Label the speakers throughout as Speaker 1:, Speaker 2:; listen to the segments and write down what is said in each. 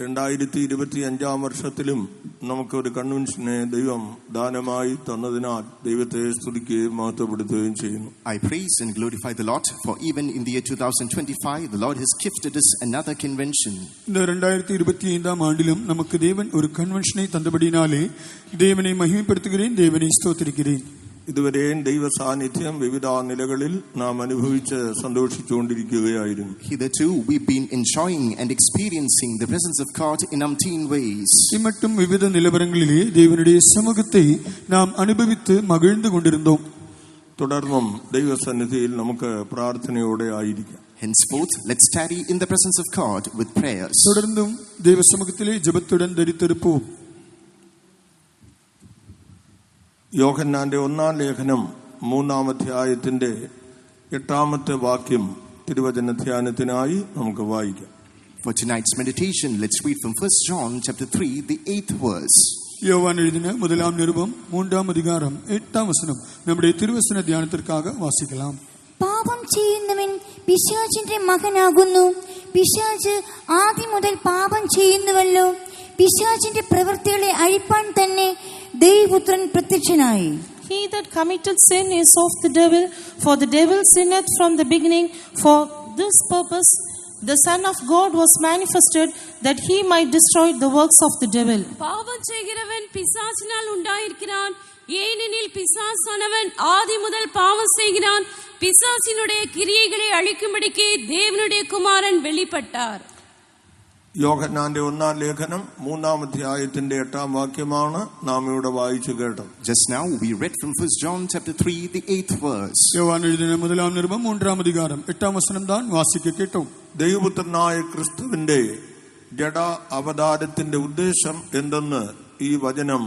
Speaker 1: 2025 വർഷത്തിലും നമുക്ക് ഒരു കൺവെൻഷനെ ദൈവം ദാനമായി തന്നതിനാൽ ദൈവത്തെ സ്തുതിക്കുകയും മഹത്വപ്പെടുത്തുകയും ചെയ്യുന്നു.
Speaker 2: I praise and glorify the Lord, for even in the year 2025 the Lord has gifted us another convention.
Speaker 3: இந்த 2025 ஆண்டிலும் நமக்கு தேவன் ஒரு கன்வென்ஷனை தந்தபடினாலே தேவனை மகிமைப்படுத்துகிறேன், தேவனை ஸ்தோத்திரிக்கிறேன்.
Speaker 1: ഇതുവരെയും ദൈവ സാന്നിധ്യം വിവിധ നിലകളിൽ നാം അനുഭവിച്ച് സന്തോഷിച്ചുകൊണ്ടിരിക്കുകയായിരുന്നു.
Speaker 2: Hitherto we've been enjoying and experiencing the presence of God in umpteen ways.
Speaker 3: ഇമ്മട്ടും വിവിധ നിലവരങ്ങളിലെ ദൈവനുடைய സമുഖത്തെ നാം അനുഭവിച്ച് മகிழ்ந்து കൊണ്ടിരുന്നோം.
Speaker 1: തുടർന്നും ദൈവസന്നിധിയിൽ നമുക്ക് പ്രാർത്ഥനയോടെ ആയിരിക്കാം.
Speaker 2: Henceforth, let's tarry in the presence of God with prayers.
Speaker 3: തുടർന്നും ദൈവസമുഖത്തിലെ ജപത്തുடன் ധരിത്തിരിപ്പோம்.
Speaker 1: യോഹന്നാന്റെ 1-ാം ലേഖനം 3-ാം അധ്യായത്തിന്റെ 8-ാമത്തെ വാക്യം തിരുവചന ധ്യാനത്തിനായി നമുക്ക് വായിക്കാം.
Speaker 2: For tonight's meditation, let's read from 1 John chapter 3, the 8th verse.
Speaker 3: യോവാൻ എഴുതിന 1-ാം നിരുപം 3-ാം അധികാരം 8-ാം വചനം നമ്മുടെ തിരുവചന ധ്യാനത്തിற்காக വാസിக்கலாம்.
Speaker 4: പാപം ചെയ്യുന്നവൻ പിശാചിന്റെ മകനാകുന്നു. പിശാച് ആദ്യം മുതൽ പാപം ചെയ്യുന്നുവല്ലോ. പിശാചിന്റെ പ്രവൃത്തികളെ അഴിപ്പാൻ തന്നെ ദൈവപുത്രൻ പ്രത്യക്ഷനായി.
Speaker 5: He that committed sin is of the devil, for the devil sinneth from the beginning. For this purpose the Son of God was manifested, that he might destroy the works of the devil.
Speaker 6: பாவம் செய்கிறவன் பிசாசினால் உண்டாயிருக்கிறான். ஏனெனில் பிசாசானவன் ஆதி முதல் பாவம் செய்கிறான். பிசாசினுடைய கிரியைகளை அழிக்கும்படிக்கு தேவனுடைய குமாரன் வெளிப்பட்டார்.
Speaker 1: യോഹന്നാന്റെ 1-ാം ലേഖനം 3-ാം അധ്യായത്തിന്റെ 8-ാം വാക്യമാണ് നാം ഇവിടെ വായിച്ചു കേട്ടത്.
Speaker 2: Just now we read from 1 John chapter 3, the 8th verse.
Speaker 3: യോവാൻ എഴുതിന 1-ാം നിരുപം 3-ാം അധികാരം 8-ാം വചനം താൻ വാസിക്ക കേട്ടോം.
Speaker 1: ദൈവപുത്രനായ ക്രിസ്തുവിന്റെ ജഡ അവതാരത്തിന്റെ ഉദ്ദേശം എന്തെന്ന് ഈ വചനം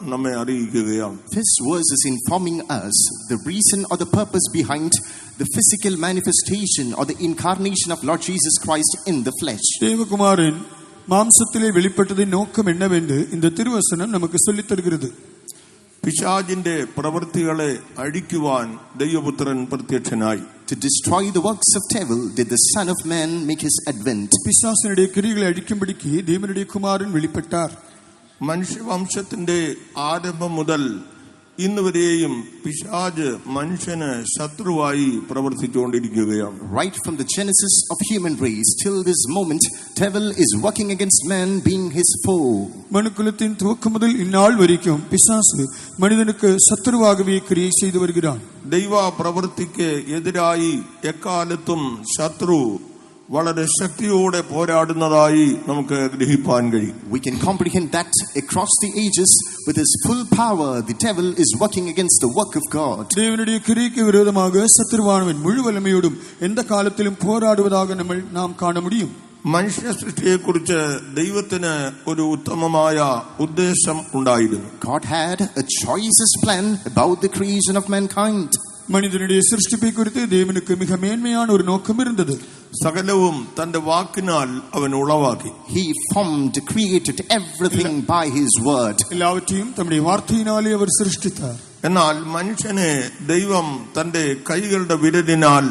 Speaker 1: നമ്മെ അറിയിക്കുകയാണ്.
Speaker 2: This verse is informing us the reason or the purpose behind the physical manifestation or the incarnation of Lord Jesus Christ in the flesh.
Speaker 3: தேவகுமாரன் மாம்சத்திலே வெளிப்பட்டதின் நோக்கம் என்னவென்று இந்த திருவசனம் நமக்கு சொல்லித் தருகிறது.
Speaker 1: പിശാചിന്റെ പ്രവൃത്തികളെ അഴിക്കുവാൻ ദൈവപുത്രൻ പ്രത്യക്ഷനായി.
Speaker 2: To destroy the works of devil did the Son of Man make his advent.
Speaker 3: പിശാചിനുடைய ക്രിയകളെ അഴിക്കുம்படிக்கு தேவனுடைய കുമാരൻ വെളിപ്പെട്ടാർ.
Speaker 1: മനുഷ്യവംശത്തിന്റെ ആരംഭം മുതൽ ഇന്നുവരെയും പിശാച് മനുഷ്യന് ശത്രുവായി പ്രവർത്തിച്ചുകൊണ്ടിരിക്കുകയാണ്.
Speaker 2: Right from the genesis of human race till this moment, devil is working against man, being his foe.
Speaker 3: மனுக்குலத்தின் துவக்கம் முதல் இந்நாள் வரைக்கும் பிசாசு மனிதனுக்கு சத்துருவாகவே கிரியை செய்து வருகிறான்.
Speaker 1: ദൈവ പ്രവൃത്തിക്ക് എതിരായി എക്കാലത്തും ശത്രു വളരെ ശക്തിയോടെ പോരാടുന്നതായി നമുക്ക് ഗ്രഹിക്കാൻ കഴിയും.
Speaker 2: We can comprehend that across the ages with his full power the devil is working against the work of God.
Speaker 3: தேவனுடைய கிரியைக்கு விரோதமாக சத்துருவானவன் முழு வல்லமையோடும் எந்த காலத்திலும் போராடுவதாக நாம் காண முடியும்.
Speaker 1: മനുഷ്യ സൃഷ്ടിയെക്കുറിച്ച് ദൈവത്തിന് ഒരു ഉത്തമമായ ഉദ്ദേശം ഉണ്ടായിരുന്നു.
Speaker 2: God had a choicest plan about the creation of mankind.
Speaker 3: மனிதனுடைய சிருஷ்டிப்பை குறித்து தேவனுக்கு மிக மேன்மையான ஒரு நோக்கம் இருந்தது.
Speaker 1: സകലവും തന്റെ വാക്കിനാൽ അവൻ ഉളവാക്കി.
Speaker 2: He formed, created everything by his word.
Speaker 3: എല്ലാവற்றையும் തന്റെ വാർത്തയിനാലേ അവർ സൃഷ്ടിத்தார்.
Speaker 1: എന്നാൽ മനുഷ്യനെ ദൈവം തന്റെ കൈകളുടെ വിരലിനാൽ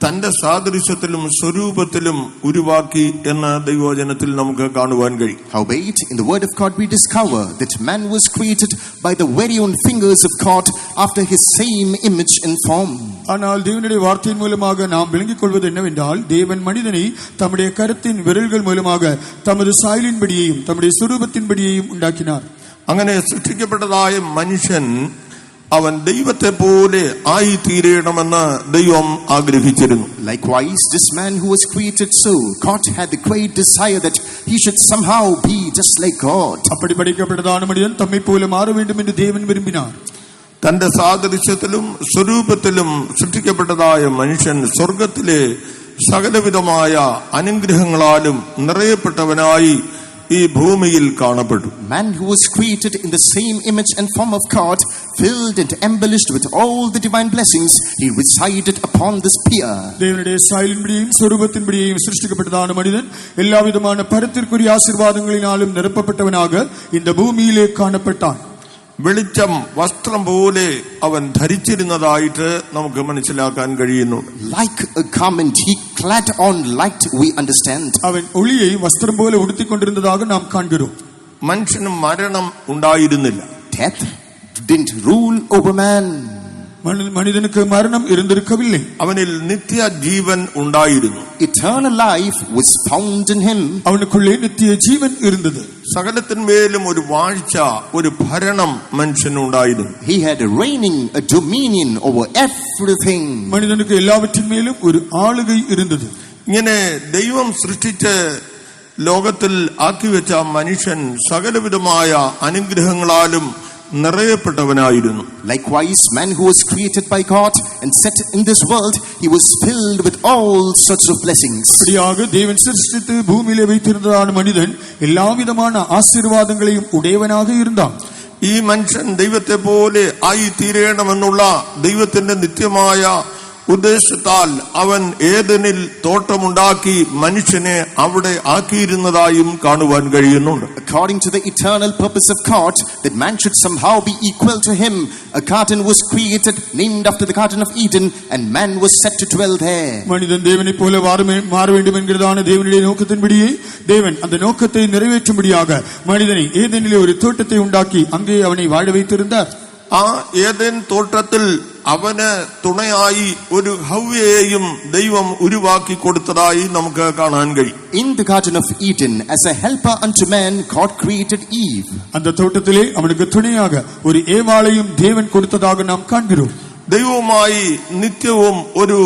Speaker 1: തന്റെ സാദൃശ്യത്തിലും സ്വരൂപത്തിലും ഉരുവാക്കി എന്ന ദൈവവചനത്തിൽ നമുക്ക് കാണുവാൻ കഴിയും.
Speaker 2: Howbeit, in the word of God we discover that man was created by the very own fingers of God after his same image and form.
Speaker 3: ஆனால் தேவனுடைய வார்த்தையின் மூலமாக நாம் விளங்கிக் கொள்வது என்னவென்றால் தேவன் மனிதனை தம்முடைய கரத்தின் விரல்கள் மூலமாக தமது சாயலின்படியையும் தம்முடைய സ്വരൂപത്തിன்படியையும் ഉണ്ടാക്കിனார்.
Speaker 1: അങ്ങനെ സൃഷ്ടിക്കപ്പെട്ടതായ മനുഷ്യൻ അവൻ ദൈവത്തെ പോലെ ആയി തീരണമെന്ന് ദൈവം ആഗ്രഹിച്ചിരുന്നു.
Speaker 2: Likewise, this man who was created so, God had the great desire that he should somehow be just like God.
Speaker 3: அப்படி படைக்கப்பட்டதான மனிதன் தம்மை போல மாற வேண்டும் என்று தேவன் விரும்பினார்.
Speaker 1: തന്റെ സാദൃശ്യത്തിലും സ്വരൂപത്തിലും സൃഷ്ടിക്കപ്പെട്ടതായ മനുഷ്യൻ സ്വർഗത്തിലെ സകലവിധമായ അനുഗ്രഹങ്ങളാലും നിറയപ്പെട്ടവനായി ഈ ഭൂമിയിൽ കാണപ്പെട്ടു.
Speaker 2: Man who was created in the same image and form of God, filled and embellished with all the divine blessings, he resided upon this pier.
Speaker 3: தேவனுடைய சாயலின்படியும் സ്വരൂപത്തിன்படிയും സൃഷ്ടിക്കപ്പെട്ടதான മനിதன் எல்லாவிதமான பரத்திற்குரிய ஆசீர்வாதங்களினாலும் நிரப்பப்பட்டவனாக இந்த பூமியிலே காணப்பட்டான்.
Speaker 1: വെളിച്ചം വസ്ത്രം പോലെ അവൻ ധരിച്ചിരുന്നതായിട്ട് നമുക്ക് മനസ്സിലാക്കാൻ കഴിയുന്നു.
Speaker 2: Like a garment, he clad on light, we understand.
Speaker 3: അവൻ ഒളിയെ വസ്ത്രം പോലെ ഉടുത്തിക്കൊണ്ടിരുന്നதாக നാം കാണുகிறோம்.
Speaker 1: മനുഷ്യന് മരണം ഉണ്ടായിരുന്നില്ല.
Speaker 2: Death didn't rule over man.
Speaker 3: மனிதனுக்கு மரணம் இருந்திருக்கவில்லை.
Speaker 1: அவனில் நித்திய ஜீவன் ഉണ്ടായിരുന്നു.
Speaker 2: Eternal life was found in him.
Speaker 3: அவனுக்குள்ளே நித்திய ஜீவன் இருந்தது.
Speaker 1: സകലത്തിന്മേലും ഒരു വാഴ്ച, ഒരു ഭരണം മനുഷ്യന് ഉണ്ടായിരുന്നു.
Speaker 2: He had a reigning, a dominion over everything.
Speaker 3: மனிதனுக்கு எல்லாவற்றின்மேலும் ஒரு ஆளுகை இருந்தது.
Speaker 1: ഇങ്ങനെ ദൈവം സൃഷ്ടിച്ച് ലോകത്തിൽ ആക്കിവെച്ച മനുഷ്യൻ സകലവിധമായ അനുഗ്രഹങ്ങളാലും നിറയപ്പെട്ടവനായിരുന്നു.
Speaker 2: Likewise, man who was created by God and set in this world, he was filled with all sorts of blessings.
Speaker 3: அப்படியாக தேவன் சிருஷ்டித்து பூமியிலே வைத்திருந்ததான மனிதன் எல்லாவிதமான ஆசீர்வாதங்களையும் உடையவனாக இருந்தான்.
Speaker 1: ഈ മനുഷ്യൻ ദൈവത്തെ പോലെ ആയി തീരണമെന്നുള്ള ദൈവത്തിന്റെ നിത്യമായ ഉദ്ദേശത്താൽ അവൻ ഏദനിൽ തോട്ടമുണ്ടാക്കി മനുഷ്യനെ അവിടെ ആക്കിയിരുന്നതായും കാണുവാൻ കഴിയുന്നുണ്ട്.
Speaker 2: According to the eternal purpose of God, that man should somehow be equal to him, a garden was created named after the Garden of Eden, and man was set to dwell there.
Speaker 3: மனிதன் தேவனை போல மாற வேண்டும் என்கிறதான தேவனுடைய நோக்கத்தின்படியே தேவன் அந்த நோக்கத்தை நிறைவேற்றும்படியாக மனிதனை ஏதேனிலே ஒரு தோட்டத்தை உண்டாக்கி அங்கே அவனை வாழ வைத்திருந்தார்.
Speaker 1: ആ ഏദൻ തോട്ടത്തിൽ അവന് തുണയായി ഒരു ഹവ്വയെയും ദൈവം ഉരുവാക്കി കൊടുത്തതായി നമുക്ക് കാണാൻ കഴിയും.
Speaker 2: In the Garden of Eden, as a helper unto man, God created Eve.
Speaker 3: அந்த தோட்டத்திலே அவனுக்கு துணையாக ஒரு ஏவாளையும் தேவன் கொடுத்ததாக நாம் காண்கிறோம்.
Speaker 1: ദൈവവുമായി നിത്യവും ഒരു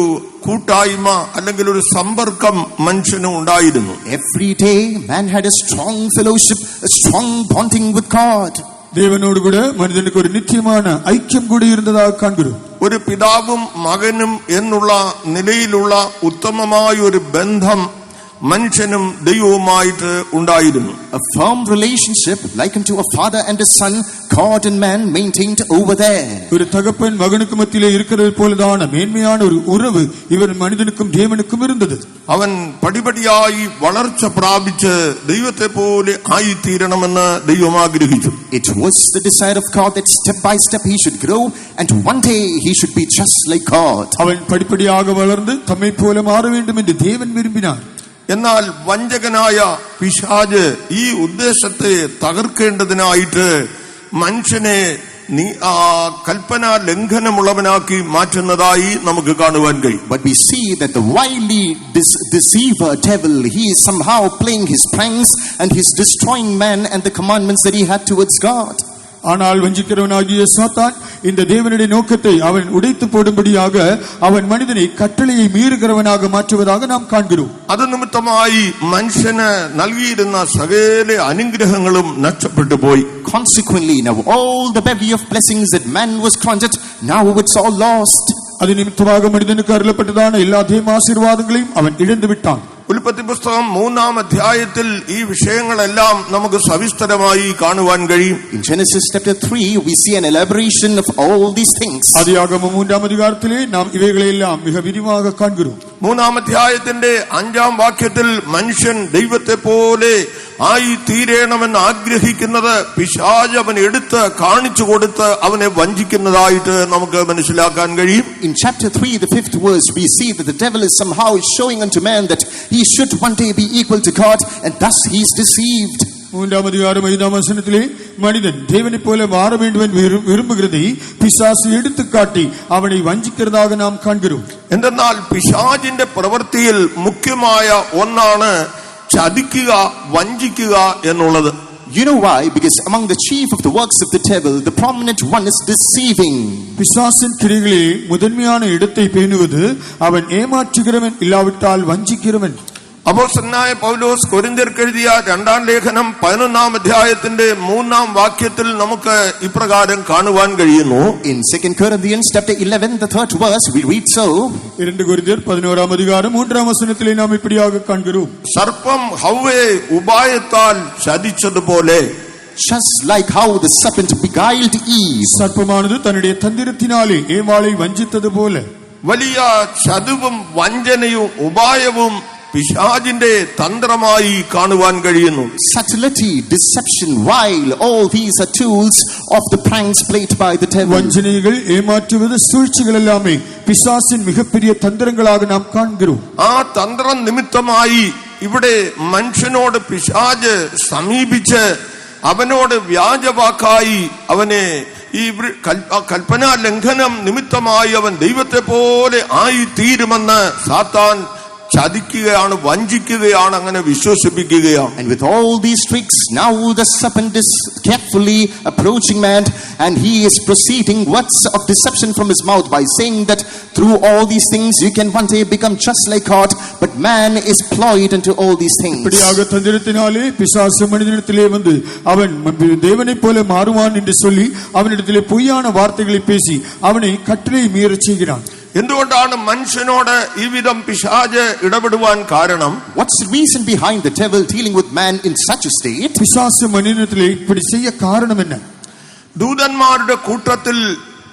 Speaker 1: കൂട്ടായ്മ അല്ലെങ്കിൽ ഒരു സമ്പർക്കം മനുഷ്യന് ഉണ്ടായിരുന്നു.
Speaker 2: Every day man had a strong fellowship, a strong bonding with God.
Speaker 3: தேவனோடு கூட மனிதனுக்கு ஒரு நிச்சயமான ஐக்கியம் கூட இருந்ததாக காண்கிறோம்.
Speaker 1: ഒരു പിതാവും മകനും എന്നുള്ള നിലയിലുള്ള ഉത്തമമായ ഒരു ബന്ധം മനുഷ്യനും ദൈവവുമായിട്ട് ഉണ്ടായിരുന്നു.
Speaker 2: A firm relationship like unto a father and a son, God and man maintained over there.
Speaker 3: ஒரு தகப்பன் மகனுக்கு மத்தியிலே இருக்கிறது போலதான மேன்மையான ஒரு உறவு இவர் மனிதனுக்கும் தேவனுக்கும் இருந்தது.
Speaker 1: അവൻ പടിപടിയായി വളർച്ച പ്രാപിച്ച് ദൈവത്തെ പോലെ ആയിത്തീരണമെന്ന് ദൈവം ആഗ്രഹിച്ചു.
Speaker 2: It was the desire of God that step by step he should grow and one day he should be just like God.
Speaker 3: அவன் படிப்படியாக வளர்ந்து தம்மை போல மாற வேண்டும் என்று தேவன் വിரும்பினார்.
Speaker 1: എന്നാൽ വഞ്ചകനായ പിശാച് ഈ ഉദ്ദേശത്തെ തകർക്കേണ്ടതിനായിട്ട് മനുഷ്യനെ കൽപ്പനാ ലംഘനമുള്ളവനാക്കി മാറ്റുന്നതായി നമുക്ക് കാണുവാൻ കഴിയും.
Speaker 2: But we see that the wily deceiver devil, he is somehow playing his pranks and he's destroying man and the commandments that he had towards God.
Speaker 3: ஆனால் வஞ்சிக்கிறவனாகிய சாத்தான் இந்த தேவனுடைய நோக்கத்தை அவன் உடைத்து போடும்படியாக அவன் மனிதனை கட்டளையை மீறுகிறவனாக மாற்றுவதாக நாம் காண்கிறோம்.
Speaker 1: അത് നിമിത്തമായി മനുഷ്യന് നൽകിയിരുന്ന സകല അനുഗ്രഹങ്ങളും നഷ്ടപ്പെട്ടു പോയി.
Speaker 2: Consequently, now all the bevy of blessings that man was granted, now it's all lost.
Speaker 3: அது நிமித்தமாக மனிதனுக்கு அருளப்பட்டதான எல்லா தேவ ஆசீர்வாதங்களையும் அவன் இழந்து விட்டான்.
Speaker 1: ഉൽപ്പത്തി പുസ്തകം 3-ാം അധ്യായത്തിൽ ഈ വിഷയങ്ങളെല്ലാം നമുക്ക് സവിസ്തരമായി കാണുവാൻ കഴിയും.
Speaker 2: In Genesis chapter 3 we see an elaboration of all these things.
Speaker 3: ആദിയാഗമം 3-ാം അധികാരത്തിലെ നാം ഇവകളെല്ലാം മിക വിരിവാக காண்கிறோம்.
Speaker 1: 3-ാം അധ്യായത്തിന്റെ 5-ാം വാക്യത്തിൽ മനുഷ്യൻ ദൈവത്തെ പോലെ ആയി തീരണമെന്ന് ആഗ്രഹിക്കുന്നത് പിശാച് അവൻ എടുത്ത് കാണിച്ചു കൊടുത്ത് അവനെ വഞ്ചിക്കുന്നതായിട്ട് നമുക്ക് മനസ്സിലാക്കാൻ കഴിയും.
Speaker 2: In chapter 3 the 5th verse we see that the devil is somehow showing unto man that he should one day be equal to God and thus he is deceived.
Speaker 3: 3-ാം അധികാരം 5-ാം വചനത്തിലെ മനിതൻ தேவனை போல மாற வேண்டும் என்று விரும்புகிறதை பிசாசு எடுத்து காட்டி அவனை வஞ்சிக்கிறதாக நாம் காண்கிறோம்.
Speaker 1: എന്തെന്നാൽ പിശാചിന്റെ പ്രവൃത്തിയിൽ മുഖ്യമായ ഒന്നാണ് ചതിക്കുക, വഞ്ചിക്കുക എന്നുള്ളത്.
Speaker 2: You know why? Because among the chief of the works of the devil, the prominent one is deceiving.
Speaker 3: பிசாசின் கிரியைகளில் முதன்மையான இடத்தை பேணுவது அவன் ஏமாற்றுகிறவன் இல்லாவிட்டால் வஞ்சிக்கிறவன்.
Speaker 1: അപ്പോസ്തലനായ പൗലോസ് കൊരിന്ത്യർക്ക് എഴുതിയ 2-ാം ലേഖനം 11-ാം അധ്യായത്തിന്റെ 3-ാം വാക്യത്തിൽ നമുക്ക് ഇപ്രകാരം കാണുവാൻ കഴിയുന്നു.
Speaker 2: In 2 Corinthians chapter 11 the 3rd verse we read so.
Speaker 3: 2 കൊരിന്ത്യർ 11-ാം അധികാരം 3-ാം വചനത്തിലെ നാം இப்படியாக காண்கிறோம்.
Speaker 1: സർപ്പം ഹവ്വയെ ഉപായത്താൽ ചതിച്ചതുപോലെ,
Speaker 2: Just like how the serpent beguiled Eve.
Speaker 3: സർപ്പമാனது தன்னுடைய தந்திரத்தினாலே ஏவாளை வஞ்சித்தது போல
Speaker 1: വലിയ ചതിവും വഞ്ചനയും ഉപായവും പിശാചിന്റെ തന്ത്രമായി കാണുവാൻ കഴിയുന്നു.
Speaker 2: Subtlety, deception, while all these are tools of the pranks played by the devil.
Speaker 3: வஞ்சனைகள், ஏமாற்றுவது, சூழ்ச்சிகள் எல்லாமே பிசாசின் மிகப்பெரிய தந்திரங்களாக நாம் காண்கிறோம்.
Speaker 1: ആ തന്ത്രം നിമിത്തമായി ഇവിടെ മനുഷ്യനോട് പിശാച് സമീപിച്ച് അവനോട് വ്യാജവാക്കായി അവനെ ഈ കൽപ്പനാ ലംഘനം നിമിത്തമായി അവൻ ദൈവത്തെ പോലെ ആയി തീരുമെന്ന് സാത്താൻ ചതിക്കുകയാണ്, വഞ്ചിക്കുകയാണ്, അങ്ങനെ വിശ്വസിപ്പിക്കുകയാണ്.
Speaker 2: And with all these tricks, now the serpent is carefully approaching man, and he is proceeding words of deception from his mouth by saying that through all these things you can one day become just like God, but man is ployed into all these things.
Speaker 3: இப்படியாக தந்திரத்தினாலே பிசாசு மனிதனிடத்திலே வந்து அவன் தேவனைப் போல மாறுவான் என்று சொல்லி அவனிடத்திலே பொய்யான வார்த்தைகளை பேசி அவனை கட்டளை மீறச் செய்கிறான்.
Speaker 1: എന്തുകൊണ്ടാണ് മനുഷ്യനോട് ഈ വിധം പിശാച് ഇടപെടുവാൻ കാരണം?
Speaker 2: What's the reason behind the devil dealing with man in such a state?
Speaker 3: பிசாசு மனிதனிடத்திலே இப்படி செய்ய காரணம் என்ன?
Speaker 1: ദൂതന്മാരുടെ കൂട്ടത്തിൽ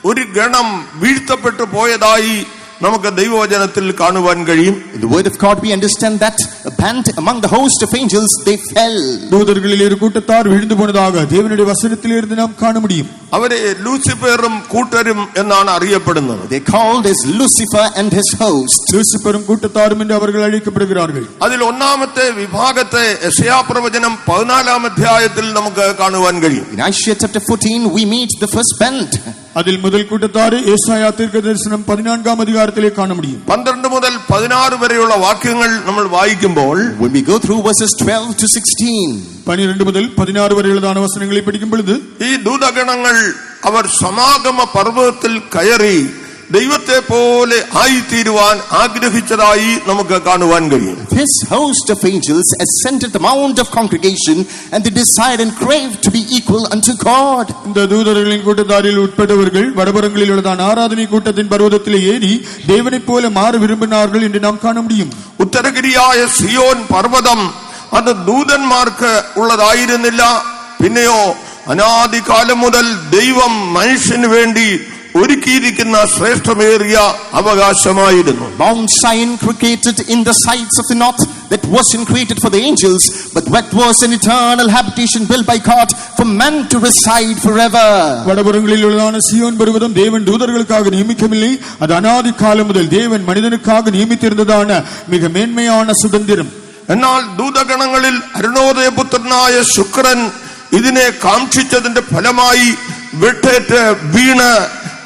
Speaker 1: ഒരു ഗണം വീഴ്ത്തപ്പെട്ടു പോയതായി നമുക്ക് ദൈവവചനത്തിൽ കാണുവാൻ കഴിയും.
Speaker 2: In the word of God we understand that a band among the host of angels they fell.
Speaker 3: ദൂതർகளிൽ ഒരു കൂട്ടത്താർ വീഴ്ന്നു പോனதாக தேவனுடைய வசனத்திலிருந்து நாம் காண முடியும்.
Speaker 1: അവരെ ലൂസിഫറും കൂട്ടരും എന്നാണ് അറിയപ്പെടുന്നത്.
Speaker 2: They called as Lucifer and his host.
Speaker 3: ലൂസിഫറും കൂട്ടത്താരും என்று அவர்கள் அழைக்கப்படுகிறார்கள்.
Speaker 1: അതിൽ ഒന്നാമത്തെ വിഭാഗത്തെ യെശയ്യാപ്രവചനം 14 അധ്യായത്തിൽ നമുക്ക് കാണുവാൻ കഴിയും.
Speaker 2: In Isaiah chapter 14 we meet the first band.
Speaker 3: അതിൽ முதல் കൂട്ടത്താരെ യേശയ്യാ ദീർഘദർശനം 14 അധികാരത്തിലെ കാണ முடியும்.
Speaker 1: 12 മുതൽ 16 വരെയുള്ള വാക്യങ്ങൾ നമ്മൾ വായിക്കുമ്പോൾ,
Speaker 2: when we go through verses 12 to 16,
Speaker 3: 12 മുതൽ 16 വരെയുള്ള വചനങ്ങളെ പഠിക്കുമ്പോൾ
Speaker 1: ഈ ദൂതഗണങ്ങൾ അവർ സമാഗമ പർവ്വതത്തിൽ കയറി ദൈവത്തെ പോലെ ആയിത്തീരുവാൻ ആഗ്രഹിച്ചതായി നമുക്ക് കാണുവാൻ കഴിയും.
Speaker 2: This host of angels ascended the mount of congregation and they desired and craved to be equal unto God.
Speaker 3: இந்த தூதர்களின் கூட்டத்தாரில் உட்பட்டவர்கள் வடபுறங்களில் உள்ளதான ஆராதனை கூட்டத்தின் பர்வதத்திலே ஏறி தேவனைப் போல மாற விரும்பினார்கள் என்று நாம் காண முடியும்.
Speaker 1: ഉത്തരഗിരിയായ സിയോൻ പർവ്വതം അത് ദൂതന്മാർക്ക് ഉള്ളതായിരുന്നില്ല. പിന്നെയോ അനാദികാലം മുതൽ ദൈവം മനുഷ്യന് വേണ്ടി ഒരുക്കിയിരിക്കുന്ന ശ്രേഷ്ഠമേറിയ അവകാശമായിരുന്നു.
Speaker 2: Mount Zion created in the sides of the north that wasn't created for the angels, but that was an eternal habitation built by God for man to reside forever.
Speaker 3: வடபுறங்களில் உள்ளதான சியோன் பர்வதம் தேவன் தூதர்களுக்காக நியமிக்கவில்லை. அது அநாதி காலம் முதல் தேவன் மனிதனுக்காக நியமித்திருந்ததான மிக மேன்மையான சுதந்திரம்.
Speaker 1: എന്നാൽ ദൂതഗണങ്ങളിൽ അരുണോദയപുത്രനായ ശുക്രൻ ഇതിനെ കാക്ഷിച്ചതിന്റെ ഫലമായി വെട്ടേറ്റ് വീണ്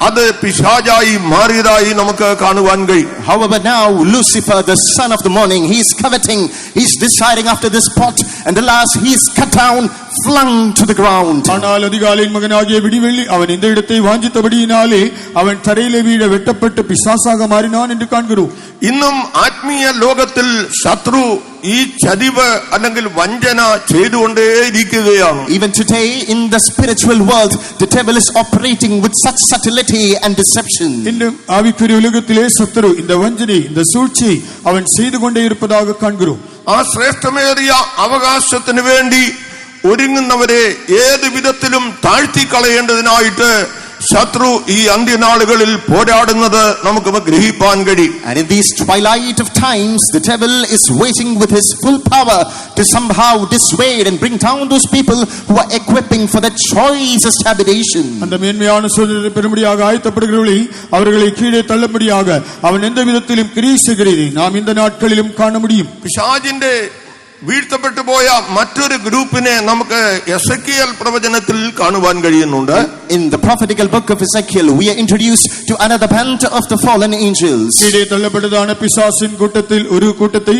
Speaker 1: അത് പിശാചായി മാറിയതായി നമുക്ക് കാണുവാൻ കഴിയും.
Speaker 2: However, now Lucifer, the son of the morning, he is coveting, he is desiring after this pot, and alas, he is cut down, flung to the ground.
Speaker 3: ஆனால் அதிகாலையின் மகனாகிய விடிவெள்ளி அவன் இந்த இடத்தை வாஞ்சித்தபடியினாலே அவன் தரையிலே வீழ வெட்டப்பட்டு பிசாசாக மாறினான் என்று காண்கிறோம்.
Speaker 1: ഇന്നും ആത്മീയ ലോകത്തിൽ ശത്രു ഈ ചതിവ് അല്ലെങ്കിൽ വഞ്ചന ചെയ്തുകൊണ്ടേയിരിക്കുകയാണ്.
Speaker 2: Even today in the spiritual world the devil is operating with such subtlety and deception.
Speaker 3: இன்னும் ஆவிக்குரிய உலகத்திலே சத்துரு இந்த வஞ்சனை இந்த சூழ்ச்சி அவன் செய்து கொண்டே இருப்பதாக காண்கிறோம்.
Speaker 1: ആ ശ്രേഷ്ഠമേറിയ അവകാശത്തിന് വേണ്ടി ഒരുങ്ങുന്നവരെ ഏത് വിധത്തിലും താഴ്ത്തിക്കളയേണ്ടതിനായിട്ട് ശത്രു ഈ അന്ത്യനാളുകളിൽ പോരാടുന്നത് നമുക്ക് ഗ്രഹിപ്പാൻ കഴിയും.
Speaker 2: And in these twilight of times the devil is waiting with his full power to somehow dissuade and bring down those people who are equipping for the choicest habitation.
Speaker 3: அந்த மேன்மையான சுதந்திரத்தை பெறும்படியாக ஆயத்தப்படுகிறவர்களை அவர்களை கீழே தள்ளும்படியாக அவன் எந்த விதத்திலும் கிரியை செய்கிறதை நாம் இந்த நாட்களிலும் காண முடியும்.
Speaker 1: പിശാചിന്റെ വീഴ്ത്തപ്പെട്ടു പോയ മറ്റൊരു ഗ്രൂപ്പിനെ നമുക്ക് എസെക്കിയേൽ പ്രവചനത്തിൽ കാണുവാൻ കഴിയുന്നുണ്ട്.
Speaker 2: In the prophetical book of Ezekiel we are introduced to another band of the fallen angels.
Speaker 3: கீழே தள்ளப்பட்டதான பிசாசின் கூட்டத்தில் ஒரு கூட்டத்தை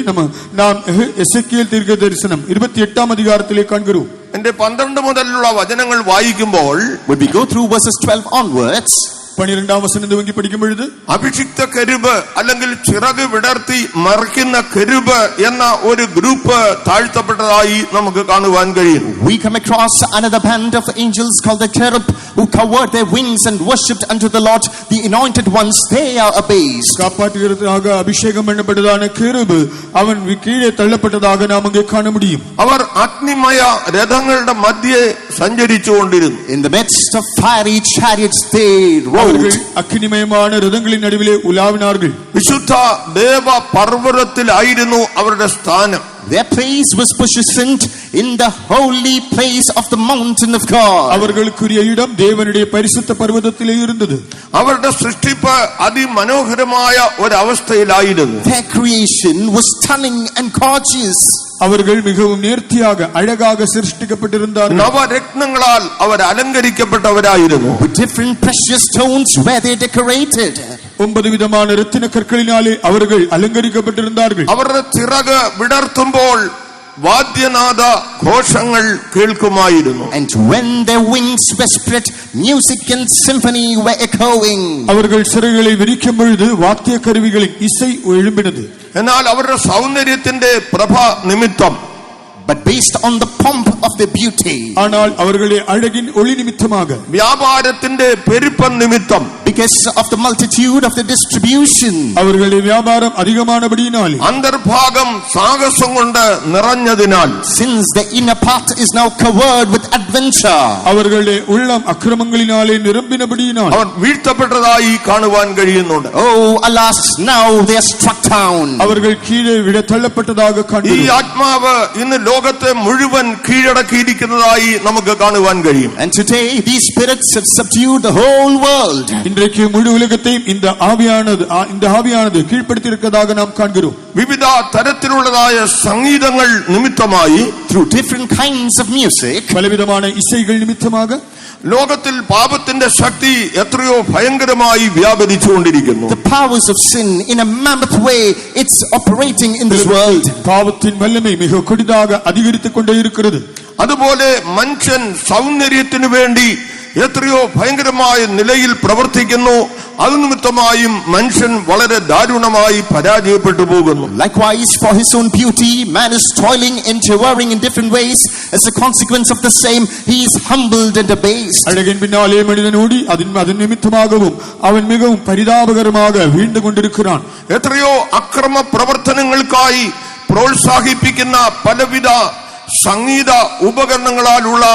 Speaker 3: நாம் எசேக்கியேல் தீர்க்கதரிசனம் 28 அதிகாரத்திலே காண்கிறோம்.
Speaker 1: എന്റെ 12 മുതലുള്ള വചനങ്ങൾ വായിക്കുമ്പോൾ,
Speaker 2: when we go through verses 12 onwards,
Speaker 3: 12 വചനം തുവങ്ങി പഠിക്കും പൊഴുത്
Speaker 1: അഭിഷിക്ത കെരൂബ് അല്ലെങ്കിൽ ചിറക് വിടർത്തി മറയ്ക്കുന്ന കെരൂബ് എന്ന ഒരു ഗ്രൂപ്പ് താഴ്ത്തപ്പെട്ടതായി നമുക്ക് കാണുവാൻ കഴിയും.
Speaker 2: we come across another band of angels called the cherub who covered their wings and worshipped unto the Lord, the anointed ones, they are abased.
Speaker 3: காப்பாற்றுகிறதுக்காக அபிஷேகம் பண்ணப்பட்டதான கேருபு அவன் கீழே தள்ளப்பட்டதாக நாம் அங்கே காண முடியும்.
Speaker 1: അവർ അഗ്നിമയ രഥങ്ങളുടെ മധ്യേ സഞ്ചരിച്ചുകൊണ്ടിരുന്നു.
Speaker 2: In the midst of fiery chariots they rode.
Speaker 3: அவர்கள் அக்கினிமயமான ரதங்களின் நடுவிலே உலாவினார்கள்.
Speaker 1: വിശുദ്ധ ദേവ പർവ്വതത്തിലായിരുന്നു അവരുടെ സ്ഥാനം.
Speaker 2: Their place was positioned in the holy place of the mountain of God.
Speaker 3: அவர்களுக்குரிய இடம் தேவனுடைய பரிசுத்த பர்வதத்திலே இருந்தது.
Speaker 1: അവരുടെ സൃഷ്ടിപ്പ് അതിമനോഹരമായ ഒരു അവസ്ഥയിലായിരുന്നു.
Speaker 2: Their creation was stunning and gorgeous.
Speaker 3: அவர்கள் மிகவும் நேர்த்தியாக அழகாக சிருஷ்டிக்கப்பட்டிருந்தார்கள்.
Speaker 1: നവരത്നങ്ങളാൽ അവർ അലങ്കരിക്കപ്പെട്ടവരായിരുന്നു.
Speaker 2: With different precious stones were they decorated.
Speaker 3: 9 விதமான ரத்தின கற்களினாலே அவர்கள் அலங்கரிக்கப்பட்டிருந்தார்கள்.
Speaker 1: അവരുടെ ചിറക് വിടർത്തുമ്പോൾ വാദ്യനാദ ഘോഷങ്ങൾ കേൾക്കുമായിരുന്നു.
Speaker 2: And when their wings were spread, music and symphony were echoing.
Speaker 3: அவர்கள் சிறகுகளை விரிக்கும் பொழுது வாத்திய கருவிகளின் இசை எழும்பினது.
Speaker 1: എന്നാൽ അവരുടെ സൗന്ദര്യത്തിന്റെ പ്രഭ നിമിത്തം,
Speaker 2: but based on the pomp of their beauty,
Speaker 3: ஆனால் அவர்களுடைய அழகின் ஒளி நிமித்தமாக,
Speaker 1: വ്യാപാരത്തിന്റെ പെരുപ്പം നിമിത്തം,
Speaker 2: because of the multitude of the distribution,
Speaker 3: அவர்களுடைய வியாபாரம் அதிகமானபடியினாலே,
Speaker 1: അന്തർഭാഗം സാഹസം കൊണ്ട് നിറഞ്ഞതിനാൽ,
Speaker 2: since the inner part is now covered with adventure,
Speaker 3: அவர்களுடைய உள்ளம் அக்கிரமங்களினாலே நிரம்பினபடியினால்
Speaker 1: അവർ വീഴ്ത്തപ്പെട്ടതായി കാണുവാൻ കഴിയുന്നുണ്ട്.
Speaker 2: oh alas, now they are struck down.
Speaker 3: அவர்கள் கீழே விட தள்ளப்பட்டதாக
Speaker 1: ഈ
Speaker 3: காண்கிறோம்.
Speaker 1: ആത്മാവ് ഇന്ന് ലോകത്തെ മുഴുവൻ കീഴടക്കിയിരിക്കുന്നതായി നമുക്ക് കാണുവാൻ കഴിയും.
Speaker 2: And today these spirits have subdued the whole world.
Speaker 3: இன்றைக்கு முழு உலகத்தையும் இந்த ஆவியானது கீழ்ப்படுத்தியிருக்கிறதாக நாம் காண்கிறோம்.
Speaker 1: വിവിധ തരത്തിലുള്ളതായ സംഗീതങ്ങൾ നിമിത്തമായി,
Speaker 2: Through different kinds of music,
Speaker 3: பலவிதமான இசைகள் நிமித்தமாக
Speaker 1: ലോകത്തിൽ പാപത്തിന്റെ ശക്തി എത്രയോ ഭയങ്കരമായി വ്യാപരിച്ചുകൊണ്ടിരിക്കുന്നു.
Speaker 2: the powers of sin in a mammoth way, it's operating in this world.
Speaker 3: பாவத்தின் வல்லமை மிக கொடிதாக அதிகரித்துக் கொண்டே இருக்கிறது.
Speaker 1: അതുപോലെ മനുഷ്യൻ സൗന്ദര്യത്തിനു വേണ്ടി എത്രയോ ഭയങ്കരമായ നിലയിൽ പ്രവർത്തിക്കുന്നു. അത് നിമിത്തമായും മനുഷ്യൻ വളരെ ദാരുണമായി പരാജയപ്പെട്ടു പോകുന്നു.
Speaker 2: Likewise, for his own beauty, man is toiling and endeavoring in different ways. As a consequence of the same, he is humbled and abased.
Speaker 3: அழகின் பின்னாலே மனிதன் ஓடி அதன் நிமித்தமாகவும் அவன் மிகவும் பரிதாபகரமாக வீழ்ந்து கொண்டிருக்கிறான்.
Speaker 1: എത്രയോ അക്രമ പ്രവർത്തനങ്ങൾക്കായി പ്രോത്സാഹിപ്പിക്കുന്ന പലവിധ സംഗീത ഉപകരണങ്ങളാലുള്ള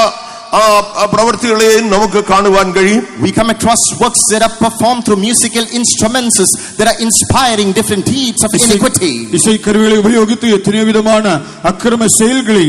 Speaker 1: പ്രവൃത്തികളെയും നമുക്ക് കാണുവാൻ കഴിയും.
Speaker 2: We come across works that are performed through musical instruments that are inspiring different deeds of iniquity.
Speaker 3: இசைக்கருவிகளை உபயோகித்து எத்தனை விதமான அக்கிரம செயல்களை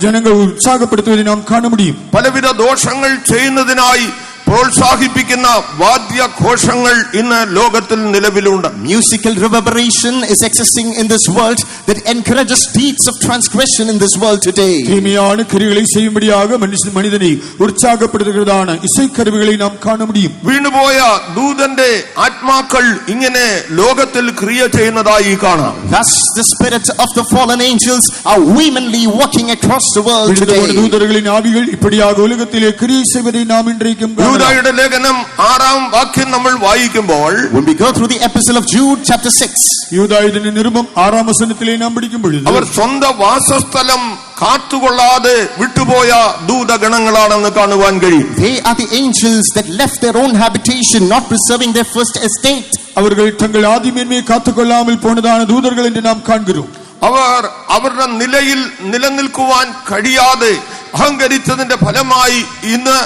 Speaker 3: ஜனங்கள் உற்சாகப்படுத்துவதை நாம் காண முடியும்.
Speaker 1: പലവിധ ദോഷങ്ങൾ ചെയ്യുന്നതിനായി പ്രോത്സാഹിപ്പിക്കുന്ന വാദ്യഘോഷങ്ങൾ ഇന്ന് ലോകത്തിൽ നിലവിലുണ്ട്.
Speaker 2: Musical reverberation is existing in this world that encourages deeds of transgression in this world today.
Speaker 3: தீமையான கிரியைகளை செய்யும்படியாக மனிதனை உற்சாகப்படுத்துகிறதான இசைக்கருவிகளை நாம் காண முடியும்.
Speaker 1: വീണുപോയ ദൂതന്റെ ആത്മാക്കൾ ഇങ്ങനെ ലോകത്തിൽ ക്രിയ ചെയ്യുന്നതായി കാണാം.
Speaker 2: Thus the spirits of the fallen angels are womanly walking across the world today.
Speaker 3: தூதர்களின் ஆவிகள் இப்படியாக உலகத்திலே கிரியை செய்வதை நாம் இன்றைக்கும்
Speaker 1: യൂദായുടെ ലേഖനം 6-ാം വാക്യം നമ്മൾ വായിക്കുമ്പോൾ,
Speaker 2: when we go through the epistle of Jude chapter 6,
Speaker 3: യൂദായുടെ Nirupam 6-ാം വചനത്തിലെ നാം പഠിക്കും പൊഴുது,
Speaker 1: അവർ സ്വന്തം വാസസ്ഥലം കാത്തുകൊള്ളാതെ വിട്ടുപോയ ദൂതഗണങ്ങളാണെന്ന് കാണുവാൻ കഴിയും.
Speaker 2: they are the angels that left their own habitation, not preserving their first estate.
Speaker 3: அவர்கள் தங்கள் ஆதிமேன்மையை காத்துக்கொள்ளாமல் போனதான தூதர்கள் என்று நாம் காண்கிறோம்.
Speaker 1: അവർ അവരുടെ നിലയിൽ നിലനിൽക്കുവാൻ കഴിയാതെ അഹങ്കരിച്ചതിന്റെ ഫലമായി ഇന്ന്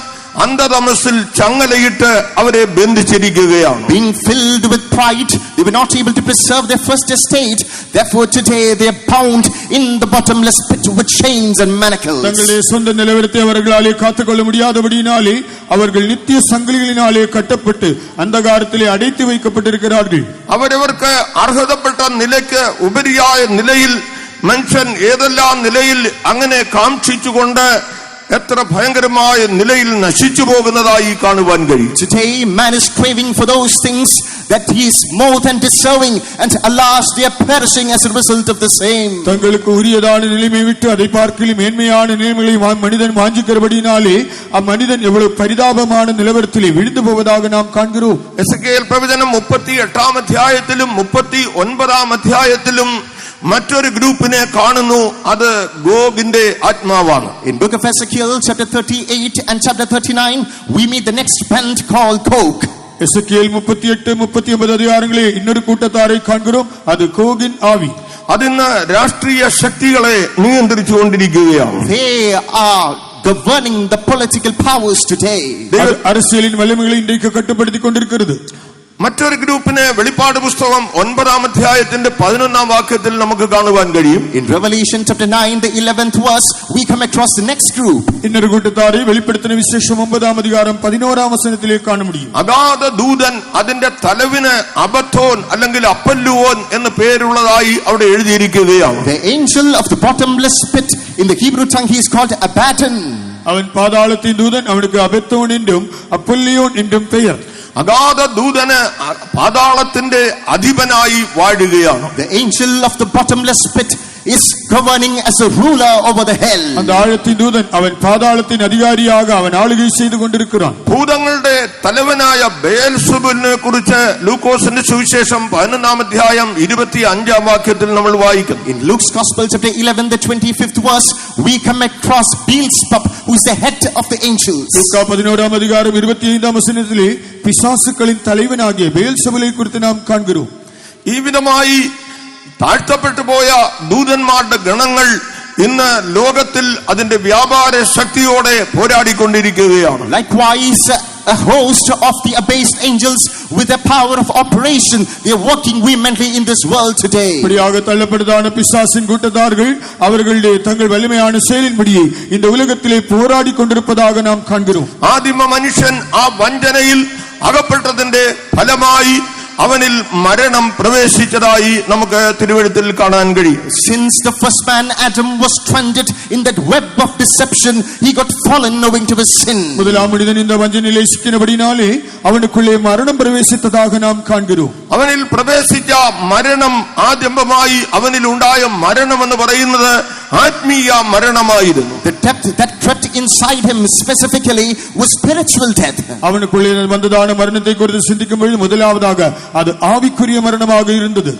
Speaker 1: അന്ധതമസിൽ ചങ്ങലയിട്ട് അവരെ ബന്ധിച്ചിരിക്കുകയാണ്.
Speaker 2: Being filled with pride, they were not able to preserve their first estate. Therefore today they are bound in the bottomless pit with chains and manacles.
Speaker 3: தங்களுடைய சொந்த நிலவரத்தை அவர்களாலே காத்துக்கொள்ள முடியாதபடியினாலே அவர்கள் நித்திய சங்கிலிகளினாலே கட்டப்பட்டு അന്ധകാരത്തിலே അടയ്த்து வைக்கப்பட்டிருக்கிறார்கள்.
Speaker 1: അവരവർക്ക് അർഹതപ്പെട്ട നിലയ്ക്ക് ഉപരിയായ നിലയിൽ മനുഷ്യൻ ഏതെല്ലാം നിലയിൽ അങ്ങനെ കാക്ഷിച്ചുകൊണ്ട് എത്ര ഭയങ്കരമായ നിലയിൽ നശിച്ചു പോകുന്നതായി കാണുവാൻ കഴിയും.
Speaker 2: Today man is craving for those things that he is more than deserving, and alas they are perishing as a result of the same.
Speaker 3: தங்களுக்கு உரியதான நிலைமை விட்டு அதை பார்க்கலும் மேன்மையான நிலைமைகளை மனிதன் வாஞ்சிக்கிறபடினாலே அம்மனிதன் எவ்வளவு பரிதாபமான நிலவரத்திலே விழுந்து போவதாக நாம் காண்கிறோம்.
Speaker 1: എസെക്കിയേൽ പ്രവചനം 38-ാം അധ്യായത്തിലും 39-ാം അധ്യായത്തിലും മറ്റൊരു ഗ്രൂപ്പിനെ കാണുന്നു, അത് ഗോഗിന്റെ ആത്മാവാണ്.
Speaker 2: In book of Ezekiel chapter 38 and chapter 39 we meet the next band called Gog.
Speaker 3: Ezekiel 38-39 അധികാരങ്ങളെ ഇന്നൊരു കൂട്ടത്താരെ കാണുகிறோம், അത് കോഗിൻ ആവി.
Speaker 1: അതിന്ന് രാഷ്ട്രീയ ശക്തികളെ നിയന്ത്രിച്ചുകൊണ്ടിരിക്കുകയാണ്.
Speaker 2: They are governing the political powers today.
Speaker 3: அரசியலின் வல்லமைகளை இன்றைக்கு கட்டுப்படுத்திக்கொண்டிருக்கிறது.
Speaker 1: മറ്റൊരു ഗ്രൂപ്പിനെ വെളിപ്പാട് പുസ്തകം 9-ാം അധ്യായത്തിന്റെ 11-ാം വാക്യത്തിൽ നമുക്ക് കാണുവാൻ കഴിയും.
Speaker 2: In Revelation chapter 9 the 11th verse we come across the next group.
Speaker 3: ഇന്നൊരു കൂട്ടത്താരെ വെളിപ്പെടുത്തുന്ന വിശേഷം 9-ാം അധികാരം 11-ാം വചനത്തിലേക്ക് കാണാൻ കഴിയും.
Speaker 1: അഗാധ ദൂതൻ, അതിന്റെ തലവിന് അബദ്ധോൻ അല്ലെങ്കിൽ അപ്പല്ലുവോൻ എന്ന് പേരുള്ളതായി അവിടെ എഴുതിയിരിക്കുകയാണ്.
Speaker 2: The angel of the bottomless pit, in the Hebrew tongue he is called Abaddon.
Speaker 3: അവൻ പാതാളത്തിൻ ദൂതൻ, അവനുക്ക് അബദ്ധോൻ എന്നും അപ്പൊല്ലിയോൻ എന്നും പെയർ.
Speaker 1: അഗാധ ദൂതന് പാതാളത്തിന്റെ അധിപനായി വാഴുകയാണ്.
Speaker 2: The angel of the bottomless pit is governing as a ruler over the hell.
Speaker 3: அந்த ஆழத்தின் தூதன் அவன் பாதாளத்தின் அதிகாரியாக அவன் ஆளுகை செய்து கொண்டிருக்கிறான்.
Speaker 1: ഭൂതങ്ങളുടെ തലവനായ ബെയൽസെബൂലിനെ കുറിച്ച് ലൂക്കോസിന്റെ സുവിശേഷം 11-ാം അധ്യായം 25-ാം വാക്യത്തിൽ നമ്മൾ വായിക്കുന്നു.
Speaker 2: In Luke's Gospel chapter 11 the 25th verse we come across Beelzebub, who is the head of the angels.
Speaker 3: Luka 11-ാം അധികാരം 25-ാം വചനത്തിലെ പിശാചുക്കളിൻ തലവനാകിയ ബെയൽസെബൂലിനെ കുറിച്ച് നാം കാണുகிறோം.
Speaker 1: ഈ വിധമായി താഴ്ത്തപ്പെട്ടു പോയ ദൂതന്മാരുടെ ഗണങ്ങൾ ഇന്ന് ലോകത്തിൽ അതിന്റെ വ്യാപാര ശക്തിയോടെ പോരാടിക്കൊണ്ടിരിക്കുകയാണ്.
Speaker 2: Likewise a host of the abased angels with the power of operation, they are working vehemently in this world today.
Speaker 3: இப்படியாக தள்ளப்படுதான பிசாசின் கூட்டத்தார்கள் அவர்களுடைய தங்கள் வலிமையான செயலின்படியே இந்த உலகத்திலே போராடி கொண்டிருப்பதாக நாம் காண்கிறோம்.
Speaker 1: ആദിമ മനുഷ്യൻ ആ വഞ്ചനയിൽ അകപ്പെട്ടതിന്റെ ഫലമായി അവനിൽ മരണം പ്രവേശിച്ചതായി നമുക്ക് തിരുവെഴുത്തിൽ കാണാൻ കഴിയും.
Speaker 2: Since the first man Adam was stranded in that web of deception, he got fallen owing to his sin.
Speaker 3: முதலாம் மனிதன் இந்த வஞ்சனையிலே சிக்கினபடினாலே அவனுக்குள்ளே மரணம் பிரவேசித்ததாக நாம் காண்கிறோம்.
Speaker 1: അവനിൽ പ്രവേശിച്ച മരണം, ആദ്യമായി അവനിൽ ഉണ്ടായ മരണം എന്ന് പറയുന്നത് ആത്മീയ മരണമായിരുന്നു.
Speaker 2: The depth that crept inside him specifically was spiritual death.
Speaker 3: அவனுக்குள்ளே வந்ததான மரணத்தை குறித்து சிந்திக்கும்போது முதலாவதாக அது ஆவிக்குரிய மரணமாக இருந்தது.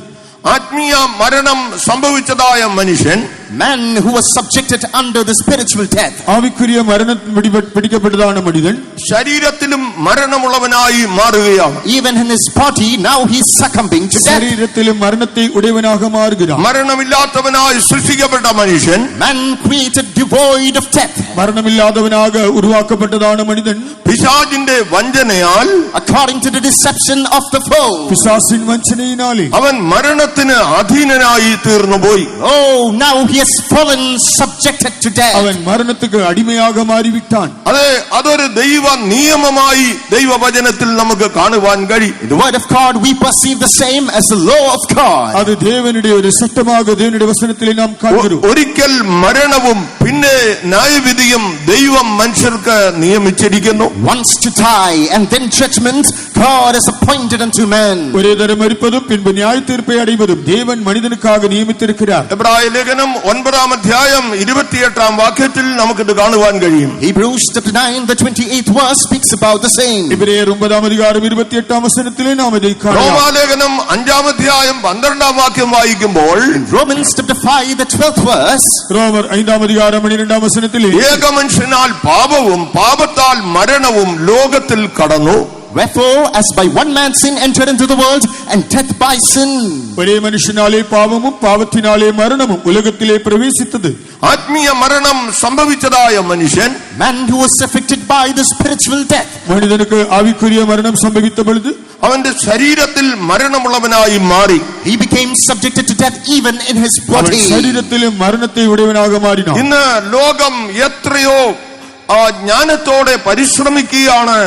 Speaker 1: ആത്മീയ മരണം സംഭവിച്ചതായ മനുഷ്യൻ,
Speaker 2: man who was subjected under the spiritual death,
Speaker 3: ആവിക്കുரிய മരണത്തിന് പിടിക്കപ്പെട്ടതാണ് മനിതൻ,
Speaker 1: ശരീരത്തിലും മരണമുള്ളവനായി മാറുകയാണ്.
Speaker 2: even in his body now he is succumbing to death.
Speaker 3: ശരീരത്തിലും മരണത്തെ ഉടയവനാக മാറുகிறாൻ.
Speaker 1: മരണമില്ലാത്തവനായി സൃഷ്ടിക്കപ്പെട്ട മനുഷ്യൻ,
Speaker 2: man created devoid of death,
Speaker 3: മരണമില്ലാത്തവനാக ഉരുവാക്കപ്പെട്ടതാണ് മനിതൻ.
Speaker 1: പിശാചിന്റെ വഞ്ചനയാൽ,
Speaker 2: according to the deception of the foe,
Speaker 3: പിശാചിൻ വഞ്ചനയിനാലെ
Speaker 1: അവൻ മരണത്തിന് അധീനനായി തീർന്നുപോയി.
Speaker 2: oh now he has fallen subjected to death.
Speaker 3: അവൻ മരണത്തിക്ക് അടിമയാക മാറിവിട്ടാൻ.
Speaker 1: അതെ, അതൊരു ദൈവ നിയമമായി ദൈവവചനത്തിൽ നമുക്ക് കാണുവാൻ കഴിയും.
Speaker 2: In the word of God we perceive the same as the law of God.
Speaker 3: അത് ദേവനുടെ ഒരു സത്യமாக ദേവനുടെ വചനത്തിൽ നാം കാണുന്നു.
Speaker 1: ഒരിക്കൽ മരണവും പിന്നെ ന്യായവിധിയും ദൈവം മനുഷ്യർക്ക് നിയമിച്ചിരിക്കുന്നു.
Speaker 2: Once to die and then judgment God has appointed unto man.
Speaker 3: ഒരേ തരം മരിപ്പതും പിൻപ് ന്യായത്തീർപ്പை അடைவதும் தேவன் மனிதனுக்காக நியமித்திருக்கிறார்.
Speaker 1: എബ്രായ ലേഖനം 9-ാം അധ്യായം 28-ാം വാക്യത്തിൽ നമുക്കിത് കാണുവാൻ കഴിയും.
Speaker 2: Hebrews chapter 9 the 28th verse speaks about the same.
Speaker 3: എബ്രായർ 9-ാം അധികാരം 28-ാം വചനത്തിലെ നാം ഇത് കാണാം.
Speaker 1: റോമാലേഖനം 5-ാം അധ്യായം 12-ാം വാക്യം വായിക്കുമ്പോൾ
Speaker 2: Romans chapter 5 the 12th verse,
Speaker 3: റോമർ 5-ാം അധികാരം 12-ാം വചനത്തിലെ
Speaker 1: ഏകമനുഷ്യനാൽ പാപവും പാപത്താൽ മരണവും ലോകത്തിൽ കടന്നു.
Speaker 2: wherefore as by one man sin entered into the world and death by sin.
Speaker 3: ഒരേ മനുഷ്യനാലെ പാപവും പാപത്തിനാലെ മരണവും ഉലകത്തിലെ പ്രവേശിച്ചത്.
Speaker 1: ആത്മീയ മരണം സംഭവിച്ചതായ മനുഷ്യൻ,
Speaker 2: Man who was affected by the spiritual death,
Speaker 3: മനിതനുക്ക് ആവിക്കുரிய മരണം സംഭവിച്ച പൊழுது
Speaker 1: അവന്റെ ശരീരത്തിൽ മരണമുള്ളവനായി മാറി.
Speaker 2: he became subjected to death even in his
Speaker 3: അവൻ
Speaker 2: body.
Speaker 3: ശരീരത്തിലും മരണത്തെ ഉടയവനാക മാറിനാൻ.
Speaker 1: ഇന്ന് ലോകം എത്രയോ ജ്ഞാനത്തോടെ പരിശ്രമിക്കുകയാണ്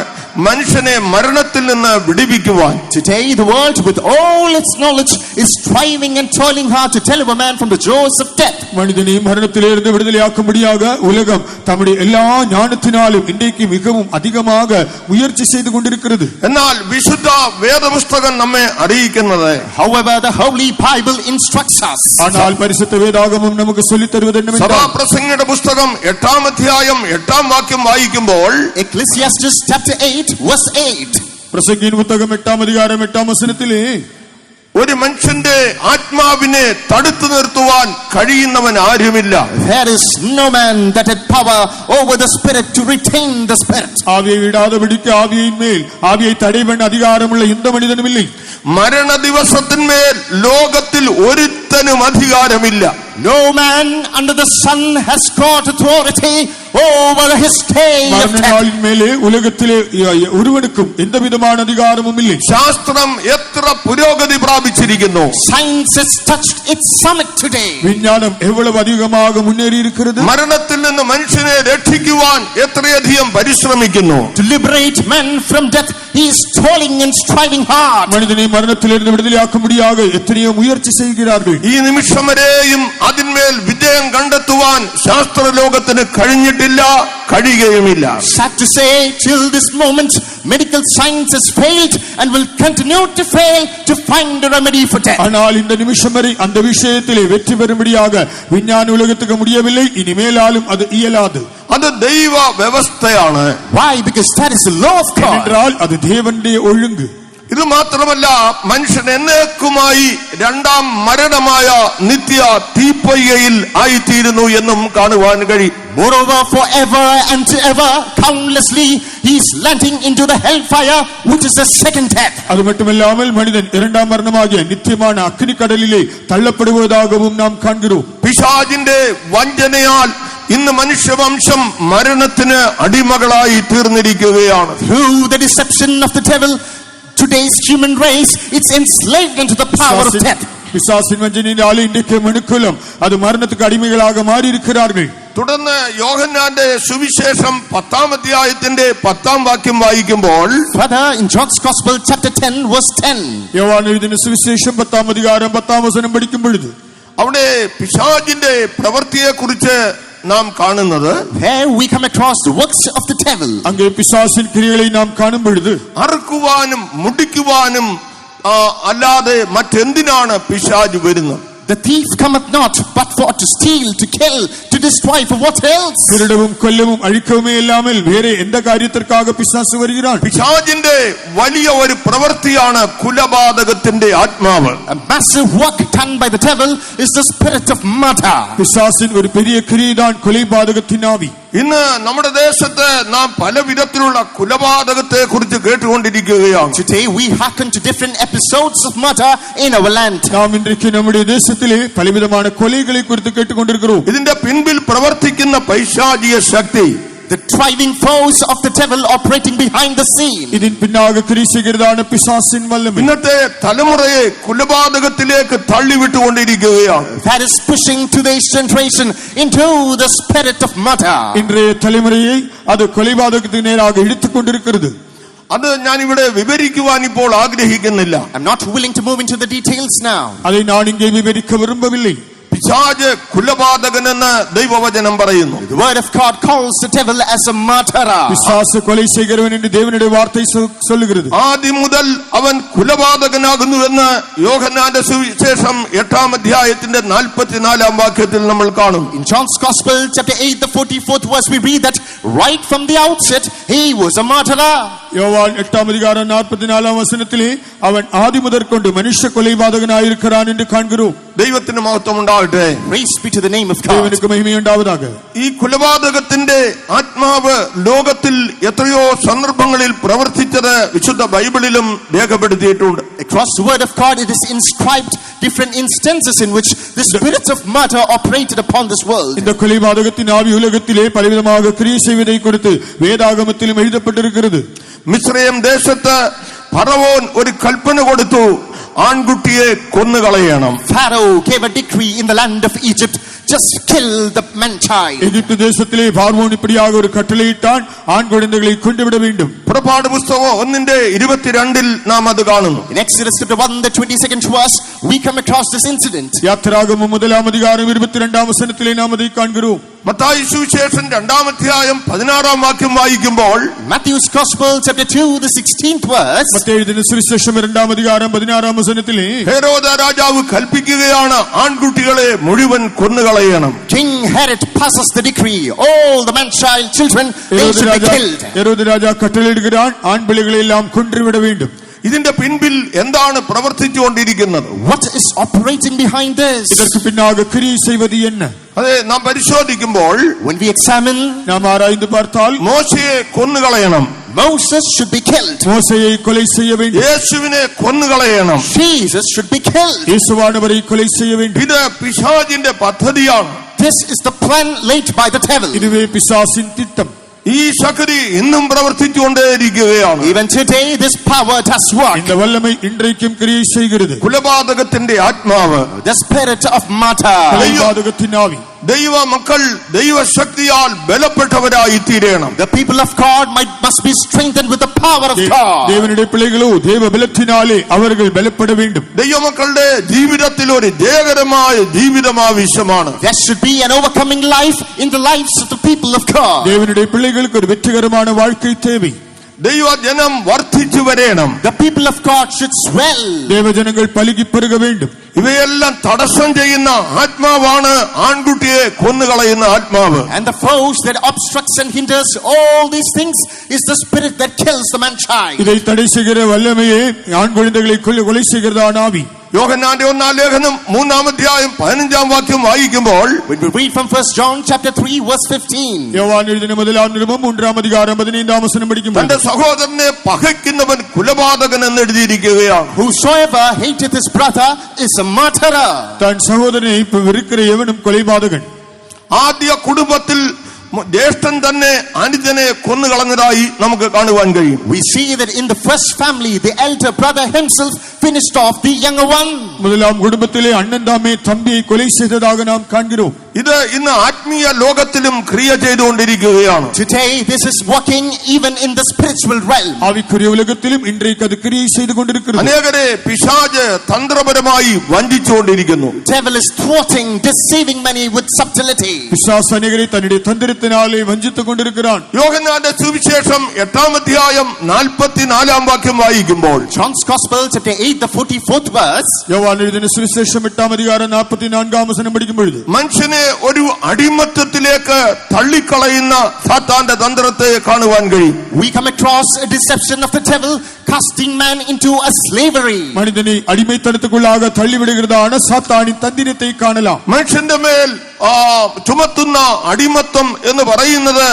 Speaker 1: മനുഷ്യനെ മരണത്തിൽ നിന്ന് വിടുവിക്കുവാൻ.
Speaker 2: Today the world with all its knowledge is striving and toiling hard to deliver man from the jaws of death.
Speaker 3: மனிதனை மரணத்திலிருந்து விடுதலையாக்கும்படியாக உலகம் தம்முடைய எல்லா ஞானத்தினாலும் இன்றைக்கு மிகவும் அதிகமாக முயற்சி செய்து கொண்டிருக்கிறது.
Speaker 1: എന്നാൽ വിശുദ്ധ വേദപുസ്തകം നമ്മെ അറിയിക്കുന്നത്,
Speaker 2: However the Holy Bible instructs us,
Speaker 3: ஆனால் பரிசுத்த வேதாகமம் நமக்கு சொல்லித் தருவது என்னவென்றால்,
Speaker 1: സഭാപ്രസംഗിയുടെ പുസ്തകം 8-ാം അധ്യായം 8-ാം വാക്യം വായിക്കുമ്പോൾ
Speaker 2: Ecclesiastes chapter 8 verse 8,
Speaker 3: പ്രസംഗിൻ പുസ്തകം 8-ാം അധികാരം 8-ാം വചനത്തിലെ
Speaker 1: ഒരു മനുഷ്യന്റെ ആത്മാവിനെ തടുത്തു നിർത്തുവാൻ കഴിയുന്നവൻ ആരുമില്ല.
Speaker 2: There is no man that had power over the spirit to retain the spirit.
Speaker 3: ആവിയെ വിടാതെ പിടിക്കുക ആവിയിന്മേൽ ആവിയെ തടയുവാൻ അധികാരമുള്ള എന്ത് മനിതനുമില്ലേ.
Speaker 1: മരണ ദിവസത്തിന്മേൽ ലോകത്തിൽ ഒരുത്തനും അധികാരമില്ല.
Speaker 2: No man under the sun has got authority over his day of death.
Speaker 3: മരണനാളിന്മേലെ ഉലകത്തിലെ ഒരുവനുക്കും എന്തുവിധமான അധികാരവുമില്ല.
Speaker 1: ശാസ്ത്രം എത്ര പുരോഗതി പ്രാപിച്ചിരിക്കുന്നു.
Speaker 2: Science has touched its summit today.
Speaker 3: വിജ്ഞാനം എவ்வளவு அதிகமாக മുന്നേറിയിരിക്കുന്നത്.
Speaker 1: മരണത്തിൽ നിന്ന് മനുഷ്യനെ രക്ഷിക്കുവാൻ എത്രയധികം പരിശ്രമിക്കുന്നു.
Speaker 2: To liberate man from death, he is toiling and striving hard.
Speaker 3: മനിതനെ മരണത്തിലിருந்து വിടുതലയാക്കുம்படியாக എത്രയോ മുയற்சி செய்கிறார்கள்.
Speaker 1: ഈ നിമിഷം വരെയും അതിന്മേൽ വിജയം കണ്ടെത്തുവാൻ ശാസ്ത്രലോകത്തിന് കഴിഞ്ഞിട്ടില്ല, കഴിയുകയുമില്ല.
Speaker 2: Sad to say, till this moment, medical science has failed and will continue to fail to find a remedy for death.
Speaker 3: ஆனால் இந்த நிமிஷம் வரை அந்த விஷயத்திலே வெற்றி பெறும்படியாக விஞ்ஞான உலகத்துக்கு முடியவில்லை, இனிமேலாலும் அது இயலாது.
Speaker 1: അത് ദൈവ വ്യവസ്ഥയാണ്.
Speaker 2: Why? Because that is the law of God.
Speaker 3: என்றால் அது தேவனுடைய ஒழுங்கு.
Speaker 1: ഇത് മാത്രമല്ല, മനുഷ്യൻ എന്നേക്കുമായി രണ്ടാം മരണമായ നിത്യ തീപ്പൊയ്കയിൽ ആയിത്തീരുന്നു എന്നും കാണുവാൻ കഴിയും.
Speaker 2: Moreover, forever and ever, countlessly, he is landing into the hellfire, which is the second death.
Speaker 3: அது மட்டுமல்லாமல் மனிதன் இரண்டாம் மரணமாகிய நித்தியமான அக்கினிக்கடலிலே தள்ளப்படுவதாகவும் நாம் காண்கிறோம்.
Speaker 1: പിശാചിന്റെ വഞ്ചനയാൽ ഇന്ന് മനുഷ്യവംശം മരണത്തിന് അടിമകളായി തീർന്നിരിക്കുകയാണ്.
Speaker 2: Through the deception of the devil, today's human race, it's enslaved into the power of death.
Speaker 3: பிசாசின் வஞ்சனையினாலே இன்றைக்கு மனுக்குலம் அது மரணத்துக்கு அடிமைகளாக மாறி இருக்கிறார்கள்.
Speaker 1: തുടർന്ന് യോഹന്നാന്റെ സുവിശേഷം 10-ാം അധ്യായത്തിന്റെ 10-ാം വാക്യം വായിക്കുമ്പോൾ,
Speaker 2: Further, in John's Gospel, chapter 10, verse 10.
Speaker 3: യോഹന്നാൻ എഴുതിയ സുവിശേഷം 10-ാം അധ്യായം 10-ാം വചനം പഠിക്കും പൊഴുത്
Speaker 1: അവിടെ പിശാചിന്റെ പ്രവൃത്തിയെ കുറിച്ച് നാം കാണുന്നത്,
Speaker 2: There we come across the works of the devil.
Speaker 3: அங்கே பிசாசின் கிரியைகளை நாம் காணும் பொழுது
Speaker 1: അറുക്കുവാനും മുടിക്കുവാനും അല്ലാതെ മറ്റെന്തിനാണ് പിശാച് വരുന്നത്?
Speaker 2: The thief cometh not but for to steal, to kill, to destroy. For what else?
Speaker 3: திருடவும் கொல்லவும் அழிக்கவுமே இல்லாமல் வேற எந்த காரியத்திற்காக பிசாசு வருகிறான்?
Speaker 1: പിശാചിന്റെ വലിയ ഒരു പ്രവൃത്തിയാണ് കുലപാതകത്തിന്റെ ആത്മാവ്.
Speaker 2: A massive work done by the devil is the spirit of murder.
Speaker 3: பிசாசின் ஒரு பெரிய கிரியைதான் கொலைபாதகத்தின் ஆவி.
Speaker 1: ഇന്ന് നമ്മുടെ ദേശത്ത് നാം പല വിധത്തിലുള്ള കുലപാതകത്തെ കുറിച്ച് കേട്ടുകൊണ്ടിരിക്കുകയാണ്.
Speaker 2: Today we hearken to different episodes of murder in our land.
Speaker 3: நாம் இன்றைக்கு நம்முடைய தேசத்திலே பலவிதமான கொலைகளை குறித்து கேட்டுக்கொண்டிருக்கிறோம்.
Speaker 1: ഇതിന്റെ പിൻപിൽ പ്രവർത്തിക്കുന്ന പൈശാചിക ശക്തി,
Speaker 2: The driving force of the devil operating behind the scene.
Speaker 3: ഇതിൻ പിന്നാകെ ക്രിയ ചെയ്യുന്നതാണ് പിശാസിൻ വല്ലമ.
Speaker 1: ഇന്നത്തെ തലമുറയെ കുലപാതകത്തിലേക്ക് തള്ളിവിട്ടുകൊണ്ടിരിക്കുകയാണ്.
Speaker 2: That is pushing today's generation into the spirit of murder.
Speaker 3: இன்றைய தலைமுறையை அது கொலைபாதகத்தின் நேராக இழுத்துக்கொண்டிருக்கிறது.
Speaker 1: അത് ഞാൻ ഇവിടെ വിവരിക്കുവാൻ ഇപ്പോൾ ആഗ്രഹിക്കുന്നില്ല.
Speaker 2: I'm not willing to move into the details now.
Speaker 3: அதை நான் இங்கே விவரிக்க விரும்பவில்லை.
Speaker 1: പിശാച് കുലപാതകനെന്ന് ദൈവവചനം പറയുന്നു.
Speaker 2: The word of God calls the devil as a murderer.
Speaker 3: பிசாசு கொலை செய்கிறவன் என்று தேவனுடைய வார்த்தை சொல்லுகிறது.
Speaker 1: ആദ്യം മുതൽ അവൻ കുലപാതകനാകുന്നുവെന്ന് യോഹന്നാന്റെ സുവിശേഷം 8-ാം അധ്യായത്തിന്റെ 44-ാം വാക്യത്തിൽ നമ്മൾ കാണും.
Speaker 2: In John's Gospel, chapter 8, the 44th verse, we read that right from the outset, he was a murderer.
Speaker 3: யோவான் 8-ாம் அதிகாரம் 44-ாம் வசனத்திலே அவன் ஆதி முதற்கொண்டு மனுஷ கொலைபாதகனாயிருக்கிறான் என்று காண்கிறோம்.
Speaker 1: ദൈവത്തിന് മഹത്വം ഉണ്ടാവട്ടെ.
Speaker 2: Praise be to the name of God.
Speaker 3: தேவனுக்கு மகிமையுண்டாவதாக.
Speaker 1: ഈ കുലപാതകത്തിന്റെ ആത്മാവ് ലോകത്തിൽ എത്രയോ സന്ദർഭങ്ങളിൽ പ്രവർത്തിച്ചത് വിശുദ്ധ ബൈബിളിലും രേഖപ്പെടുത്തിയിട്ടുണ്ട്.
Speaker 2: Across the word of God, it is inscribed different instances in which the spirit of murder operated upon this world.
Speaker 3: இந்த கொலைபாதகத்தின் ஆவி உலகத்திலே பலவிதமாக கிரியை செய்வதை குறித்து வேதாகமத்திலும் எழுதப்பட்டிருக்கிறது.
Speaker 1: മിസ്രയീം ദേശത്ത് ഫറവോൻ ഒരു കൽപ്പന കൊടുത്തു, ആൺകുട്ടിയെ കൊന്നുകളയണം.
Speaker 2: Pharaoh gave a decree in the land of Egypt, just kill the man child.
Speaker 3: எகிப்து தேசத்திலே பார்வோன் இப்படியாக ஒரு கட்டளையிட்டான், ஆண் குழந்தைகளை கொண்டுவிட வேண்டும்.
Speaker 1: പുറപ്പാട് പുസ്തകം 1:22 നാം അത് കാണുന്നു.
Speaker 2: In Exodus chapter 1, the 22nd verse, we come across this incident.
Speaker 3: யாத்திராகமம் 1-ாம் அதிகாரம் 22-ாம் வசனத்திலே நாம் அதை காண்கிறோம்.
Speaker 1: മത്തായി സുവിശേഷം 2-ാം അധ്യായം 16-ാം വാക്യം വായിക്കുമ്പോൾ,
Speaker 2: Matthew's Gospel chapter 2, the 16th verse,
Speaker 3: Mathai എഴുതിയ സുവിശേഷം 2-ാം അധികാരം 16-ാം വസനത്തിലെ
Speaker 1: ഹെരോദ രാജാവ് കൽപ്പിക്കുകയാണ്, ആൺകുട്ടികളെ മുഴുവൻ കൊന്നുകളയണം.
Speaker 2: King Herod passes the decree, all the man child children, they should be killed.
Speaker 3: Herod രാജാ കട്ടளைയിടുகிறான், ஆண் பிள்ளைகளை எல்லாம் கொன்றுவிட வேண்டும்.
Speaker 1: ഇതിന്റെ പിൻപിൽ എന്താണ് പ്രവർത്തിച്ചുകൊണ്ടിരിക്കുന്നത്?
Speaker 2: What is operating behind this?
Speaker 3: இதற்கு பின்னாக கிரியை செய்வது என்ன?
Speaker 1: അതെ, നാം പരിശോധിക്കുമ്പോൾ
Speaker 2: When we examine,
Speaker 3: நாம் ஆராய்ந்து பார்த்தால்
Speaker 1: മോശയെ കൊന്നുകളയണം,
Speaker 2: Moses should be killed.
Speaker 3: மோசேயை கொலை செய்ய வேண்டும்,
Speaker 1: യേശുവിനെ കൊന്നുകളയണം,
Speaker 2: Jesus should be killed.
Speaker 3: இயேசுவானவரை கொலை செய்ய வேண்டும்.
Speaker 1: ഇത് പിശാചിന്റെ പദ്ധതിയാണ്.
Speaker 2: This is the plan laid by the devil.
Speaker 3: இதுவே பிசாசின் திட்டம்.
Speaker 1: ഈ ശക്തി ഇന്നും പ്രവർത്തിച്ചുകൊണ്ടേയിരിക്കുകയാണ്.
Speaker 2: Even today, this power does work.
Speaker 3: இந்த வல்லமை இன்றைக்கும் கிரியை செய்கிறது.
Speaker 1: കുലപാതകത്തിന്റെ ആത്മാവ്,
Speaker 2: The spirit of murder.
Speaker 3: கொலைபாதகத்தின் ஆவி.
Speaker 1: ദൈവ മക്കൾ ദൈവശക്തിയാൽ ബലപ്പെട്ടവരായി തീരണം.
Speaker 2: The people of God must be strengthened with the power of God.
Speaker 3: தேவனுடைய பிள்ளைகளோ தேவ பலத்தினாலே அவர்கள் பலப்பட வேண்டும்.
Speaker 1: ദൈവമക്കളുടെ ജീവിതത്തിൽ ഒരു ജയകരമായ ജീവിതം ആവശ്യമാണ്.
Speaker 2: There should be an overcoming life in the lives of the people of God.
Speaker 3: தேவனுடைய பிள்ளைகளுக்கு ஒரு வெற்றிகரமான வாழ்க்கை தேவை.
Speaker 1: ദൈവജനം വർദ്ധിച്ചു വരേണം.
Speaker 2: The people of God should swell.
Speaker 3: தேவஜனங்கள் பலுகி பெருக வேண்டும்.
Speaker 1: ഇവയെല്ലാം തടസ്സം ചെയ്യുന്ന ആത്മാവാണ് ആൺകുട്ടിയെ കൊന്നുകളയുന്ന ആത്മാവ്.
Speaker 2: And the force that obstructs and hinders all these things is the spirit that kills the man child.
Speaker 3: இதை தடை செய்கிற வல்லமையே ஆண் குழந்தைகளை கொலை செய்கிறதான ஆவி.
Speaker 1: യോഹന്നാന്റെ 1-ാം ലേഖനം 3-ാം അധ്യായം 15-ാം വാക്യം വായിക്കുമ്പോൾ,
Speaker 2: When we read from 1 John chapter 3 verse 15,
Speaker 3: யோவான் எழுதின முதலாம் நிருபம் 3-ாம் அதிகாரம் 15-ாம் வசனம் படிக்கும்போது,
Speaker 1: തന്റെ സഹോദരനെ പകയ്ക്കുന്നവൻ കുലപാതകൻ എന്ന് എഴുതിയിരിക്കുകയാണ്.
Speaker 2: whosoever hateth his brother is a murderer.
Speaker 3: தன் சகோதரனை வெறுக்கிற எவனும் கொலைபாதகன்.
Speaker 1: ആദ്യ കുടുംബത്തിൽ ജ്യേഷ്ഠൻ തന്നെ അനുജനെ കൊന്നുകളഞ്ഞതായി നമുക്ക് കാണുവാൻ കഴിയും.
Speaker 2: We see that in the first family, the elder brother himself finished off the younger one.
Speaker 3: முதலாம் குடும்பத்திலே அண்ணன் தாமே தம்பியை கொலை செய்ததாக நாம் காண்கிறோம்.
Speaker 1: ഇത് ഇന്ന് ആത്മീയ ലോകത്തിലും ക്രിയ ചെയ്തുകൊണ്ടിരിക്കുകയാണ്.
Speaker 2: Today, this is working even in the spiritual realm.
Speaker 3: ஆவிக்குரிய உலகத்திலும் இன்றைக்கு அது கிரியை செய்து கொண்டிருக்கிறது.
Speaker 1: അനേകരെ പിശാച് തന്ത്രപരമായി വഞ്ചിച്ചുകൊണ്ടിരിക്കുന്നു.
Speaker 2: Devil is thwarting, deceiving many with subtlety.
Speaker 3: பிசாசு அநேகரை தன்னுடைய தந்திரத்தினாலே வஞ்சித்துக் கொண்டிருக்கிறான்.
Speaker 1: യോഹന്നാന്റെ സുവിശേഷം 8-ാം അധ്യായം 44-ാം വാക്യം വായിക്കുമ്പോൾ,
Speaker 2: John's Gospel chapter 8 the 44th verse,
Speaker 3: யோவான் எழுதின சுவிசேஷம் 8-ாம் அதிகாரம் 44-ாம் வசனம் படிக்கும் பொழுது,
Speaker 1: മനുഷ്യനെ ഒരു അടിമത്തത്തിലേക്ക് തള്ളിക്കളയുന്ന സാത്താന്റെ തന്ത്രത്തെ കാണുവാൻ കഴിയും.
Speaker 2: we come across a deception of the devil casting man into a slavery.
Speaker 3: மனிதனை அடிமைத்தனத்துக்குள்ளாக தள்ளிவிடுகிறதான சாத்தானின் தந்திரத்தை காணலாம்.
Speaker 1: മനുഷ്യന്റെ മേൽ ചുമത്തുന്ന അടിമത്തം എന്ന് പറയുന്നത്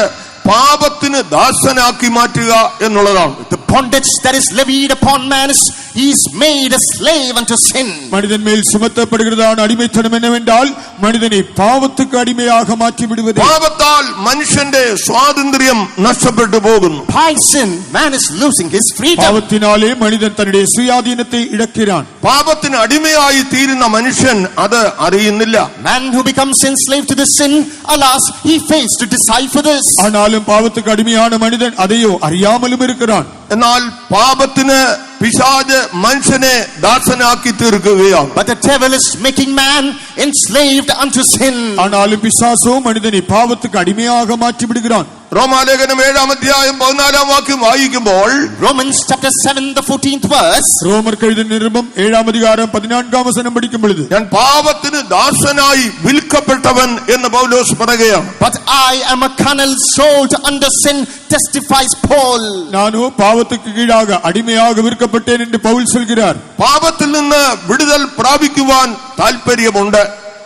Speaker 1: പാപത്തിന് ദാസനാക്കി മാറ്റുക എന്നുള്ളതാണ്.
Speaker 2: The bondage that is levied upon man is he is made a slave unto sin.
Speaker 3: மனிதன் மேல் சுமத்தப்படுகிறதான அடிமைத்தனம் என்னவென்றால் மனிதனை பாவத்துக்கு அடிமையாக மாற்றி விடுவது.
Speaker 1: പാപത്താൽ മനുഷ്യന്റെ സ്വാതന്ത്ര്യം നഷ്ടപ്പെട്ടു പോകുന്നു.
Speaker 2: By sin, man is losing his freedom.
Speaker 3: பாவத்தினாலே மனிதன் தன்னுடைய சுயாதீனத்தை இழக்கிறான்.
Speaker 1: പാപത്തിന് അടിമയായി തീരുന്ന മനുഷ്യൻ അത് അറിയുന്നില്ല.
Speaker 2: Man who becomes enslaved to the sin, alas, he fails to decipher this.
Speaker 3: ஆனாலும் பாவத்துக்கு அடிமையான மனிதன் அதையோ அறியாமலும் இருக்கிறான்.
Speaker 1: എന്നാൽ പാപത്തിന് പിശാച് മനുഷ്യനെ ദാസനാക്കി തീർക്കുകയാണ്.
Speaker 2: But the devil is making man enslaved unto sin.
Speaker 3: ஆனாலும் பிசாசோ மனிதனை பாவத்துக்கு அடிமையாக மாற்றி விடுகிறான்.
Speaker 1: റോമാലേഖനം 7-ാം അധ്യായം 14-ാം വാക്യം വായിക്കുമ്പോൾ,
Speaker 2: Romans chapter 7 the 14th verse,
Speaker 3: ரோமர் எழுதின நிருபம் 7-ாம் அதிகாரம் 14-ாம் வசனம் படிக்கும் பொழுது,
Speaker 1: ഞാൻ പാപത്തിന് ദാസനായി വിൽക്കപ്പെട്ടവൻ എന്ന് പൗലോസ് പറയുകയാണ്.
Speaker 2: but I am a carnal sold under sin, testifies Paul.
Speaker 3: நானோ பாவத்துக்கு கீழாக அடிமையாக விற்கப்பட்டேன் என்று பவுல் சொல்கிறார்.
Speaker 1: പാപത്തിൽ നിന്ന് വിടുതൽ പ്രാപിക്കുവാൻ താല്പര്യമുണ്ട്.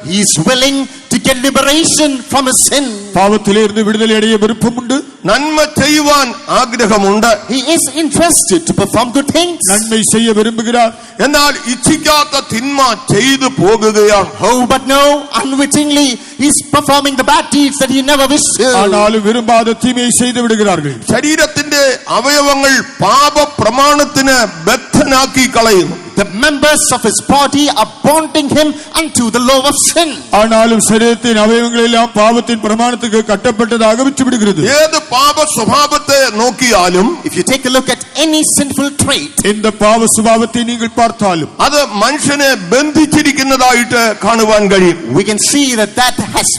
Speaker 2: He is willing to get liberation from his sin.
Speaker 3: பாவத்திலே இருந்து விடுதலை அடைய விருப்பமுண்டு.
Speaker 1: നന്മ ചെയ്യുവാൻ ആഗ്രഹമുണ്ട്.
Speaker 2: He is interested to perform good things.
Speaker 3: நன்மை செய்ய விரும்புகிறார்.
Speaker 1: എന്നാൽ ഇച്ഛിക്കാത്ത തിന്മ ചെയ്തു പോകുകയാണ്.
Speaker 2: Oh, but no, unwittingly he is performing the bad deeds that he never wished to.
Speaker 3: ஆனாலும் விரும்பாத தீமையை செய்து விடுகிறார்கள்.
Speaker 1: ശരീരത്തിന്റെ അവയവങ്ങൾ പാപ പ്രമാണത്തിന് ബദ്ധനാക്കി കളയുന്നു.
Speaker 2: The members of his body are bonding him unto the law of sin.
Speaker 3: ஆனாலும் சரீரத்தின் அவயவங்கள் எல்லாம் பாவத்தின் பிரமாணத்துக்கு கட்டப்பட்டதாக விட்டுவிடுகிறது.
Speaker 1: ഏത് പാപ സ്വഭാവത്തെ നോക്കിയാലും,
Speaker 2: If you take a look at any sinful trait,
Speaker 3: இந்த பாவ சுபாவத்தை நீங்கள் பார்த்தாலும்
Speaker 1: അത് മനുഷ്യനെ ബന്ധിച്ചിരിക്കുന്നതായിട്ട് കാണുവാൻ കഴിയും.
Speaker 2: we can see that has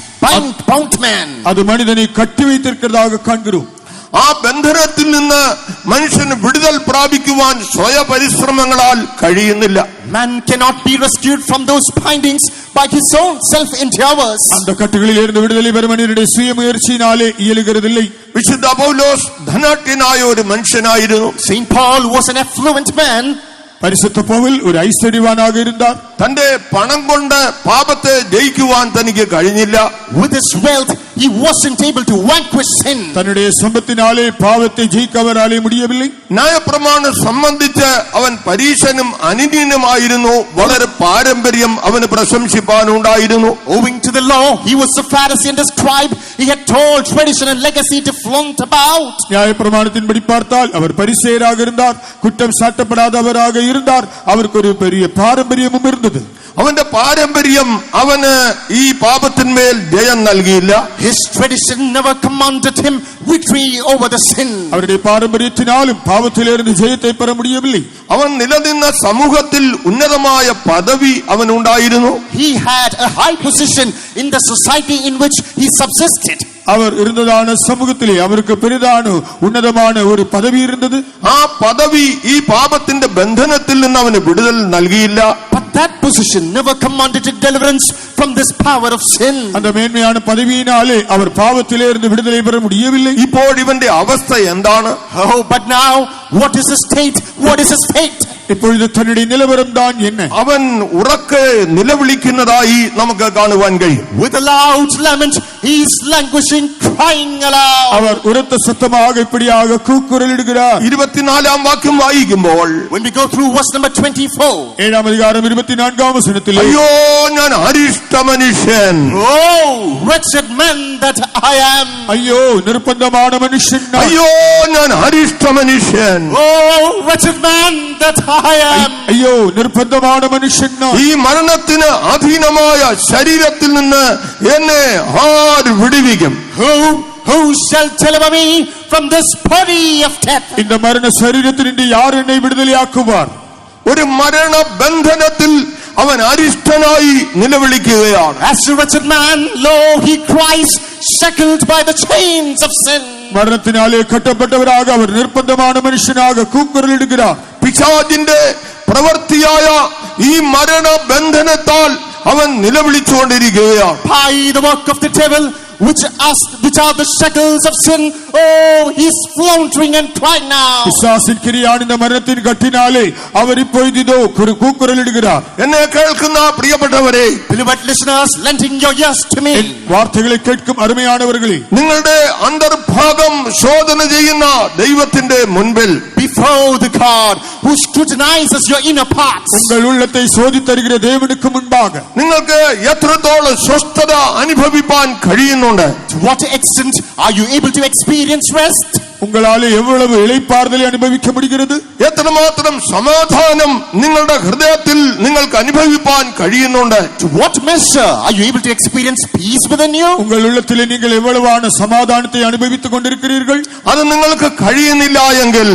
Speaker 2: bound man.
Speaker 3: அது மனிதனை கட்டி வைத்திருக்கிறதாக காண்கிறோம்.
Speaker 1: ആ ബന്ധനത്തിൽ നിന്ന് മനുഷ്യന് വിടുതൽ പ്രാപിക്കുവാൻ സ്വയപരിശ്രമങ്ങളാൽ കഴിയുന്നില്ല.
Speaker 2: Man cannot be rescued from those bindings by his own self-endeavors.
Speaker 3: அந்த கட்டுகளிலிருந்து விடுதலை பெற மனிதனுடைய சுயமுயற்சியினாலே இயலுகிறதில்லை.
Speaker 1: വിശുദ്ധ പൗലോസ് ധനാഢ്യനായ ഒരു മനുഷ്യനായിരുന്നു.
Speaker 2: Saint Paul was an affluent man.
Speaker 3: പരിശുദ്ധ പൗൽ ഒരു ഐശ്വര്യവാനാக இருந்தார்.
Speaker 1: തന്റെ പണം കൊണ്ട് പാപത്തെ ജയിക്കുവാൻ തനിക്ക് കഴിഞ്ഞില്ല.
Speaker 2: With his wealth he wasn't able to vanquish sin.
Speaker 3: தன்னுடைய സമ്പത്തിനാலே പാപത്തെ ജയിക്കവരാലേ முடியவில்லை.
Speaker 1: ന്യായപ്രമാണം സംബന്ധിച്ച് അവൻ പരീശനും അനിന്യനുമായിരുന്നു. വളരെ പാരമ്പര്യം അവന് പ്രശംസിപ്പാനുണ്ടായിരുന്നു.
Speaker 2: Owing to the law, he was a Pharisee and a scribe. He had told tradition and legacy to flaunt about.
Speaker 3: நியாயப்பிரமாணத்தின்படி பார்த்தால் அவர் பரிசேயராக இருந்தார், குற்றம் சாட்டப்படாதவராக இருந்தார், அவருக்கு ஒரு பெரிய பாரம்பரியமும் இருந்தது.
Speaker 1: അവന്റെ പാരമ്പര്യം അവന് ഈ പാപത്തിന്മേൽ ജയം നൽകിയില്ല.
Speaker 2: His tradition never commanded him victory over the sin.
Speaker 3: அவருடைய பாரம்பரியத்தினாலும் பாவத்திலிருந்து ஜெயத்தை பெற முடியவில்லை.
Speaker 1: അവൻ നിലനിന്ന സമൂഹത്തിൽ ഉന്നതമായ പദവി അവനുണ്ടായിരുന്നു.
Speaker 2: He had a high position in the society in which he subsisted.
Speaker 3: அவர் இருந்ததான சமூகத்திலே அவருக்கு பெரிதான உன்னதமான ஒரு பதவி இருந்தது.
Speaker 1: ആ പദവി ഈ പാപത്തിന്റെ ബന്ധനത്തിൽ നിന്ന് അവന് വിടുതൽ നൽകിയില്ല.
Speaker 2: But that position never commanded a deliverance from this power of sin.
Speaker 3: அந்த மேன்மையான பதவியினாலே அவர் பாவத்திலிருந்து விடுதலை பெற முடியவில்லை.
Speaker 1: ഇപ്പോൾ ഇവന്റെ അവസ്ഥ എന്താണ്?
Speaker 2: Oh, but now what is his state? What is his fate?
Speaker 3: இப்பொழுது தன்னுடைய நிலவரம் தான் என்ன?
Speaker 1: അവൻ ഉറക്കെ നിലവിളിക്കുന്നതായി നമുക്ക് കാണുവാൻ കഴിയും.
Speaker 2: With a loud lament he is languishing, crying aloud.
Speaker 3: அவர் உரத்த சத்தமாக இப்படியாக கூக்குரலிடுகிறார்.
Speaker 1: 24 വാക്യം വായിക്കുമ്പോൾ
Speaker 2: When we go through verse number 24,
Speaker 3: 7 அதிகாரம் 24 வசனத்திலே,
Speaker 1: അയ്യോ ഞാൻ അരിഷ്ട മനുഷ്യൻ,
Speaker 2: oh wretched man that I am,
Speaker 3: ஐயோ நிர்பந்தமான மனுஷன் நான்.
Speaker 1: അയ്യോ ഞാൻ അരിഷ്ട മനുഷ്യൻ,
Speaker 2: oh wretched man that I am.
Speaker 3: ஐயோ நிர்பந்தமான மனுஷன் நான்.
Speaker 1: ഈ മരണത്തിന് അധീനമായ ശരീരത്തിൽ നിന്ന് എന്നെ ആര് വിടുവിക്കും?
Speaker 2: Who shall deliver me from this body of death?
Speaker 3: இந்த மரண சரீரத்தினின்று யார் என்னை விடுதலையாக்குவார்?
Speaker 1: ഒരു മരണബന്ധനത്തിൽ അവൻ അരിഷ്ടനായി നിലവിളിക്കുകയാണ്.
Speaker 2: As a wretched man, lo, he cries, shackled by the chains of sin.
Speaker 3: மரணத்தினாலே கட்டப்பட்டவராக அவர் நிர்பந்தமான மனுஷனாக கூக்குரலிடுகிறார்.
Speaker 1: പിശാചിന്റെ പ്രവൃത്തിയായ ഈ മരണബന്ധനത്താൽ അവൻ നിലവിളിച്ചുകൊണ്ടിരിക്കുകയാണ്.
Speaker 2: By the work of the devil, which are the shackles of sin, oh, he's floundering and crying now.
Speaker 3: பிசாசின் கிரியான இந்த மரணத்தின் கட்டினாலே அவர் இப்பொழுது இதோ கூக்குரலிடுகிறார்.
Speaker 1: എന്നെ കേൾക്കുന്ന പ്രിയപ്പെട്ടവരെ,
Speaker 2: Beloved listeners, lending your ears to me.
Speaker 3: വാർത്തകളെ കേൾക്കും അരുമയാനവர்களே,
Speaker 1: നിങ്ങളുടെ അന്തർഭാഗം ശോധന ചെയ്യുന്ന ദൈവത്തിന്റെ മുൻപിൽ
Speaker 2: Before the God who scrutinizes your inner parts,
Speaker 3: உங்கள் உள்ளத்தை சோதித்தருகிற தேவனுக்கு முன்பாக
Speaker 1: നിങ്ങൾക്ക് എത്രത്തോളം സ്വസ്ഥത അനുഭവിപ്പാൻ കഴിയുന്നുണ്ട്?
Speaker 2: to what extent are you able to experience rest?
Speaker 3: உங்களாலே எவ்வளவு இளைப்பாறுதலை அனுபவிக்க முடிகிறது?
Speaker 1: എത്രമാത്രം സമാധാനം നിങ്ങളുടെ ഹൃദയത്തിൽ നിങ്ങൾക്ക് അനുഭവിപ്പാൻ കഴിയുന്നുണ്ട്?
Speaker 2: To what measure are you able to experience peace within you?
Speaker 3: உங்கள் உள்ளத்திலே நீங்கள் எவ்வளவான சமாதானத்தை அனுபவித்துக் கொண்டிருக்கிறீர்கள்?
Speaker 1: അത് നിങ്ങൾക്ക് കഴിയുന്നില്ല എങ്കിൽ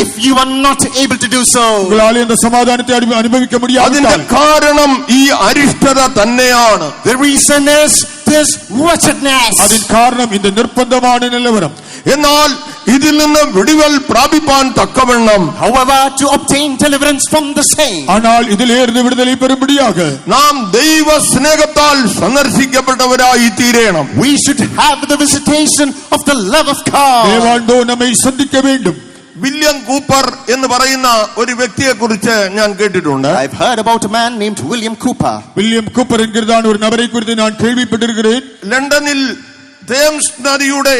Speaker 2: If you are not able to do so,
Speaker 3: உங்களாலே இந்த சமாதானத்தை அனுபவிக்க
Speaker 1: അതിന്റെ
Speaker 3: முடியாது.
Speaker 1: കാരണം ഈ അരിഷ്ടത തന്നെയാണ്.
Speaker 2: the reason is this wretchedness.
Speaker 3: அதன் காரணம் இந்த நிர்பந்தமான நிலவரம்.
Speaker 1: എന്നാൽ ഇതിൽ നിന്ന് വിടുതൽ പ്രാപിപ്പാൻ തക്കവണ്ണം
Speaker 2: However, to obtain deliverance from the same,
Speaker 3: ஆனால் இதிலே இருந்து விடுதலை பெறும்படியாக
Speaker 1: നാം ദൈവ സ്നേഹത്താൽ സന്ദർശിക്കപ്പെട്ടവരായി തീരണം.
Speaker 2: we should have the visitation of the love of God.
Speaker 3: தேவாண்டோ நம்மை சந்திக்க வேண்டும்.
Speaker 1: വില്യം കൂപ്പർ എന്ന് പറയുന്ന ഒരു വ്യക്തിയെ കുറിച്ച് ഞാൻ കേട്ടിട്ടുണ്ട്.
Speaker 2: I've heard about a man named William Cooper.
Speaker 3: William Cooper என்கிறதான ஒரு நபரை குறித்து நான் கேள்விப்பட்டிருக்கிறேன்.
Speaker 1: ലണ്ടനിൽ തേംസ് നദിയുടെ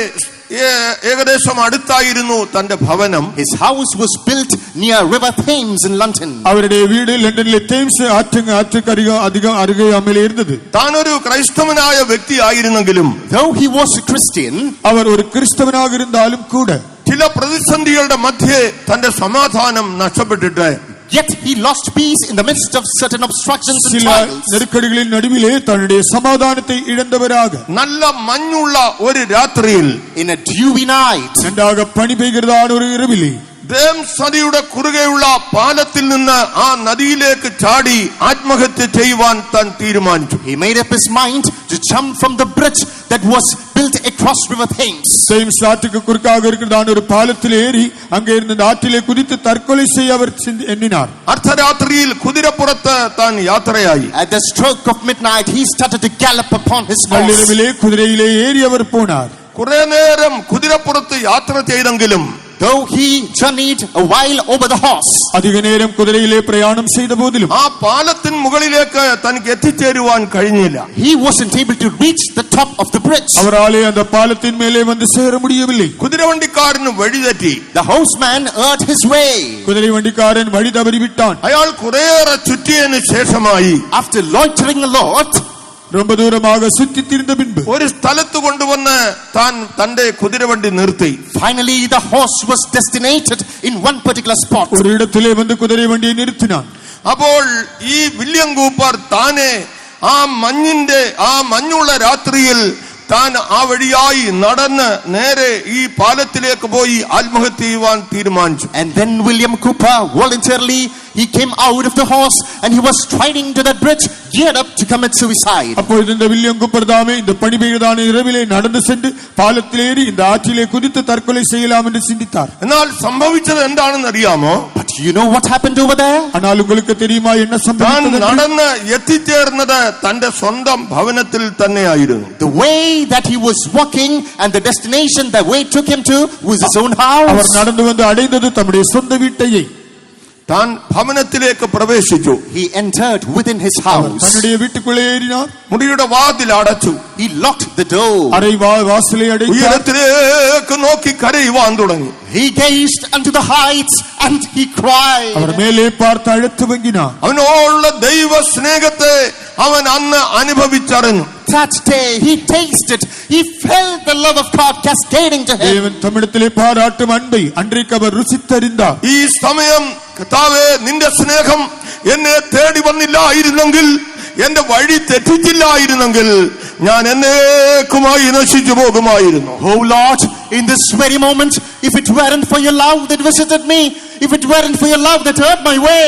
Speaker 1: ഏകദേശം അടുത്തായിരുന്നു തന്റെ ഭവനം.
Speaker 2: His house was built near River Thames in London.
Speaker 3: அவருடைய வீடு லண்டனிலே தேம்ஸ் ஆற்றுக்கு அதிகம் அருகாமையில் இருந்தது.
Speaker 1: താൻ ഒരു ക്രൈസ്തവനായ വ്യക്തി ആയിരുന്നെങ്കിലും
Speaker 2: Though he was a Christian,
Speaker 3: அவர் ஒரு கிறிஸ்தவனாக இருந்தாலும் கூட
Speaker 1: ചില പ്രതിസന്ധികളുടെ മധ്യേ തന്റെ സമാധാനം നഷ്ടപ്പെട്ടിട്ട്
Speaker 2: yet he lost peace in the midst of certain obstructions and
Speaker 3: சில
Speaker 2: trials.
Speaker 3: நெருக்கடிகளின் நடுவிலே தன்னுடைய சமாதானத்தை இழந்தவராக
Speaker 1: നല്ല മഞ്ഞുള്ള ഒരു രാത്രിയിൽ
Speaker 2: In a dewy night,
Speaker 3: நன்றாக பனி பெய்கிறதான ஒரு இரவிலே
Speaker 1: തേംസ് നദിയുടെ കുറുകെയുള്ള പാലത്തിൽ നിന്ന് ആ നദിയിലേക്ക് ചാടി ആത്മഹത്യ ചെയ്യുവാൻ താൻ തീരുമാനിച്ചു.
Speaker 2: he made up his mind to jump from the bridge that was built built across river Thames.
Speaker 3: Thames ஆற்றுக்கு குறுக்காக இருக்கிறதான ஒரு பாலத்தில் ஏறி அங்கே இருந்து ஆற்றிலே குதித்து தற்கொலை செய்ய அவர் எண்ணினார்.
Speaker 1: അർദ്ധരാത്രിയിൽ കുതിരപ്പുറത്ത് താൻ യാത്രയായി.
Speaker 2: At the stroke of midnight, he started to gallop upon his horse.
Speaker 3: നள்ളിരവിലെ കുതിരയിലെ ഏറി അവർ പോനാർ.
Speaker 1: കുറെ നേരം കുതിരപ്പുറത്ത് യാത്ര ചെയ്തെങ്കിലും
Speaker 2: though he journeyed a while over the horse,
Speaker 3: അധിക നേരം കുതിരയിലെ പ്രയാണം ചെയ്ത പോതിലും
Speaker 1: ആ പാലത്തിൻ മുകളിലേക്ക് തനിക്ക് എത്തിച്ചേരുവാൻ കഴിഞ്ഞില്ല.
Speaker 2: he wasn't able to reach the top of the bridge.
Speaker 3: അവരാലെ அந்த பாலத்தின் மேலே வந்து சேர முடியவில்லை.
Speaker 1: കുതിരവണ്ടിക്കാരന് വഴിതെറ്റി.
Speaker 2: The horseman erred his way.
Speaker 3: കുതിര വണ്ടിക്കാരൻ വഴി തവറി വിട്ടാൻ.
Speaker 1: അയാൾ കുറേയേറെ ചുറ്റിയതിനു ശേഷമായി
Speaker 2: After loitering a lot,
Speaker 3: ரொம்ப தூரமாக சுற்றி திரிந்த பின்பு
Speaker 1: ഒരു സ്ഥലത്ത് കൊണ്ടുവന്ന് താൻ തന്റെ കുതിരവണ്ടി നിർത്തി.
Speaker 2: finally the horse was destinated in one particular spot.
Speaker 3: ഒരു ഇടത്തിലെ വന്ന് കുതിര വണ്ടിയെ നിർത്തിനാൻ.
Speaker 1: അപ്പോൾ ഈ വില്യം കൂപ്പർ താനെ ആ മഞ്ഞുള്ള രാത്രിയിൽ താൻ ആ വഴിയായി നടന്ന് നേരെ ഈ പാലത്തിലേക്ക് പോയി ആത്മഹത്യ ചെയ്യുവാൻ തീരുമാനിച്ചു.
Speaker 2: And then William Cooper voluntarily he came out of the horse and he was striding to that bridge, geared up to commit suicide.
Speaker 3: அப்பொழுது இந்த வில்லியம் கூப்பர் தாமே இந்த பனி பெய்ததான இரவிலே நடந்து சென்று பாலத்தில் ஏறி இந்த ஆற்றிலே குதித்து தற்கொலை செய்யலாம் என்று சிந்தித்தார்.
Speaker 1: എന്നാൽ സംഭവിച്ചത് എന്താണെന്ന് അറിയാമോ?
Speaker 2: But you know what happened over there?
Speaker 3: ஆனால் உங்களுக்கு தெரியுமா என்ன
Speaker 1: താൻ
Speaker 3: സംഭവിച്ചത്?
Speaker 1: നടന്ന് എത്തിച്ചേർന്നത് തന്റെ സ്വന്തം ഭവനത്തിൽ തന്നെയായിരുന്നു.
Speaker 2: The way that he was walking and the destination that way took him to was his own house.
Speaker 3: அவர் നടന്നു வந்து அடைந்தது தம்முடைய சொந்த வீட்டையே.
Speaker 1: താൻ ഭവനത്തിലേക്ക് പ്രവേശിച്ചു.
Speaker 2: He entered within his house.
Speaker 3: தன்னுடைய வீட்டுக்குள்ளே ஏறினார்.
Speaker 1: മുറിയുടെ വാതിൽ അടച്ചു.
Speaker 2: He locked the door.
Speaker 3: அறை வாசலை அடைத்தார்.
Speaker 1: ഉയരത്തിലേക്ക് നോക്കി കരയുവാൻ തുടങ്ങി.
Speaker 2: He gazed unto the heights and he cried.
Speaker 3: அவர் மேலே பார்த்து அழுத்து வங்கினார்.
Speaker 1: അവനോടുള്ള ദൈവ സ്നേഹത്തെ അവൻ അന്ന് അനുഭവിച്ചറിഞ്ഞു.
Speaker 2: That day he tasted, he felt the love of God cascading to him.
Speaker 3: தேவன் தம்மிடத்திலே பாராட்டும் அன்பை அன்றைக்கு அவர் ருசித்தறிந்தார்.
Speaker 1: ഈ സമയം കർത്താവേ, നിന്റെ സ്നേഹം എന്നെ തേടി വന്നില്ലായിരുന്നെങ്കിൽ, എന്റെ വഴി തെറ്റിച്ചില്ലായിരുന്നെങ്കിൽ ഞാൻ എന്നേക്കുമായി നശിച്ചു പോകുമായിരുന്നു.
Speaker 2: Oh Lord, in this very moment, if it weren't for your love that visited me, if it weren't for your love that heard my way,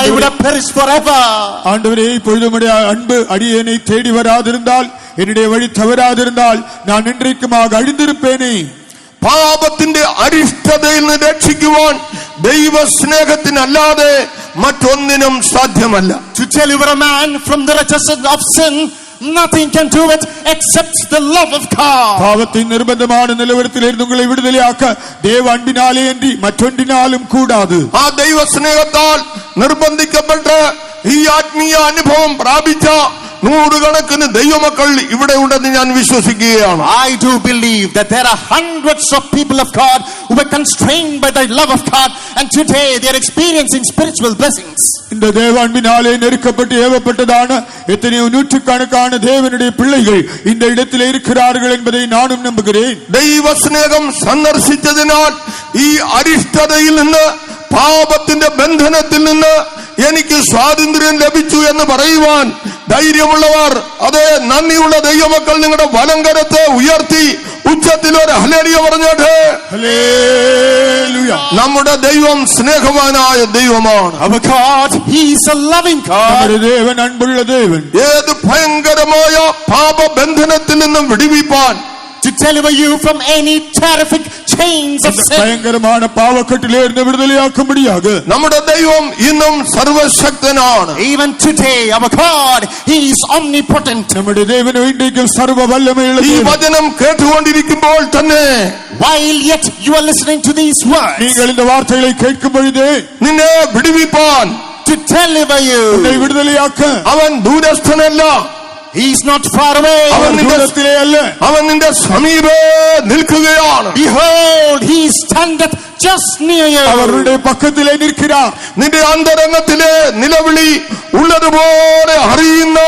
Speaker 2: I would have perished forever.
Speaker 3: ஆண்டவரே, இப்பொழுது உம்முடைய அன்பு அடியேனை தேடி வராதிருந்தால், என்னுடைய வழி தவறாதிருந்தால் நான் இன்றைக்குமாக அழிந்திருப்பேனே.
Speaker 1: പാപത്തിന്റെ അരിഷ്ടതയിൽ നിന്ന് രക്ഷിക്കുവാൻ ദൈവ സ്നേഹത്തിനല്ലാതെ മറ്റൊന്നിനും സാധ്യമല്ല.
Speaker 2: To deliver a man from the wretchedness of sin, nothing can do it except the love of God.
Speaker 3: பாவத்தின் நிர்பந்தமான நிலவரத்திலிருந்து உங்களை விடுதலையாக்க தேவ அன்பினாலே அன்றி மற்றொன்றினாலும் கூடாது.
Speaker 1: ആ ദൈവ സ്നേഹത്താൽ നിർബന്ധിക്കപ്പെട്ട് ഈ ആത്മീയ അനുഭവം പ്രാപിച്ച നൂറുകണക്കിന് ദൈവമക്കൾ ഇവിടെ ഉണ്ടെന്ന് ഞാൻ വിശ്വസിക്കുകയാണ്.
Speaker 2: I do believe that there are hundreds of people of God who were constrained by the love of God, and today they are experiencing spiritual blessings.
Speaker 3: இந்த தேவ அன்பினாலே நெருக்கப்பட்டு ஏவப்பட்டதான எத்தனையோ நூற்றுக்கணக்கான தேவனுடைய பிள்ளைகள் இந்த இடத்தில் இருக்கிறார்கள் என்பதை நானும் நம்புகிறேன்.
Speaker 1: ദൈവ സ്നേഹം സന്ദർശിച്ചതിനാൽ ഈ അരിഷ്ടതയിൽ നിന്ന്, പാപത്തിന്റെ ബന്ധനത്തിൽ നിന്ന് എനിക്ക് സ്വാതന്ത്ര്യം ലഭിച്ചു എന്ന് പറയുവാൻ ധൈര്യമുള്ളവർ, അതേ നന്ദിയുള്ള ദൈവമക്കൾ, നിങ്ങളുടെ വലങ്കരത്തെ ഉയർത്തി ഉച്ചത്തിൽ ഒരു ഹല്ലേലൂയ പറഞ്ഞോട്ടെ.
Speaker 3: ഹല്ലേലൂയ.
Speaker 1: നമ്മുടെ ദൈവം സ്നേഹവാനായ ദൈവമാണ്.
Speaker 2: Our God, He is a loving God.
Speaker 3: നമ്മുടെ ദേവൻ അൻപുള്ള ദേവൻ.
Speaker 1: ഏത് ഭയങ്കരമായ പാപബന്ധനത്തിൽ നിന്നും വിടുവിപ്പാൻ,
Speaker 2: to deliver you from any terrific chains of sin.
Speaker 3: பயங்கரமான பாவக்கட்டிலிருந்து விடுதலையாக்கும்படியாக
Speaker 1: നമ്മുടെ ദൈവം ഇന്നും സർവശക്തനാണ്.
Speaker 2: Even today, our God, He is omnipotent.
Speaker 3: നമ്മുടെ ദേവൻ ഇன்றைக்கு സർവ്വ വല്ലമയുള്ള
Speaker 1: ഈ
Speaker 3: ദേവൻ.
Speaker 1: വചനം കേട്ടുകൊണ്ടിരിക്കുമ്പോൾ തന്നെ,
Speaker 2: While yet you are listening to these words,
Speaker 3: நீங்கள் இந்த வார்த்தைகளை கேட்கும் பொழுது
Speaker 1: നിന്നെ വിടുവിപ്പാൻ,
Speaker 2: to deliver
Speaker 3: உன்னை
Speaker 2: you,
Speaker 3: விடுதலையாக்க
Speaker 1: അവൻ ദൂരസ്ഥനല്ല,
Speaker 2: He is not far away.
Speaker 3: அவன் தூரத்திலே அல்ல,
Speaker 1: അവൻ നിന്റെ സമീപേ നിൽക്കുകയാണ്.
Speaker 2: Behold, He standeth just near you.
Speaker 3: அவருடைய பக்கத்திலே நிற்கிறார்.
Speaker 1: നിന്റെ അന്തരംഗത്തിലെ നിലവിളി ഉള്ളതുപോലെ അറിയുന്ന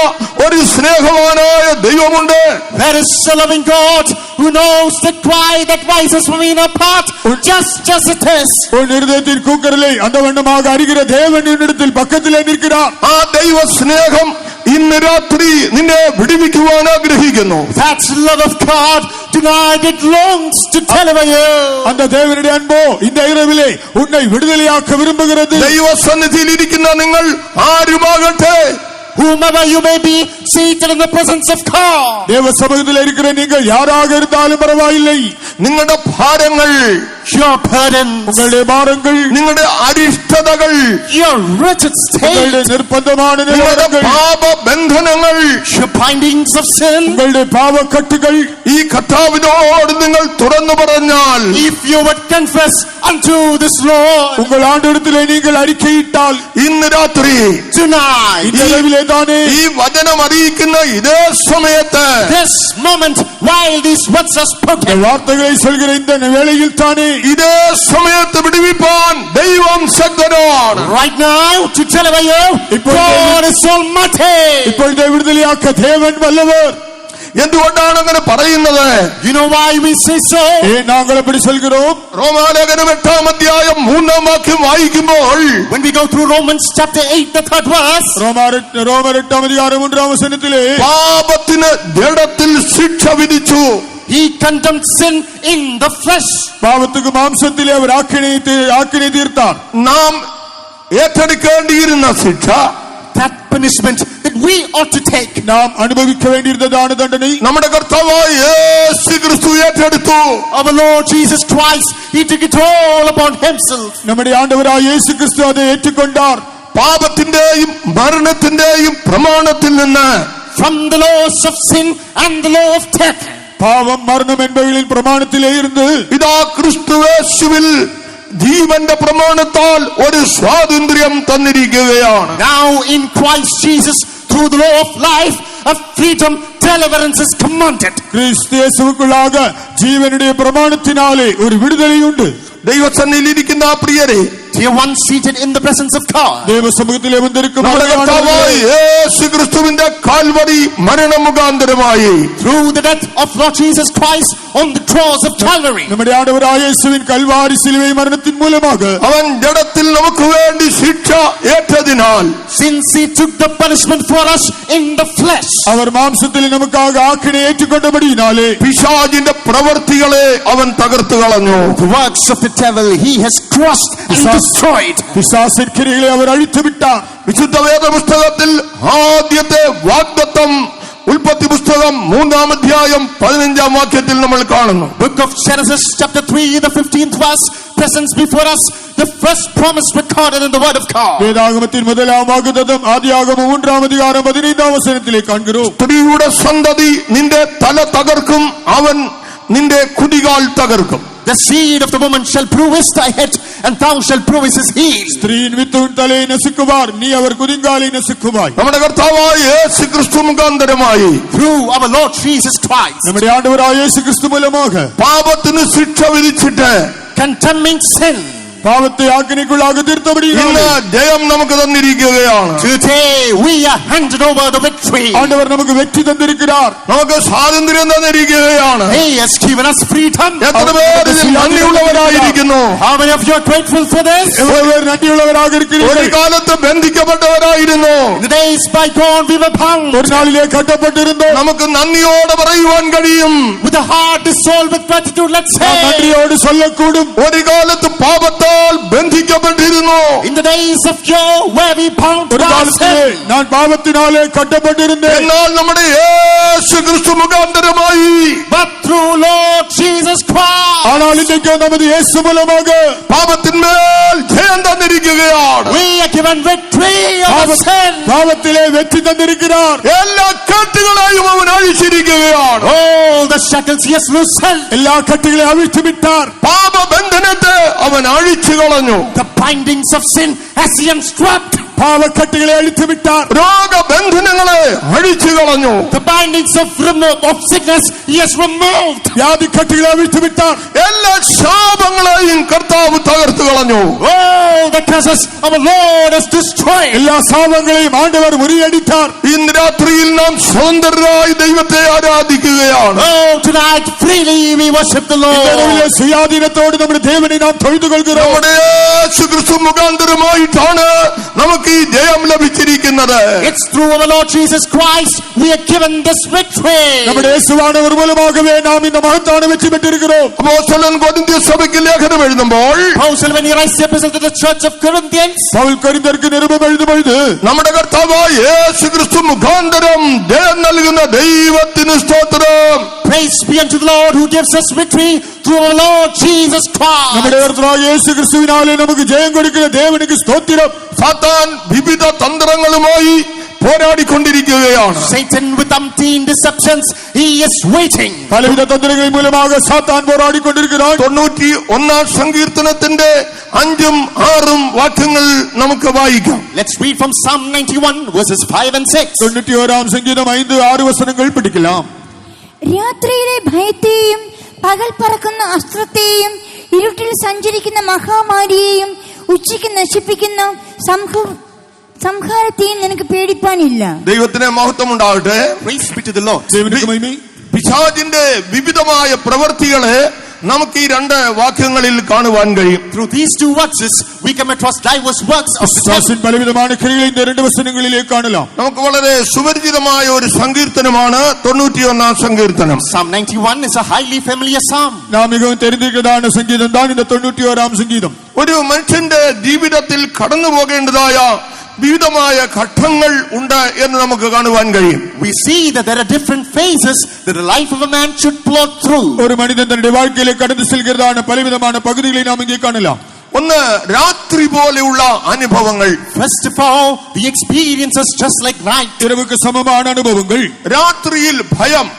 Speaker 1: ഒരു സ്നേഹവാനായ ദൈവമുണ്ട്.
Speaker 2: There is a loving God who knows the cry that rises from in our heart, just as it is.
Speaker 3: உன் இருதயத்தின் கூக்குரலை அந்த வண்ணமாக அறிகிற தேவன் என்னிடத்தில் பக்கத்திலே நிற்கிறார்.
Speaker 1: ആ ദൈവ സ്നേഹം ഇന്ന് രാത്രി നിന്നെ വിടുവിക്കുവാൻ ആഗ്രഹിക്കുന്നു.
Speaker 2: That love of God tonight, it longs to deliver you.
Speaker 3: அந்த தேவனுடைய அன்போ இந்த இரவிலே உன்னை விடுதலையாக்க விரும்புகிறது.
Speaker 1: ദൈവസന്നിധിയിൽ ഇരിക്കുന്ന നിങ്ങൾ ആരുമാകട്ടെ,
Speaker 2: whomever you may be, seated in the presence of God.
Speaker 3: தேவசமூகத்தில் இருக்கிற நீங்கள் யாராக இருந்தாலும் பரவாயில்லை.
Speaker 1: നിങ്ങളുടെ ഭാരങ്ങൾ,
Speaker 2: Your burdens,
Speaker 3: உங்களுடைய பாரங்கள்,
Speaker 1: നിങ്ങളുടെ അരിഷ്ടതകൾ,
Speaker 2: your wretched
Speaker 3: உங்களுடைய
Speaker 2: state,
Speaker 3: நிர்பந்தமான
Speaker 1: നിങ്ങളുടെ
Speaker 3: நிலைகள்,
Speaker 1: പാപബന്ധനങ്ങൾ,
Speaker 2: your bindings of sin.
Speaker 3: உங்களுடைய பாவக்கட்டுகள்,
Speaker 1: ഈ കർത്താവിനോട് നിങ്ങൾ തുറന്നു പറഞ്ഞാൽ,
Speaker 2: If you would confess unto this Lord
Speaker 3: உங்கள் ஆண்டவரிடத்திலே நீங்கள் அறிக்கையிட்டால்
Speaker 1: ഇന്ന് രാത്രി
Speaker 2: tonight,
Speaker 3: இந்த இரவிலே தானே
Speaker 1: ഈ വചനം അറിയിക്കുന്ന ഇതേ സമയത്ത്
Speaker 2: this moment, while these words are
Speaker 3: இந்த
Speaker 2: spoken,
Speaker 3: வார்த்தைகளை சொல்கிற இந்த வேளையில் தானே
Speaker 1: ഇതേ സമയത്ത് വിടുവിപ്പാൻ ദൈവം ശക്തനാണ്.
Speaker 2: right now, to deliver you, God is almighty.
Speaker 3: இப்பொழுது விடுதலையாக்க தேவன் வல்லவர்.
Speaker 1: എന്തുകൊണ്ടാണ് അങ്ങനെ പറയുന്നത്?
Speaker 2: You know why we say so?
Speaker 3: ஏன் நாங்கள் அப்படி சொல்கிறோம்?
Speaker 1: റോമാലേഖനം 8-ാം അധ്യായം 3-ാം വാക്യം വായിക്കുമ്പോൾ
Speaker 2: When we go through Romans chapter 8, the 3rd verse,
Speaker 3: ரோமர் 8-ாம் அதிகாரம் 3-ாம் வசனத்திலே
Speaker 1: പാപത്തിന് ജഡത്തിൽ ശിക്ഷ വിധിച്ചു.
Speaker 2: he condemned sin in the flesh.
Speaker 3: பாவத்துக்கு மாம்சத்திலே அவர் ஆக்கினை தீர்த்தார்.
Speaker 1: നാം ഏറ്റെടുക്കേണ്ടിയിരുന്ന ശിക്ഷ,
Speaker 2: That punishment that we ought to take,
Speaker 3: நாம் அனுபவிக்க வேண்டியிருந்ததான தண்டனை
Speaker 1: നമ്മുടെ കർത്താവായ യേശു ക്രിസ്തു ഏറ്റെടുത്തു.
Speaker 2: our Lord Jesus Christ, he took it all upon himself.
Speaker 3: நம்முடைய ஆண்டவராய் இயேசு கிறிஸ்து அதை ஏற்றுக்கொண்டார்.
Speaker 1: പാപത്തിന്റെയും മരണത്തിന്റെയും പ്രമാണത്തിൽ നിന്ന്
Speaker 2: From the laws of sin and the law of death,
Speaker 3: பாவம் மரணம் என்பவைகளின் பிரமாணத்திலே இருந்து
Speaker 1: ഇതാ ക്രിസ്തുയേശുവിൽ ജീവന്റെ പ്രമാണത്താൽ ഒരു സ്വാതന്ത്ര്യം തന്നിരിക്കുകയാണ്.
Speaker 2: now in Christ Jesus, through the law of life, of freedom, deliverance is commanded.
Speaker 3: கிறிஸ்து இயேசுவுக்குள்ளாக ஜீவனுடைய பிரமாணத்தினாலே ஒரு விடுதலை உண்டு.
Speaker 1: ദൈവസന്നിധിയിൽ ഇരിക്കുന്ന ആ പ്രിയരെ,
Speaker 2: Dear one seated in the presence of God,
Speaker 3: தேவ சமூகத்திலே வந்திருக்கும்
Speaker 1: നമ്മുടെ കർത്താവായ യേശു ക്രിസ്തുവിന്റെ കാൽവരി മരണം മുഖാന്തരമായി
Speaker 2: through the death of Lord Jesus Christ on the cross of Calvary,
Speaker 3: நம்முடைய ஆண்டவராയ இயேசுவின் கல்வாரி சிலுவை மரணத்தின் மூலமாக
Speaker 1: അവൻ ജഡത്തിൽ നമുക്ക് വേണ്ടി ശിക്ഷ ഏറ്റതിനാൽ
Speaker 2: since he took the punishment for us in the flesh,
Speaker 3: அவர் மாம்சத்தில் நமக்காக ஆக்கினை ஏற்றுக்கொண்டபடியினாலே
Speaker 1: പിശാചിന്റെ പ്രവൃത്തികളെ അവൻ തകർത്തു കളഞ്ഞു.
Speaker 2: the works of the devil he has crushed and destroyed.
Speaker 3: பிசாசின் கிரியைகளை அவர் அழித்து விட்டார்.
Speaker 1: വിശുദ്ധ വേദപുസ്തകത്തിൽ ആദ്യത്തെ വാഗ്ദത്തം ഉൽപ്പത്തി പുസ്തകം 3-ാം അധ്യായം 15-ാം വാക്യത്തിൽ നമ്മൾ കാണുന്നു.
Speaker 2: Book of Genesis chapter 3, the 15th verse presents before us the first promise recorded in the word of God.
Speaker 3: வேதாகமத்தின் முதலாம் வாக்குத்தத்தம் ஆதியாகமம் 3-ாம் அதிகாரம் 15-ாம் வசனத்திலே காண்கிறோம்.
Speaker 1: സ്ത്രീയുടെ സന്തതി നിന്റെ തല തകർക്കും, അവൻ നിന്റെ കുതികാൽ തകർക്കും.
Speaker 2: The seed of the woman shall bruise thy head, and thou shalt bruise his heel.
Speaker 3: ஸ்திரீயின் வித்து உன் தலையை நசுக்குவார், நீ அவர் குதிங்காலை நசுக்குவாய்.
Speaker 1: നമ്മുടെ കർത്താവായ യേശു ക്രിസ്തു മുഖാന്തരമായി
Speaker 2: Through our Lord Jesus Christ,
Speaker 3: நம்முடைய ஆண்டவராയ இயேசு கிறிஸ்து மூலமாக
Speaker 1: പാപത്തിന് ശിക്ഷ വിധിച്ചിട്ട്
Speaker 2: condemning sin,
Speaker 3: பாவத்தை ஆக்கினைக்குள்ளாக
Speaker 1: ഇന്ന്
Speaker 3: தீர்த்தபடியினாலே
Speaker 1: ജയം നമുക്ക് തന്നിരിക്കുകയാണ്.
Speaker 2: today we are handed over the victory.
Speaker 3: ஆண்டவர் நமக்கு வெற்றி தந்திருக்கிறார்.
Speaker 1: നമുക്ക് സ്വാതന്ത്ര്യം തന്നിരിക്കുകയാണ്.
Speaker 2: He has given us freedom.
Speaker 1: എത്ര പേർ ഇതിൽ നന്ദിയുള്ളവരായിരിക്കുന്നു?
Speaker 2: How many of you are grateful for this?
Speaker 3: எவ்வளவு பேர் நன்றியுள்ளவராக
Speaker 1: ഒരു
Speaker 3: இருக்கிறீர்கள்?
Speaker 1: കാലത്ത് ബന്ധിക്കപ്പെട്ടവരായിരുന്നു.
Speaker 2: In the days bygone we were bound.
Speaker 3: ஒரு நாளிலே கட்டப்பட்டிருந்தோம்.
Speaker 1: നമുക്ക് നന്ദിയോടെ പറയുവാൻ കഴിയും.
Speaker 2: With a heart dissolved with gratitude, let's
Speaker 3: நாம்
Speaker 2: say,
Speaker 3: நன்றியோடு சொல்லக்கூடும்.
Speaker 1: ഒരു കാലത്ത് പാപത്താൽ ബന്ധിക്കപ്പെട്ടിരുന്നു.
Speaker 2: in the days of yore where we bound
Speaker 3: ஒரு
Speaker 2: by
Speaker 3: காலத்திலே
Speaker 2: sin,
Speaker 3: நான் பாவத்தினாலே கட்டப்பட்டிருந்தேன்.
Speaker 1: എന്നാൽ നമ്മുടെ യേശു ക്രിസ്തു മുഖാന്തരമായി
Speaker 2: but through Lord Jesus Christ,
Speaker 3: ஆனால் இன்றைக்கு நமது இயேசு மூலமாக
Speaker 1: പാപത്തിന്മേൽ ജയം തന്നിരിക്കുകയാണ്.
Speaker 2: we are given victory over sin.
Speaker 3: பாவத்திலே வெற்றி தந்திருக்கிறார்.
Speaker 1: എല്ലാ കെട്ടുകളെയും അവൻ അഴിച്ചിരിക്കുകയാണ്.
Speaker 2: All the shackles he has loosened,
Speaker 3: எல்லா கட்டுகளையும் அவிழ்த்து விட்டார்.
Speaker 1: പാപബന്ധനത്തെ അവൻ അഴിച്ചു കളഞ്ഞു.
Speaker 2: the bindings of sin has he unstrapped,
Speaker 3: பாவக்கட்டுகளை அழித்து விட்டார்.
Speaker 1: രോഗബന്ധനങ്ങളെ അഴിച്ചു കളഞ്ഞു.
Speaker 2: the bindings of sickness he has removed.
Speaker 3: வியாதி கட்டுகளை அவிழ்த்து விட்டார்.
Speaker 1: എല്ലാ ശാപങ്ങളെയും കർത്താവ് തകർത്തു കളഞ്ഞു.
Speaker 2: All the curses our Lord has destroyed.
Speaker 3: எல்லா சாபங்களையும் ஆண்டவர் முறியடித்தார்.
Speaker 1: ഇന്ന് രാത്രിയിൽ നാം സ്വതന്ത്രരായി ദൈവത്തെ ആരാധിക്കുകയാണ്.
Speaker 2: Oh, tonight freely we worship the Lord.
Speaker 3: இரவிலே சுயாதீனத்தோடு നമ്മുടെ தேவனை நாம் தொழுது கொள்கிறோம்.
Speaker 1: നമ്മുടെ യേശു ക്രിസ്തു മുഖാന്തരമായിട്ടാണ് നമുക്ക് ഈ ജയം ലഭിച്ചിരിക്കുന്നത്. ലഭിക്കുന്നത്.
Speaker 2: It's through our Lord Jesus Christ we are given this victory.
Speaker 3: നമ്മുടെ യേശുവാனவர் மூலமாகவே நாம் இந்த மகத்தான வெற்றி பெற்றிருக்கிறோம்.
Speaker 1: അപ്പോസ്തലൻ കൊരിന്ത്യ സഭയ്ക്ക് ലേഖനം എഴുതുമ്പോൾ
Speaker 2: Paul, when he writes the epistle to the church of Corinthians,
Speaker 3: പൗൽ കൊരിന്ത്യർക്ക് Nirupam എഴുതുമ്പോൾ
Speaker 1: നമ്മുടെ കർത്താവായ യേശുക്രിസ്തു മുഖാന്തരം ജയം നൽകുന്ന ദൈവത്തിന് സ്തോത്രം.
Speaker 2: praise be unto the Lord who gives us victory through our Lord Jesus Christ.
Speaker 3: നമ്മുടെ കർത്താവായ യേശുക്രിസ്തുവിനാലെ നമുക്ക് ജയം കൊടുക്കുന്ന ദേവനുക്ക് സ്തോത്രം.
Speaker 1: സാത്താൻ വിവിധ തന്ത്രങ്ങളുമായി പോരാടിക്കൊണ്ടിരിക്കുകയാണ്.
Speaker 2: Satan with umpteen deceptions, he is waiting.
Speaker 3: പലവിധ തന്ത്രങ്ങൾ മൂലமாக സാത്താൻ പോരാടിക്കൊണ്ടിരിക്കുകയാണ്.
Speaker 1: 91 സങ്കീർത്തനത്തിന്റെ 5ഉം 6ഉം വാക്യങ്ങൾ നമുക്ക് വായിക്കാം.
Speaker 2: Let's read from Psalm 91 verses 5 and 6.
Speaker 3: 91 സംഗീതം 5-6 വചനങ്ങൾ പഠിക്കാം.
Speaker 4: രാത്രിയിലെ ഭയത്തെയും പകൽ പറക്കുന്ന അസ്ത്രത്തെയും ഇരുട്ടിൽ സഞ്ചരിക്കുന്ന മഹാമാരിയെയും ഉച്ചയ്ക്ക് നശിപ്പിക്കുന്ന സംഹാരത്തെയും നിനക്ക് പേടിപ്പാനില്ല.
Speaker 1: ദൈവത്തിന് മഹത്വം ഉണ്ടാകട്ടെ.
Speaker 2: Praise be to the Lord.
Speaker 3: ദൈവത്തിന്റെ മഹിമ.
Speaker 1: പിശാചിന്റെ വിവിധമായ പ്രവൃത്തികളെ നമുക്ക് ഈ 2 വാക്യങ്ങളിൽ കാണുവാൻ കഴിയും.
Speaker 2: Through these 2 verses we come across diverse works of
Speaker 3: പിശാചിൻ പലവിധமான ക്രിയകളെ ഈ 2 വചനങ്ങളിലേക്ക് കാണലാം.
Speaker 1: നമുക്ക് വളരെ സുപരിചിതമായ ഒരു സങ്കീർത്തനമാണ് 91 സങ്കീർത്തനം.
Speaker 2: Psalm 91 is a highly familiar psalm.
Speaker 3: നാം മിகவும் தெரிந்திருக்கிறதான சங்கீதம் தான் இந்த 91 சங்கீதம்.
Speaker 1: ഒരു മനുഷ്യന്റെ ജീവിതത്തിൽ കടന്നു പോകേണ്ടതായ വിവിധമായ ഘട്ടങ്ങൾ ഉണ്ട് എന്ന് നമുക്ക് കാണുവാൻ കഴിയും.
Speaker 2: We see that there are different phases that the life of a man should plot through.
Speaker 3: ഒരു മനുഷ്യൻ തന്റെ வாழ்க்கையிலே கடந்து செல்கிறதான பலவிதமான பகுதிகளை நாம் இங்கே காணலாம்.
Speaker 1: ഒന്ന് രാത്രി പോലെയുള്ള അനുഭവങ്ങൾ.
Speaker 2: First of all, the experiences just like night.
Speaker 3: இரவுக்கு சமமான அனுபவங்கள்.
Speaker 1: രാത്രിയിൽ ഭയം,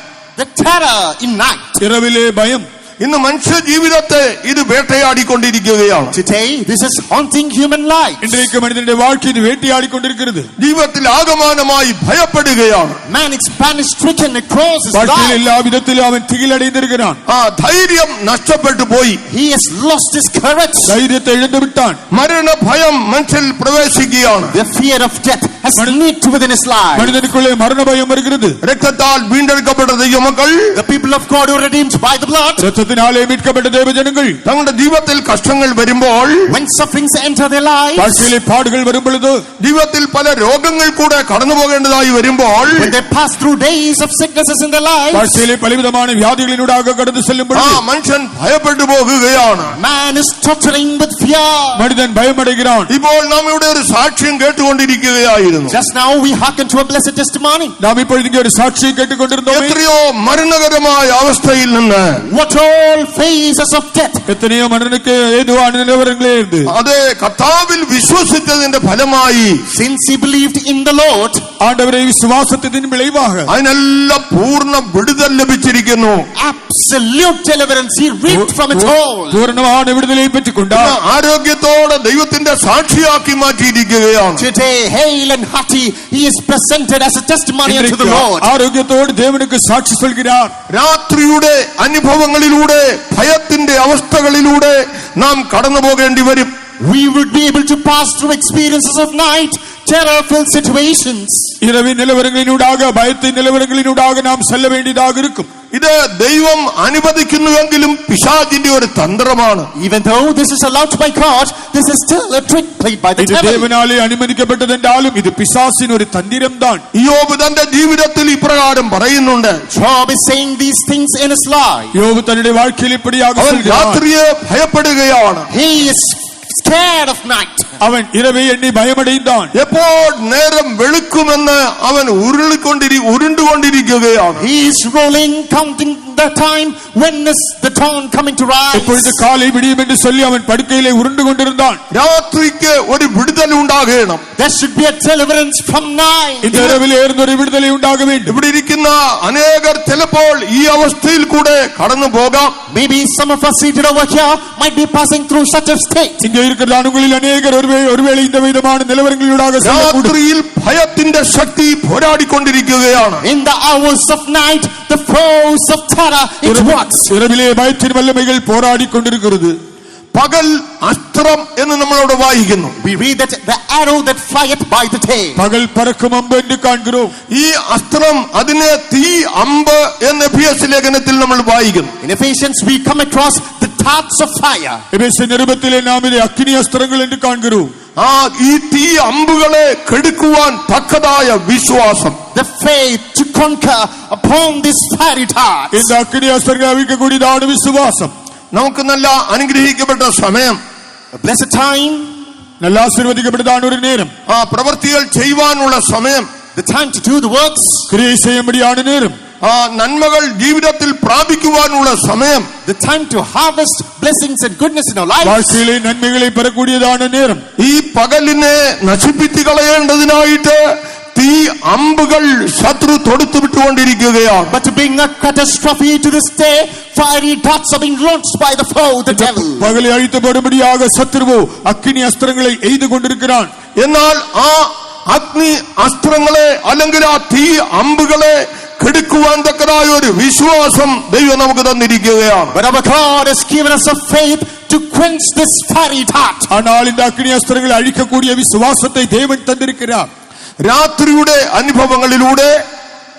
Speaker 2: The terror in night.
Speaker 3: இரவிலே பயம்.
Speaker 1: ഇന്ന് മനുഷ്യ ജീവിതത്തെ ഇത് വേട്ടയാടിക്കൊണ്ടിരിക്കുകയാണ്.
Speaker 2: Today, this is haunting human life.
Speaker 3: இன்றைக்கு மனிதனுடைய வாழ்க்கை இது வேட்டையாடிக்கொண்டிருக்கிறது.
Speaker 1: ജീവിതത്തിൽ ആകമാനമായി ഭയപ്പെടുകയാണ്.
Speaker 2: Man is panic-stricken across his
Speaker 3: வாழ்க்கையில்
Speaker 2: life.
Speaker 3: எல்லா விதத்திலும் அவன் திகிலடைந்திருக்கிறான்.
Speaker 1: ധൈര്യം നഷ്ടപ്പെട്ടു പോയി.
Speaker 2: He has lost his courage.
Speaker 3: தைரியத்தை இழந்து விட்டான்.
Speaker 1: മരണ ഭയം മനുഷ്യൽ പ്രവേശിക്കുകയാണ്.
Speaker 2: The fear of death has leaked within his life.
Speaker 3: மனிதனுக்குள்ளே மரண பயம் வருகிறது.
Speaker 1: രക്തത്താൽ വീണ്ടെടുക്കപ്പെട്ട ദൈവമക്കൾ,
Speaker 2: The people of God who are redeemed by the blood,
Speaker 3: രക്തത്തിനാലെ மீட்கப்பட்ட தேவஜனங்கள்
Speaker 1: തങ്ങളുടെ ജീവിതത്തിൽ കഷ്ടങ്ങൾ വരുമ്പോൾ,
Speaker 2: when sufferings enter their lives,
Speaker 3: வாழ்க்கையிலே பாடுகள் வரும் பொழுது,
Speaker 1: ജീവിതത്തിൽ പല രോഗങ്ങൾ കൂടെ കടന്നു പോകേണ്ടതായി വരുമ്പോൾ,
Speaker 2: when they pass through days of sicknesses in their lives,
Speaker 3: வாழ்க்கையிலே பலவிதமான வியாதிகளினூடாக கடந்து செல்லும் பொழுது
Speaker 1: മനുഷ്യൻ ഭയപ്പെട്ടു പോകുകയാണ്.
Speaker 2: man is tottering with fear.
Speaker 3: மனிதன் பயமடைகிறான்.
Speaker 1: ഇപ്പോൾ നാം ഇവിടെ ഒരു സാക്ഷ്യം കേട്ടുകൊണ്ടിരിക്കുകയായിരുന്നു.
Speaker 2: Just now we hearken to a blessed testimony.
Speaker 3: நாம் இப்பொழுது இங்கே ஒரு சாட்சியை கேட்டுக்கொண்டிருந்தோம்.
Speaker 1: എത്രയോ മരണകരമായ അവസ്ഥയിൽ നിന്ന്,
Speaker 2: What all phases of death.
Speaker 3: எத்தனையோ மனிதனுக்கு ஏதுவான நிலவரங்களே இருந்து,
Speaker 1: അത് കർത്താവിൽ വിശ്വസിച്ചതിന്റെ ഫലമായി,
Speaker 2: Since he believed in the Lord,
Speaker 3: ஆண்டவரை விசுவாசத்தின் விளைவாக
Speaker 1: അതിനെല്ലാം പൂർണ്ണ വിടുതൽ ലഭിച്ചിരിക്കുന്നു.
Speaker 2: absolute deliverance he reaped from it all.
Speaker 3: പൂർണ്ണமான വിടുதலை பெற்றுக் கொண்டார்.
Speaker 1: ആരോഗ്യത്തോടെ ദൈവത്തിന്റെ സാക്ഷിയാക്കി മാറ്റിയിരിക്കുകയാണ്.
Speaker 2: Today, hale and hearty, he is presented as a testimony unto the Lord.
Speaker 3: ஆரோக்கியத்தோடு தேவனுக்கு சாட்சி சொல்கிறார்.
Speaker 1: രാത്രിയുടെ അനുഭവങ്ങളിലൂടെ, ഭയത്തിന്റെ അവസ്ഥകളിലൂടെ നാം കടന്നു പോകേണ്ടി വരും.
Speaker 2: We would be able to pass through experiences of night, terror-filled situations.
Speaker 3: இரவின் நிலவரங்களினூடாக, பயத்தின் நிலவரங்களினூடாக நாம் செல்ல வேண்டியதாக இருக்கும்.
Speaker 1: ഇത് ദൈവം അനുവദിക്കുന്നുവെങ്കിലും പിശാചിന്റെ ഒരു തന്ത്രമാണ്.
Speaker 2: Even though this is allowed by God, this is still a trick played by the
Speaker 3: இது
Speaker 2: devil.
Speaker 3: தேவனாலே அனுமதிக்கப்பட்டதென்றாலும் இது பிசாசின் ஒரு தந்திரம் தான்.
Speaker 1: യോബ് തന്റെ ജീവിതത്തിൽ ഇപ്രകാരം പറയുന്നുണ്ട്.
Speaker 2: Job is saying these things in his life.
Speaker 3: யோபு தன்னுடைய வாழ்க்கையில் இப்படியாக
Speaker 1: അവൻ
Speaker 3: சொல்கிறார்.
Speaker 1: രാത്രിയെ ഭയപ്പെടുകയാണ്.
Speaker 2: He is scared of night.
Speaker 3: அவன் இரவை எண்ணி பயமடைந்தான்.
Speaker 1: എപ്പോൾ നേരം വെളുക്കുമെന്ന് അവൻ ഉരുണ്ടുകൊണ്ടിരിക്കുകയാണ്.
Speaker 2: He is rolling, counting the time when is the dawn coming to rise.
Speaker 3: இப்பொழுது காலை விடியும் என்று சொல்லி அவன் படுக்கையிலே உருண்டு கொண்டிருந்தான்.
Speaker 1: രാത്രിക്ക് ഒരു വിടുതൽ ഉണ്ടാകണം.
Speaker 2: There should be a deliverance from night.
Speaker 3: இந்த இரவில் ஏறுന്ന ഒരു വിടുதலை ഉണ്ടാക வேண்டும்.
Speaker 1: ഇവിടെ ഇരിക്കുന്ന അനേകർ ചിലപ്പോൾ ഈ അവസ്ഥയിൽ കൂടെ കടന്നു പോകാം.
Speaker 2: Maybe some of us seated over here might be passing through such a state.
Speaker 3: இங்கே இருக்கிற ஆண்களில் அநேகர் ஒருவேளை இந்த விதமான நிலவரங்களிலூடாக செல்லக்கூடும்.
Speaker 1: രാത്രിയിൽ ഭയത്തിന്റെ ശക്തി പോരാടിക്കൊണ്ടിരിക്കുകയാണ്.
Speaker 2: In the hours of night, the foes of terror, it works.
Speaker 3: இரவிலே பயத்தின் வல்லமைகள் போராடிக்கொண்டிருக்கிறது.
Speaker 1: പകൽ അസ്ത്രം എന്ന് നമ്മളോട് വായിക്കുന്നു.
Speaker 2: We read that the arrow that flieth by the day.
Speaker 3: பகல் பறக்கும் அம்பு என்று காண்கிறோம்.
Speaker 1: ഈ അസ്ത്രം അതിനെ തീ അമ്പ് എന്ന് എഫേസ്യ ലേഖനത്തിൽ നമ്മൾ വായിക്കുന്നു.
Speaker 2: In Ephesians we come across the darts of fire.
Speaker 3: எபேசிய நிருபத்திலே நாம் இதை அக்கினி அஸ்திரங்கள் என்று காண்கிறோம்.
Speaker 1: ഈ തീ അമ്പുകളെ കെടുക്കുവാൻ തക്കതായ വിശ്വാസം.
Speaker 2: The faith to conquer upon this fiery darts.
Speaker 3: இந்த அக்கினி அஸ்திரங்களை அவிக்கக்கூடியதான விசுவாசம்.
Speaker 1: നമുക്ക് നല്ല അനുഗ്രഹിക്കപ്പെട്ട സമയം,
Speaker 2: A blessed time.
Speaker 3: நல்ல ஆசீர்வதிக்கப்பட்டதான ஒரு நேரம்.
Speaker 1: പ്രവൃത്തികൾ ചെയ്യുവാനുള്ള സമയം,
Speaker 2: The time to do the works.
Speaker 3: கிரியை செய்யும்படியான நேரம்.
Speaker 1: നന്മകൾ ജീവിതത്തിൽ പ്രാപിക്കുവാനുള്ള സമയം,
Speaker 2: The time to harvest blessings and goodness in our lives.
Speaker 3: வாழ்க்கையிலே நன்மைகளை பெறக்கூடியதான நேரம்.
Speaker 1: ഈ പകലിനെ നശിപ്പിച്ചു കളയേണ്ടതിനായിട്ട് തീ അമ്പുകൾ ശത്രു തൊടുത്തു വിട്ടുകൊണ്ടിരിക്കുകയാണ്.
Speaker 2: But to bring a catastrophe to this day, fiery darts are being launched by the foe, the devil.
Speaker 3: பகலை அழித்து போடும்படியாக சத்துருவோ அக்கினி அஸ்திரங்களை எய்து கொண்டிருக்கிறான்.
Speaker 1: എന്നാൽ ആ അഗ്നി അസ്ത്രങ്ങളെ അല്ലെങ്കിൽ ആ തീ അമ്പുകളെ കെടുക്കുവാൻ തക്കതായ ഒരു വിശ്വാസം ദൈവം നമുക്ക് തന്നിരിക്കുകയാണ്.
Speaker 2: But our God has given us a faith to quench this fiery dart.
Speaker 3: ஆனால் இந்த அக்கினி அஸ்திரங்களை அழிக்கக்கூடிய விசுவாசத்தை தேவன் தந்திருக்கிறார்.
Speaker 1: രാത്രിയുടെ അനുഭവങ്ങളിലൂടെ,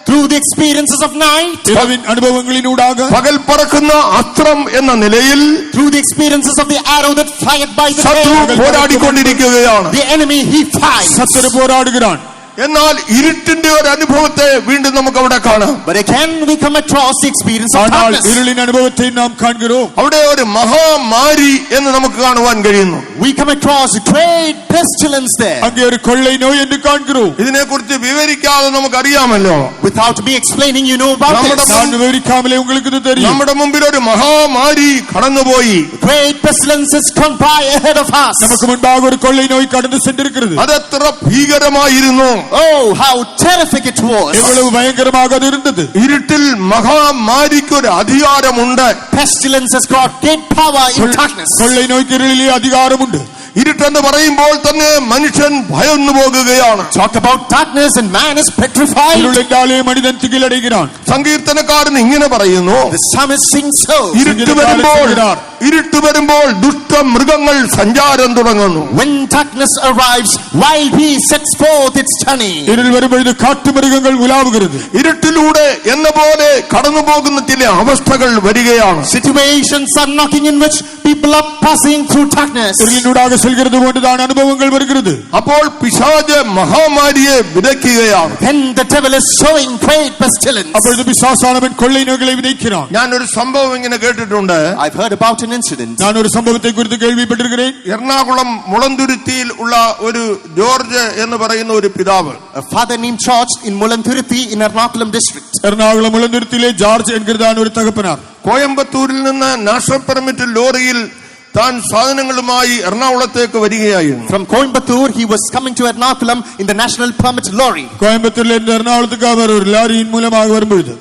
Speaker 2: Through the experiences of night,
Speaker 3: இரவின் அனுபவங்களினூடாக,
Speaker 1: പകൽ പറക്കുന്ന അസ്ത്രം എന്ന നിലയിൽ
Speaker 2: through the experiences of the arrow that fired by the
Speaker 1: ശത്രു
Speaker 2: day,
Speaker 1: പോരാടിക്കൊണ്ടിരിക്കുകയാണ്.
Speaker 2: the enemy he fights.
Speaker 3: சத்துரு போராடுகிறான்.
Speaker 1: എന്നാൽ ഇരുട്ടിന്റെ ഒരു അനുഭവത്തെ വീണ്ടും നമുക്ക് അവിടെ കാണാം.
Speaker 2: But again we come across the experience of
Speaker 3: ஆனால்
Speaker 2: darkness.
Speaker 3: இருளின் அனுபவத்தை நாம் காண்கிறோம்.
Speaker 1: അവിടെ ഒരു മഹാമാരി എന്ന് നമുക്ക് കാണുവാൻ കഴിയുന്നു.
Speaker 2: We come across a great pestilence there.
Speaker 3: அங்கே ஒரு கொள்ளை நோய் என்று காண்கிறோம்.
Speaker 1: ഇതിനെക്കുറിച്ച് വിവരിക്കാതെ നമുക്ക് അറിയാമല്ലോ.
Speaker 2: Without me explaining, you know about this.
Speaker 3: நான் விவரிக்காமலே உங்களுக்கு இது தெரியும்.
Speaker 1: നമ്മുടെ മുമ്പിൽ ഒരു മഹാമാരി കടന്നുപോയി.
Speaker 2: Great pestilence has gone by ahead of us.
Speaker 3: நமக்கு முன்பாக ஒரு கொள்ளை நோய் கடந்து சென்றிருக்கிறது.
Speaker 1: അതെത്ര ഭീകരമായിരുന്നു.
Speaker 2: Oh, how terrific it was.
Speaker 3: எவ்வளவு பயங்கரமாக அது இருந்தது.
Speaker 1: ഇരുട്ടിൽ മഹാമാരിക്ക് ഒരു അധികാരമുണ്ട്.
Speaker 2: Pestilence has got great power in darkness.
Speaker 3: கொள்ளை நோய்க்கு இருளிலே அதிகாரமுண்டு.
Speaker 1: ഇരുട്ടെന്ന് പറയുമ്പോൾ തന്നെ മനുഷ്യൻ ഭയന്നു പോകുകയാണ്.
Speaker 2: Talk about darkness and man is petrified.
Speaker 3: ഇരുളെന്றாலே മനിതൻ തികിലടയ്கிறான்.
Speaker 1: സങ്കീർത്തനക്കാരൻ ഇങ്ങനെ പറയുന്നു,
Speaker 2: The psalmist sings so.
Speaker 1: ഇരുട്ട് വരുമ്പോൾ ദുഷ്ട മൃഗങ്ങൾ സഞ്ചാരം തുടങ്ങുന്നു.
Speaker 2: When darkness arrives, wild beast sets forth its journey.
Speaker 3: ഇരുൾ വരുമ്പോൾ കാട്ടുമൃഗങ്ങൾ ഉലാവുகிறது.
Speaker 1: ഇരുട്ടിലൂടെ എന്ന പോലെ കടന്നു പോകുന്ന ചില അവസ്ഥകൾ വരികയാണ്.
Speaker 2: Situations are knocking in which people are passing through darkness.
Speaker 3: இருளினூடாக செல்கிறது போன்றுதான் அனுபவங்கள் வருகிறது.
Speaker 1: അപ്പോൾ പിശാച് മഹാമാരിയെ വിതയ്ക്കുകയാണ്.
Speaker 2: Then the devil is sowing great pestilence.
Speaker 3: அப்பொழுது பிசாசானவன் கொள்ளை நோய்களை விதைக்கிறான்.
Speaker 1: ഞാനൊരു സംഭവം ഇങ്ങനെ കേട്ടിട്ടുണ്ട്.
Speaker 2: I've heard about an incident.
Speaker 3: நான் ஒரு சம்பவத்தை குறித்து கேள்விப்பட்டிருக்கிறேன்.
Speaker 1: എറണാകുളം മുളന്തുരുത്തിയിൽ ഉള്ള ഒരു ജോർജ് എന്ന് പറയുന്ന ഒരു പിതാവ്,
Speaker 2: A father named George in Mulanthurthi in Ernakulam district.
Speaker 3: Ernakulam മുളന്തുരുത്തിയിലെ ജോർജ് എൻகிறதான ഒരു തകപ്പനാർ
Speaker 1: കോയമ്പത്തൂരിൽ നിന്ന് നാഷണൽ പെർമിറ്റ് ലോറിയിൽ താൻ സാധനങ്ങളുമായി എറണാകുളത്തേക്ക് വരികയായിരുന്നു.
Speaker 2: From Coimbatore, he was coming to Ernakulam in the national permit lorry.
Speaker 3: கோயம்புத்தூர்ல எர்ணாகுளத்துக்கு அவர் ஒரு லாரியின் மூலமாக வரும்பொழுது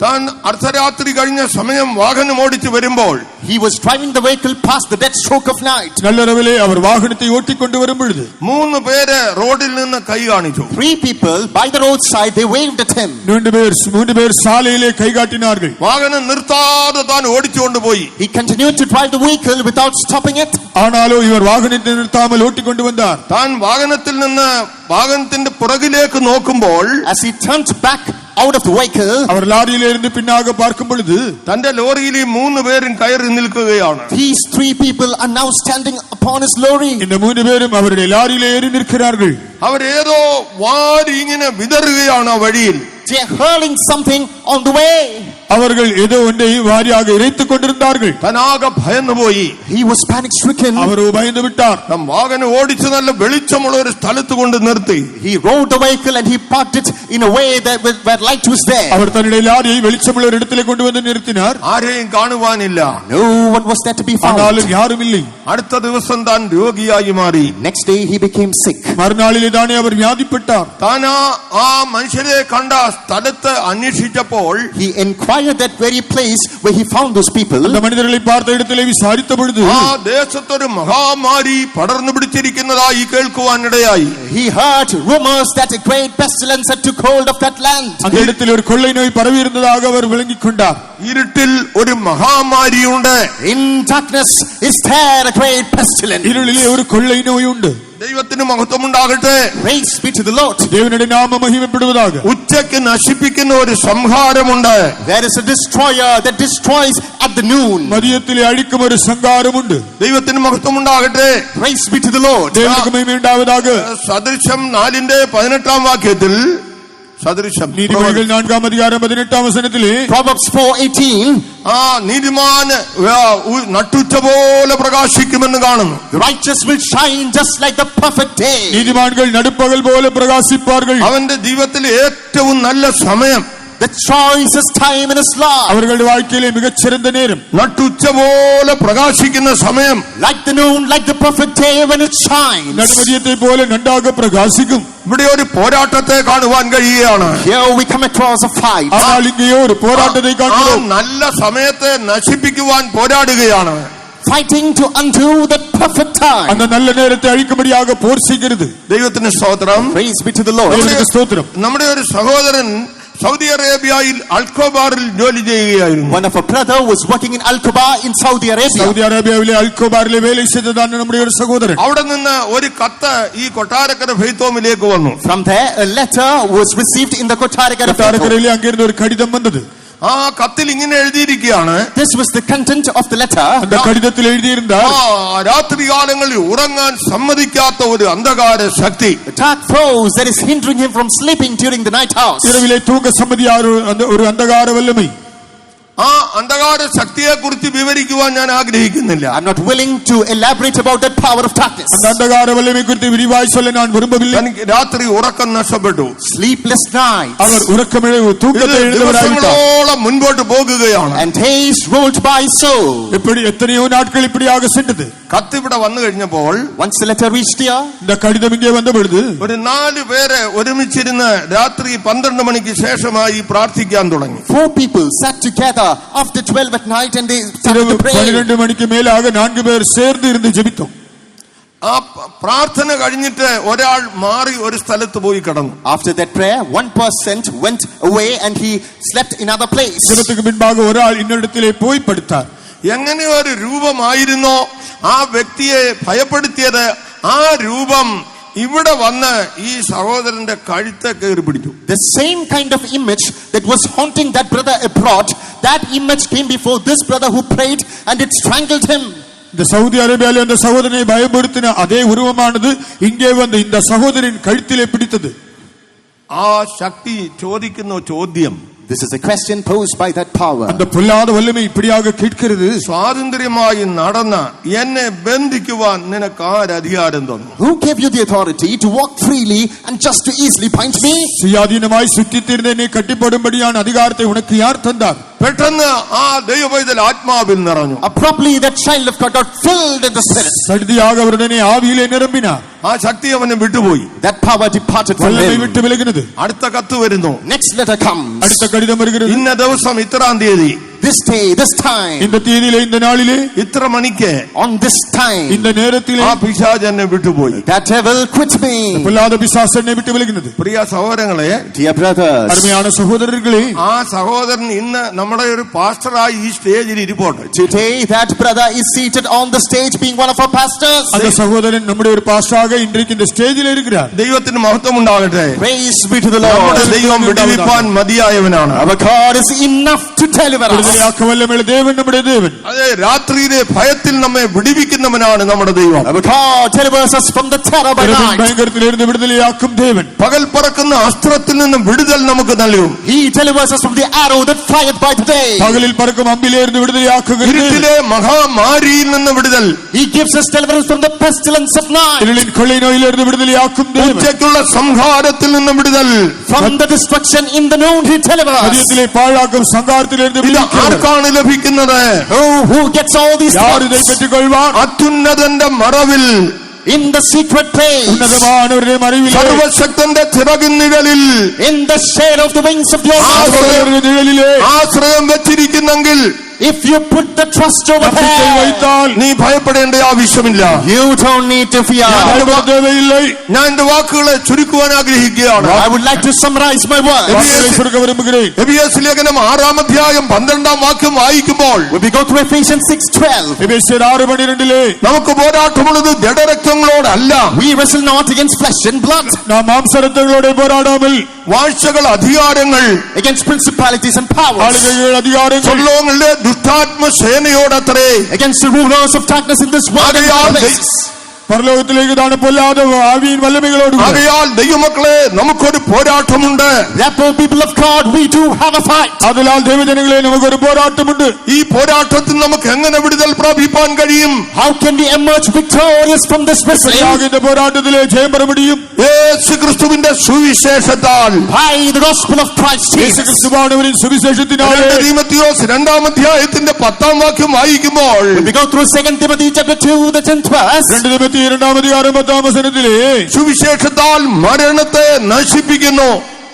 Speaker 1: താൻ അർദ്ധരാത്രി കഴിഞ്ഞ സമയം വാഹനം ഓടിച്ചു വരുമ്പോൾ
Speaker 2: He was driving the vehicle past the dead stroke of night.
Speaker 3: നല്ലരവിലെ അവർ വാഹനത്തെ ഓട്ടിക്കൊണ്ട് വരുമ്പൊഴുது
Speaker 1: 3 പേര് റോഡിൽ നിന്ന് കൈ കാണിച്ചു.
Speaker 2: 3 people by the roadside, they waved at him.
Speaker 3: 3 പേർ சாலையிலே കൈ കാട്ടിனார்கள்.
Speaker 1: വാഹനം നിർത്താതെ താൻ ഓടിച്ചുകൊണ്ട് പോയി.
Speaker 2: He continued to drive the vehicle without stopping it.
Speaker 3: ആനാലോ ഇവർ വാഹനത്തെ നിർത്താமல் ഓട്ടിക്കൊണ്ട് വந்தார்.
Speaker 1: താൻ വാഹനത്തിൽ നിന്ന് വാഹനത്തിന്റെ പുറകിലേക്ക് നോക്കുമ്പോൾ
Speaker 2: As he turned back out of the vehicle,
Speaker 3: അവർ ലാരിയിലിരുന്ന് പിന്നാകെ பார்க்கும் பொழுது
Speaker 1: തന്റെ ലോറിയിൽ ഈ 3 പേരും കയറി നിൽക്കുകയാണ്.
Speaker 2: these 3 people are now standing upon his lorry.
Speaker 3: இந்த 3 പേരും അവരുടെ ലാരിയിൽ ഏറി നിൽக்கிறார்கள்.
Speaker 1: അവരേതോ വാരി ഇങ്ങനെ വിതറുകയാണ് ആ വഴിയിൽ.
Speaker 2: They are hurling something on the way.
Speaker 3: அவர்கள் ஏதோ ஒன்றை வாரியாக இறைத்துக் கொண்டிருந்தார்கள்.
Speaker 1: തനാകെ ഭയന്നുപോയി.
Speaker 2: He was panic stricken.
Speaker 3: அவர் பயந்து விட்டார்.
Speaker 1: വാഹനം ഓടിച്ച് നല്ല വെളിച്ചമുള്ള ഒരു സ്ഥലത്ത് കൊണ്ട് നിർത്തി.
Speaker 2: He rode the vehicle and he parked it in a way that where light was there.
Speaker 3: அவர் தன்னுடைய லாரியை வெளிச்சமுள்ள ஒரு இடத்திலே கொண்டு வந்து நிறுத்தினார்.
Speaker 1: ആരെയും കാണുവാനില്ല.
Speaker 2: No one was there to be found.
Speaker 3: ஆனாலும் யாரும் இல்லை.
Speaker 1: അടുത്ത ദിവസം താൻ രോഗിയായി മാറി.
Speaker 2: Next day he became sick.
Speaker 3: மறுநாளிலே தானே அவர் வியாதிப்பட்டார்.
Speaker 1: താൻ ആ മനുഷ്യരെ കണ്ട സ്ഥലത്ത് അന്വേഷിച്ചപ്പോൾ
Speaker 2: He inquired that very place where he found those people.
Speaker 3: அந்த மனிதர்களை பார்த்த இடத்திலே விசாரித்த பொழுது
Speaker 1: ആ ദേശത്തൊരു മഹാമാരി പടർന്നു പിടിച്ചിരിക്കുന്നതായി കേൾക്കുവാനിടയായി.
Speaker 2: He heard rumors that a great pestilence had took hold of that land.
Speaker 3: அந்த இடத்தில் ஒரு கொள்ளை நோய் பரவி இருந்ததாக அவர் விளங்கிக் கொண்டார்.
Speaker 1: ഇരുട്ടിൽ ഒരു മഹാമാരിയുണ്ട്.
Speaker 2: In darkness is there a great pestilence.
Speaker 3: இருளிலே ஒரு கொள்ளை நோய் உண்டு.
Speaker 1: ദൈവത്തിന് മഹത്വമുണ്ടാകട്ടെ.
Speaker 2: Praise be to the Lord.
Speaker 3: ദേവനുടെ നാമം മഹിമപ്പെടുവதாக.
Speaker 1: ഉച്ചയ്ക്ക് നശിപ്പിക്കുന്ന ഒരു സംഹാരമുണ്ട്.
Speaker 2: There is a destroyer that destroys at the noon.
Speaker 3: മദിയത്തിലെ അഴിക്കും ഒരു സംഹാരമുണ്ട്.
Speaker 1: ദൈവത്തിന് മഹത്വമുണ്ടാകട്ടെ.
Speaker 2: Praise be to the Lord.
Speaker 3: ദേവനുക്ക് മഹിമയുണ്ടാവதாக.
Speaker 1: സദൃശം 4:18 വാക്യത്തിൽ സദൃശം
Speaker 3: നീതിമൊഴികൾ 4-ാം അധ്യായം 18-ാം വചനത്തിലെ
Speaker 2: Proverbs 4:18.
Speaker 1: നീതിമാൻ നട്ടുച്ച പോലെ പ്രകാശിക്കുമെന്ന് കാണുന്നു.
Speaker 2: The righteous will shine just like the perfect day.
Speaker 3: നീതിമാൻകൾ നടുപ്പകൽ പോലെ പ്രകാശിപ്പാர்கள்.
Speaker 1: അവന്റെ ജീവിതത്തിലെ ഏറ്റവും നല്ല സമയം,
Speaker 2: The choicest time in his life.
Speaker 3: അവരുടെ வாழ்க்கையிலே മികച്ചിരുന്ന നേരം,
Speaker 1: നട്ടുച്ച പോലെ പ്രകാശിക്കുന്ന സമയം,
Speaker 2: Like the noon, like the perfect day when it shines.
Speaker 3: നടുമതിയത്തെ പോലെ നന്നാക പ്രകാശിക്കും.
Speaker 1: ഇവിടെ ഒരു പോരാട്ടത്തെ കാണുവാൻ കഴിയുകയാണ്.
Speaker 2: Here we come across a fight.
Speaker 3: ஆனால் இங்கே ஒரு போராட்டத்தை காண்கிறோம்.
Speaker 1: നല്ല സമയത്തെ നശിപ്പിക്കുവാൻ പോരാടുകയാണ്.
Speaker 2: Fighting to undo that perfect time.
Speaker 3: அந்த நல்ல நேரத்தை அழிக்கும்படியாக போர் செய்கிறது.
Speaker 1: ദൈവത്തിന് സ്തോത്രം.
Speaker 2: Praise be to the Lord.
Speaker 3: ദൈവത്തിന് സ്തോത്രം.
Speaker 1: നമ്മുടെ ഒരു സഹോദരൻ സൗദി അറേബ്യയിൽ അൽഖോബാറിൽ ജോലി ചെയ്യുകയായിരുന്നു.
Speaker 2: One of our brother was working in Al-Khobar in Saudi Arabia.
Speaker 3: Saudi അറേബ്യയിലെ അൽഖോബാറിലെ വേല ചെയ്തതാണ് നമ്മുടെ ഒരു സഹോദരൻ.
Speaker 1: അവിടെ നിന്ന് ഒരു കത്ത് ഈ കൊട്ടാരക്കര ഫെയ്ത്തോമിലേക്ക് വന്നു.
Speaker 2: From there a letter was received in the Kottarakara.
Speaker 3: കൊട്ടാരക്കരയിലെ അങ്ങിരുന്ന ഒരു കടിതം വന്നത്.
Speaker 1: ആ കത്തിൽ ഇങ്ങനെ എഴുതിയിരിക്കുകയാണ്.
Speaker 2: This was the content of the letter.
Speaker 3: அந்த கடிதத்தில் எழுதியிருந்த
Speaker 1: രാത്രികാലങ്ങളിൽ ഉറങ്ങാൻ സമ്മതിക്കാത്ത ഒരു അന്ധകാര ശക്തി,
Speaker 2: The dark force that is hindering him from sleeping during the night hours.
Speaker 3: இரவிலே தூங்க சம்மதியாத ஒரு அந்தகார வல்லமை.
Speaker 1: ആ അന്ധകാര ശക്തിയെ കുറിച്ച് വിവരിക്കുവാൻ ഞാൻ ആഗ്രഹിക്കുന്നില്ല.
Speaker 2: I'm not willing to elaborate about that power of darkness.
Speaker 3: அந்த அந்தகார வல்லமை குறித்து விரிவாய் சொல்ல நான் விரும்பவில்லை.
Speaker 1: എനിക്ക് രാത്രി ഉറക്കം നഷ്ടപ്പെട്ടു.
Speaker 2: Sleepless nights.
Speaker 3: அவர் உறக்கமிழவு தூக்கத்தை இழந்தவராயிட்டார்.
Speaker 1: ദിവസങ്ങളോളം മുൻപോട്ട് പോകുകയാണ്.
Speaker 2: And days rolled by so.
Speaker 3: இப்படி எத்தனையோ நாட்கள் இப்படியாக சென்றது.
Speaker 1: കത്ത് ഇവിടെ വന്നു കഴിഞ്ഞപ്പോൾ
Speaker 2: Once the letter reached here,
Speaker 3: இந்த கடிதம் இங்கே வந்த பொழுது
Speaker 1: ഒരു 4 പേര് ഒരുമിച്ചിരുന്ന് രാത്രി 12 മണിക്ക് ശേഷമായി പ്രാർത്ഥിക്കാൻ തുടങ്ങി.
Speaker 2: 4 people sat together after 12 at night and they started
Speaker 3: இரவு
Speaker 2: to pray.
Speaker 3: 12 மணிக்கு மேலாக 4 பேர் சேர்ந்து இருந்து ஜெபித்தோம்.
Speaker 1: ആ പ്രാർത്ഥന കഴിഞ്ഞിട്ട് ഒരാൾ മാറി ഒരു സ്ഥലത്ത് പോയി കിടന്നു.
Speaker 2: After that prayer, one person went away and he slept in another place.
Speaker 3: ஜெபத்துக்கு பின்பாக ஒரு ஆள் இன்னொருத்திலே போய் படுத்தார்.
Speaker 1: എങ്ങനെ ഒരു രൂപമായിരുന്നോ ആ വ്യക്തിയെ ഭയപ്പെടുത്തിയത്, ആ രൂപം ഇവിടെ വന്ന് ഈ സഹോദരന്റെ കഴുത്തെ കയറി പിടിച്ചു.
Speaker 2: The same kind of image that was haunting that brother abroad, that image came before this brother who prayed and it strangled him.
Speaker 3: இந்த சவுதி அரேபியாவில் அந்த சகோதரனை பயமுறுத்தின அதே உருவமானது இங்கே வந்து இந்த சகோதரின் கழுத்திலே பிடித்தது.
Speaker 1: ആ ശക്തി ചോദിക്കുന്ന ചോദ്യം,
Speaker 2: This is a question posed by that power.
Speaker 3: அந்த பொல்லாத வல்லமை இப்படியாக கேட்கிறது,
Speaker 1: സ്വാതന്ത്ര്യമായി നടന്ന എന്നെ ബന്ധിക്കുവാൻ നിനക്ക് ആരധികാരം തന്നു?
Speaker 2: Who gave you the authority to walk freely and just to easily bind me?
Speaker 3: சுயாதீனமாய் சுற்றித்திருந்த என்னை கட்டிப்படும்படியான அதிகாரத்தை உனக்கு யார் தந்தார்?
Speaker 1: പെട്ടെന്ന് ആ ദൈവപൈതൽ ആത്മാവിൽ നിറഞ്ഞു.
Speaker 2: Abruptly that child of God got filled in the spirit.
Speaker 3: சடுதியாக அவருடனே ஆவியிலே நிரம்பினார்.
Speaker 1: ആ ശക്തി അവനെ വിട്ടുപോയി.
Speaker 2: That power departed from
Speaker 3: வல்லமை
Speaker 2: him.
Speaker 3: விட்டு விலகினது.
Speaker 1: അടുത്ത കത്ത് വരുന്നു.
Speaker 2: Next letter comes.
Speaker 3: அடுத்த கடிதம் வருகிறது.
Speaker 1: ഇന്ന ദിവസം ഇത്രാം തീയതി,
Speaker 2: This day, this time,
Speaker 3: இந்த தேதியிலே இந்த நாளிலே
Speaker 1: ഇത്ര മണിക്ക്
Speaker 2: on this time,
Speaker 3: இந்த நேரத்திலே
Speaker 1: ആ പിശാച് എന്നെ വിട്ടുപോയി.
Speaker 2: that devil quit me.
Speaker 3: பொல்லாத பிசாசு என்னை விட்டு விலகினது.
Speaker 1: പ്രിയ സഹോദരങ്ങളെ,
Speaker 2: Dear brothers,
Speaker 3: அருமையான சகோதரர்களே,
Speaker 1: ആ സഹോദരൻ ഇന്ന് നമ്മുടെ ഒരു പാസ്റ്ററായി ഈ സ്റ്റേജിൽ ഇരിപ്പോട്ടെ.
Speaker 2: today that brother is seated on the stage being one of our pastors.
Speaker 3: அந்த சகோதரன் நம்முடைய ஒரு பாஸ்டராக இன்றைக்கு இந்த ஸ்டேஜில் இருக்கிறார்.
Speaker 1: ദൈവത്തിന് മഹത്വം ഉണ്ടാകട്ടെ.
Speaker 2: Praise be to the
Speaker 1: നമ്മുടെ
Speaker 2: Lord.
Speaker 1: ദൈവം വിടുവിപ്പാൻ മതിയായവനാണ്.
Speaker 2: Our God is enough to deliver us.
Speaker 3: விடுதலையாக்க வல்லமையுள்ள தேவன் நம்முடைய தேவன்.
Speaker 1: അതെ, രാത്രിയിലെ ഭയത്തിൽ നമ്മെ വിടുവിക്കുന്നവനാണ് നമ്മുടെ ദൈവം.
Speaker 2: Our God delivers us from the terror by
Speaker 3: இரவின்
Speaker 2: night.
Speaker 3: பயங்கரத்திலிருந்து விடுதலையாக்கும் தேவன்.
Speaker 1: പകൽ പറക്കുന്ന അസ്ത്രത്തിൽ നിന്നും വിടുതൽ നമുക്ക് നൽകും.
Speaker 2: He delivers us from the arrow that flieth by the day.
Speaker 3: பகலில் பறக்கும் அம்பிலிருந்து விடுதலையாக்குகிறது.
Speaker 1: ഇരുട്ടിലെ മഹാമാരിയിൽ നിന്ന് വിടുതൽ,
Speaker 2: He gives us deliverance from the pestilence of night.
Speaker 3: இருளின் கொள்ளை நோயிலிருந்து விடுதலையாக்கும் தேவன்.
Speaker 1: ഉച്ചയ്ക്കുള്ള സംഹാരത്തിൽ നിന്ന് വിടുതൽ.
Speaker 2: From the destruction in the noon He delivers.
Speaker 3: மதியத்திலே பாழாக்கும் சங்காரத்திலிருந்து
Speaker 1: ഇത്
Speaker 3: விடுவிக்கிறது.
Speaker 1: ആർക്കാണ് ലഭിക്കുന്നത്?
Speaker 2: Who gets all these
Speaker 3: யார் இதை
Speaker 2: things?
Speaker 3: பெற்றுக் கொள்வார்?
Speaker 1: അത്യുന്നതന്റെ മറവിൽ,
Speaker 2: In the secret place,
Speaker 3: உன்னதமானவருடைய மறைவிலே,
Speaker 1: സർവശക്തന്റെ ചിറകിൻ നിഴലിൽ
Speaker 2: in the shade of the wings of the
Speaker 1: ആ
Speaker 2: Almighty.
Speaker 3: அவருடைய நிழலிலே
Speaker 1: ആശ്രയം വെച്ചിരിക്കുന്നെങ്കിൽ
Speaker 2: If you put the trust over
Speaker 3: நம்பிக்கை
Speaker 2: there,
Speaker 3: வைத்தால்
Speaker 1: നീ ഭയപ്പെടേണ്ട ആവശ്യമില്ല.
Speaker 2: you don't need to fear.
Speaker 3: ഭയപ്പെട தேவையில்லை.
Speaker 1: ഞാൻ എന്റെ വാക്കുകളെ ചുരുക്കുവാൻ ആഗ്രഹിക്കുകയാണ്.
Speaker 2: I would like to summarize my words.
Speaker 3: വാക്കുകളെ ചുരുക്കാൻ വിരുമ്പുகிறேன்.
Speaker 1: എഫെസ്യ ലേഖനം 6-ാം അധ്യായം 12-ാം വാക്യം വായിക്കുമ്പോൾ
Speaker 2: When we go to Ephesians 6:12,
Speaker 3: എഫെസ്യർ 6:12
Speaker 1: നമുക്ക് പോരാട്ടമുള്ളത് ജഡരക്തങ്ങളോടല്ല,
Speaker 2: we wrestle not against flesh and blood,
Speaker 3: നാം മാംസരക്തങ്ങളോടെ പോരാടാமல்
Speaker 1: വാഴ്ചകൾ, അധികാരങ്ങൾ,
Speaker 2: against principalities and powers,
Speaker 3: ആളുകൾ, അധികാരങ്ങൾ,
Speaker 1: സ്വർഗ്ഗങ്ങളിലെ ദുഷ്ടാത്മ സേനയോടത്രേ.
Speaker 2: against the rulers of darkness in this world and
Speaker 1: ആകയാൽ
Speaker 2: place.
Speaker 3: പരലോകത്തിലേക്ക് താണ പൊല്ലാതെ ആവിயின் വല്ലമകളോട്
Speaker 1: ആകയാൽ ദൈവമക്കളെ നമുക്കൊരു പോരാട്ടമുണ്ട്.
Speaker 2: Therefore, people of God, we do have a fight.
Speaker 3: അതിനാൽ ദൈവജനങ്ങളെ നമുക്കൊരു പോരാട്ടമുണ്ട്.
Speaker 1: ഈ പോരാട്ടത്തിൽ നമുക്ക് എങ്ങനെ വിടുതൽ പ്രാപിപ്പാൻ കഴിയും?
Speaker 2: How can we emerge victorious from this wrestling?
Speaker 3: യാഗത്തിന്റെ പോരാട്ടത്തിലെ ജയം പെറമുടിയും
Speaker 1: യേശുക്രിസ്തുവിന്റെ സുവിശേഷത്താൽ.
Speaker 2: By the gospel of Christ Jesus.
Speaker 3: യേശുക്രിസ്തുവാണ് സുവിശേഷത്തിനാലെ.
Speaker 1: 2 തീമോഥെയോസ് 2-ാം അധ്യായത്തിന്റെ 10-ാം വാക്യം വായിക്കുമ്പോൾ
Speaker 2: When we go through 2 Timothy chapter 2, the 10th verse,
Speaker 3: 2 Timothy 2-ാം അധ്യായം 10-ാം വചനത്തിലെ
Speaker 1: സുവിശേഷത്താൽ മരണത്തെ നശിപ്പിക്കുന്നു.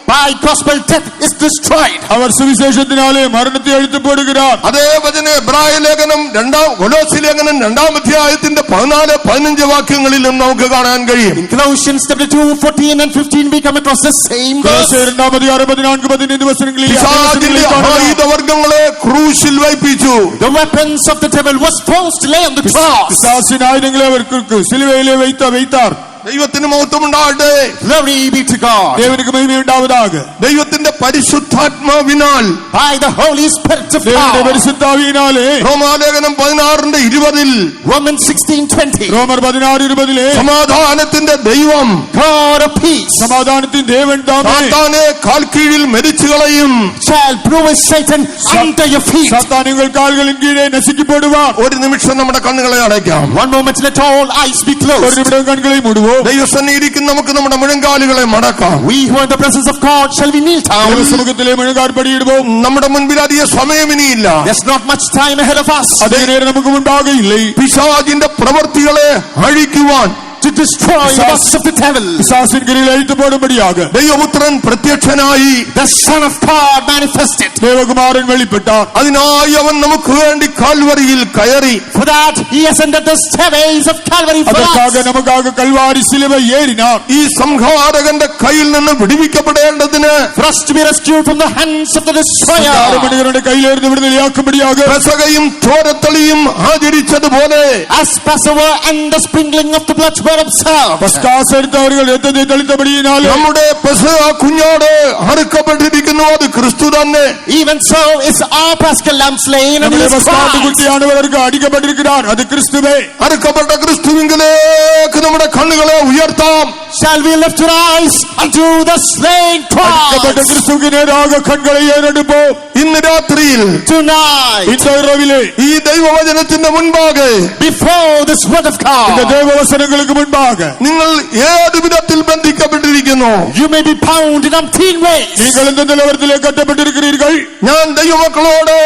Speaker 2: by gospel death is destroyed.
Speaker 3: അവർ സുവിശേഷത്തിനാലെ മരണത്തെ അഴിച്ചുപോടുகிறாർ.
Speaker 1: അതേ വചന എബ്രായ ലേഖനം 2-ാം കൊലോസ്യ ലേഖനം 2-ാം അധ്യായത്തിന്റെ 14-15 വാക്യങ്ങളിലും നമുക്ക് കാണാൻ കഴിയും.
Speaker 2: In Colossians chapter 2, 14 and 15 we come across the same verse.
Speaker 3: 2-ാം അധ്യായം 14-15 വചനങ്ങളിൽ
Speaker 1: പിശാചിന്റെ ആയുധവർഗ്ഗങ്ങളെ ക്രൂശിൽ വയ്പ്പിച്ചു.
Speaker 2: The weapons of the devil was forced to lay on the cross.
Speaker 3: പിശാചിന്റെ ആയുധങ്ങളെ അവർക്ക് സിലുവയിലെ வைத்தார்.
Speaker 1: ദൈവത്തിന് മഹത്വമുണ്ടാകട്ടെ.
Speaker 2: Glory be to God.
Speaker 3: ദേവനുക്ക് മഹിമയുണ്ടാവதாக.
Speaker 1: ദൈവത്തിന്റെ പരിശുദ്ധാത്മാവിനാൽ,
Speaker 2: By the Holy Spirit of
Speaker 3: ദേവന്റെ
Speaker 2: God.
Speaker 3: പരിശുദ്ധാവിയിനാലെ
Speaker 1: റോമാലേഖനം 16:20
Speaker 2: Romans 16:20.
Speaker 3: റോമർ 16:20
Speaker 1: സമാധാനത്തിന്റെ ദൈവം
Speaker 2: God of peace
Speaker 3: സമാധാനത്തിൻ ദേവൻ താമേ
Speaker 1: സാത്താനെ കാൽക്കീഴിൽ മരിച്ചു കളയും.
Speaker 2: shall bruise Satan under your feet.
Speaker 3: സാത്താനുകൾ കാലുകളിൻ കീഴെ നശിക്കപ്പെടുവാൻ.
Speaker 1: ഒരു നിമിഷം നമ്മുടെ കണ്ണുകളെ അടയ്ക്കാം.
Speaker 2: One moment, let all eyes be
Speaker 3: ഒരു
Speaker 2: closed.
Speaker 3: നിമിഷം കണ്ണുകളെ മൂടുവോ.
Speaker 1: ദൈവസന്നിധിയിൽ നമുക്ക് നമ്മുടെ മുഴങ്കാലുകളെ മടക്കാം.
Speaker 2: We who are in the presence of God, shall we kneel down?
Speaker 3: ദൈവസമുഖത്തിലെ മുഴങ്കാൽ പടിയിടുവോ.
Speaker 1: നമ്മുടെ മുൻപിൽ അധികം സമയം ഇനിയില്ല.
Speaker 2: There's not much time ahead of us
Speaker 3: അതേ നേരം നമുക്ക് മുൻപാകയില്ലേ.
Speaker 1: പിശാചിന്റെ പ്രവൃത്തികളെ അഴിക്കുവാൻ,
Speaker 2: to destroy the works of the devil.
Speaker 3: പിശാചിൻ കീഴിൽ അഴിച്ചുപോടുമ്പടിയാക
Speaker 1: ദൈവപുത്രൻ പ്രത്യക്ഷനായി,
Speaker 2: The Son of God manifested.
Speaker 3: Devakumaran വെളിപ്പെട്ടാർ.
Speaker 1: അതിനായി അവൻ നമുക്ക് വേണ്ടി കാൽവരിയിൽ കയറി.
Speaker 2: For that he ascended the stairways of Calvary for
Speaker 3: അതற்കാக
Speaker 2: us.
Speaker 3: നമുക്കാக കൽവാരി സിലുവ ഏറിനാർ.
Speaker 1: ഈ സംഹാരകന്റെ കയ്യിൽ നിന്ന് വിടുവിക്കപ്പെടേണ്ടതിന്,
Speaker 2: For us to be rescued from the hands of the destroyer.
Speaker 3: ആരമണികളുടെ കയ്യിലേർന്ന് വിടുതലയാക്കുമ്പടിയാക.
Speaker 1: പെസകയും ചോരത്തളിയും ആചരിച്ചതുപോലെ
Speaker 2: As Passover and the sprinkling of the blood were observed.
Speaker 3: പസ്കാസെടുത്തവர்கள் രക്തത്തെ തെളിത്തപടിയിനാലെ
Speaker 1: നമ്മുടെ പെസഹ കുഞ്ഞോട് അറുക്കപ്പെട്ടിരിക്കുന്നു. അത് ക്രിസ്തു തന്നെ.
Speaker 2: Even so is our Paschal lamb slain, and he
Speaker 3: നമ്മുടെ
Speaker 2: is
Speaker 3: പസ്കാട്ട്
Speaker 2: Christ.
Speaker 3: കുട്ടിയാണ് അവർക്ക് അടിക്കപ്പെട്ടിരിக்கிறார். അത് ക്രിസ്തുവേ.
Speaker 1: അറുക്കപ്പെട്ട ക്രിസ്തുവിങ്കിലേക്ക് നമ്മുടെ കണ്ണുകളെ ഉയർത്താം.
Speaker 2: Shall we lift our eyes unto the slain
Speaker 3: അടിക്കപ്പെട്ട
Speaker 2: Christ?
Speaker 3: ക്രിസ്തുവിന് നേരാക കണ്ണുകളെ ഏറെടുപ്പോ.
Speaker 1: ഇന്ന് രാത്രിയിൽ
Speaker 2: Tonight,
Speaker 3: ഇന്ന് ഇറവിലെ
Speaker 1: ഈ ദൈവവചനത്തിന്റെ മുൻപാകെ
Speaker 2: before this word of
Speaker 3: இந்த
Speaker 2: God,
Speaker 3: ദേവവസനങ്ങൾക്ക് മുൻപാക
Speaker 1: നിങ്ങൾ ഏത് വിധത്തിൽ ബന്ധിക്കപ്പെട്ടിരിക്കുന്നു?
Speaker 2: you may be bound in umpteen ways.
Speaker 3: നിങ്ങൾ എന്ത് നിലവരത്തിലേക്ക് കട്ടപ്പെട്ടിരിக்கிறீர்கள்.
Speaker 1: ഞാൻ ദൈവമക്കളോട്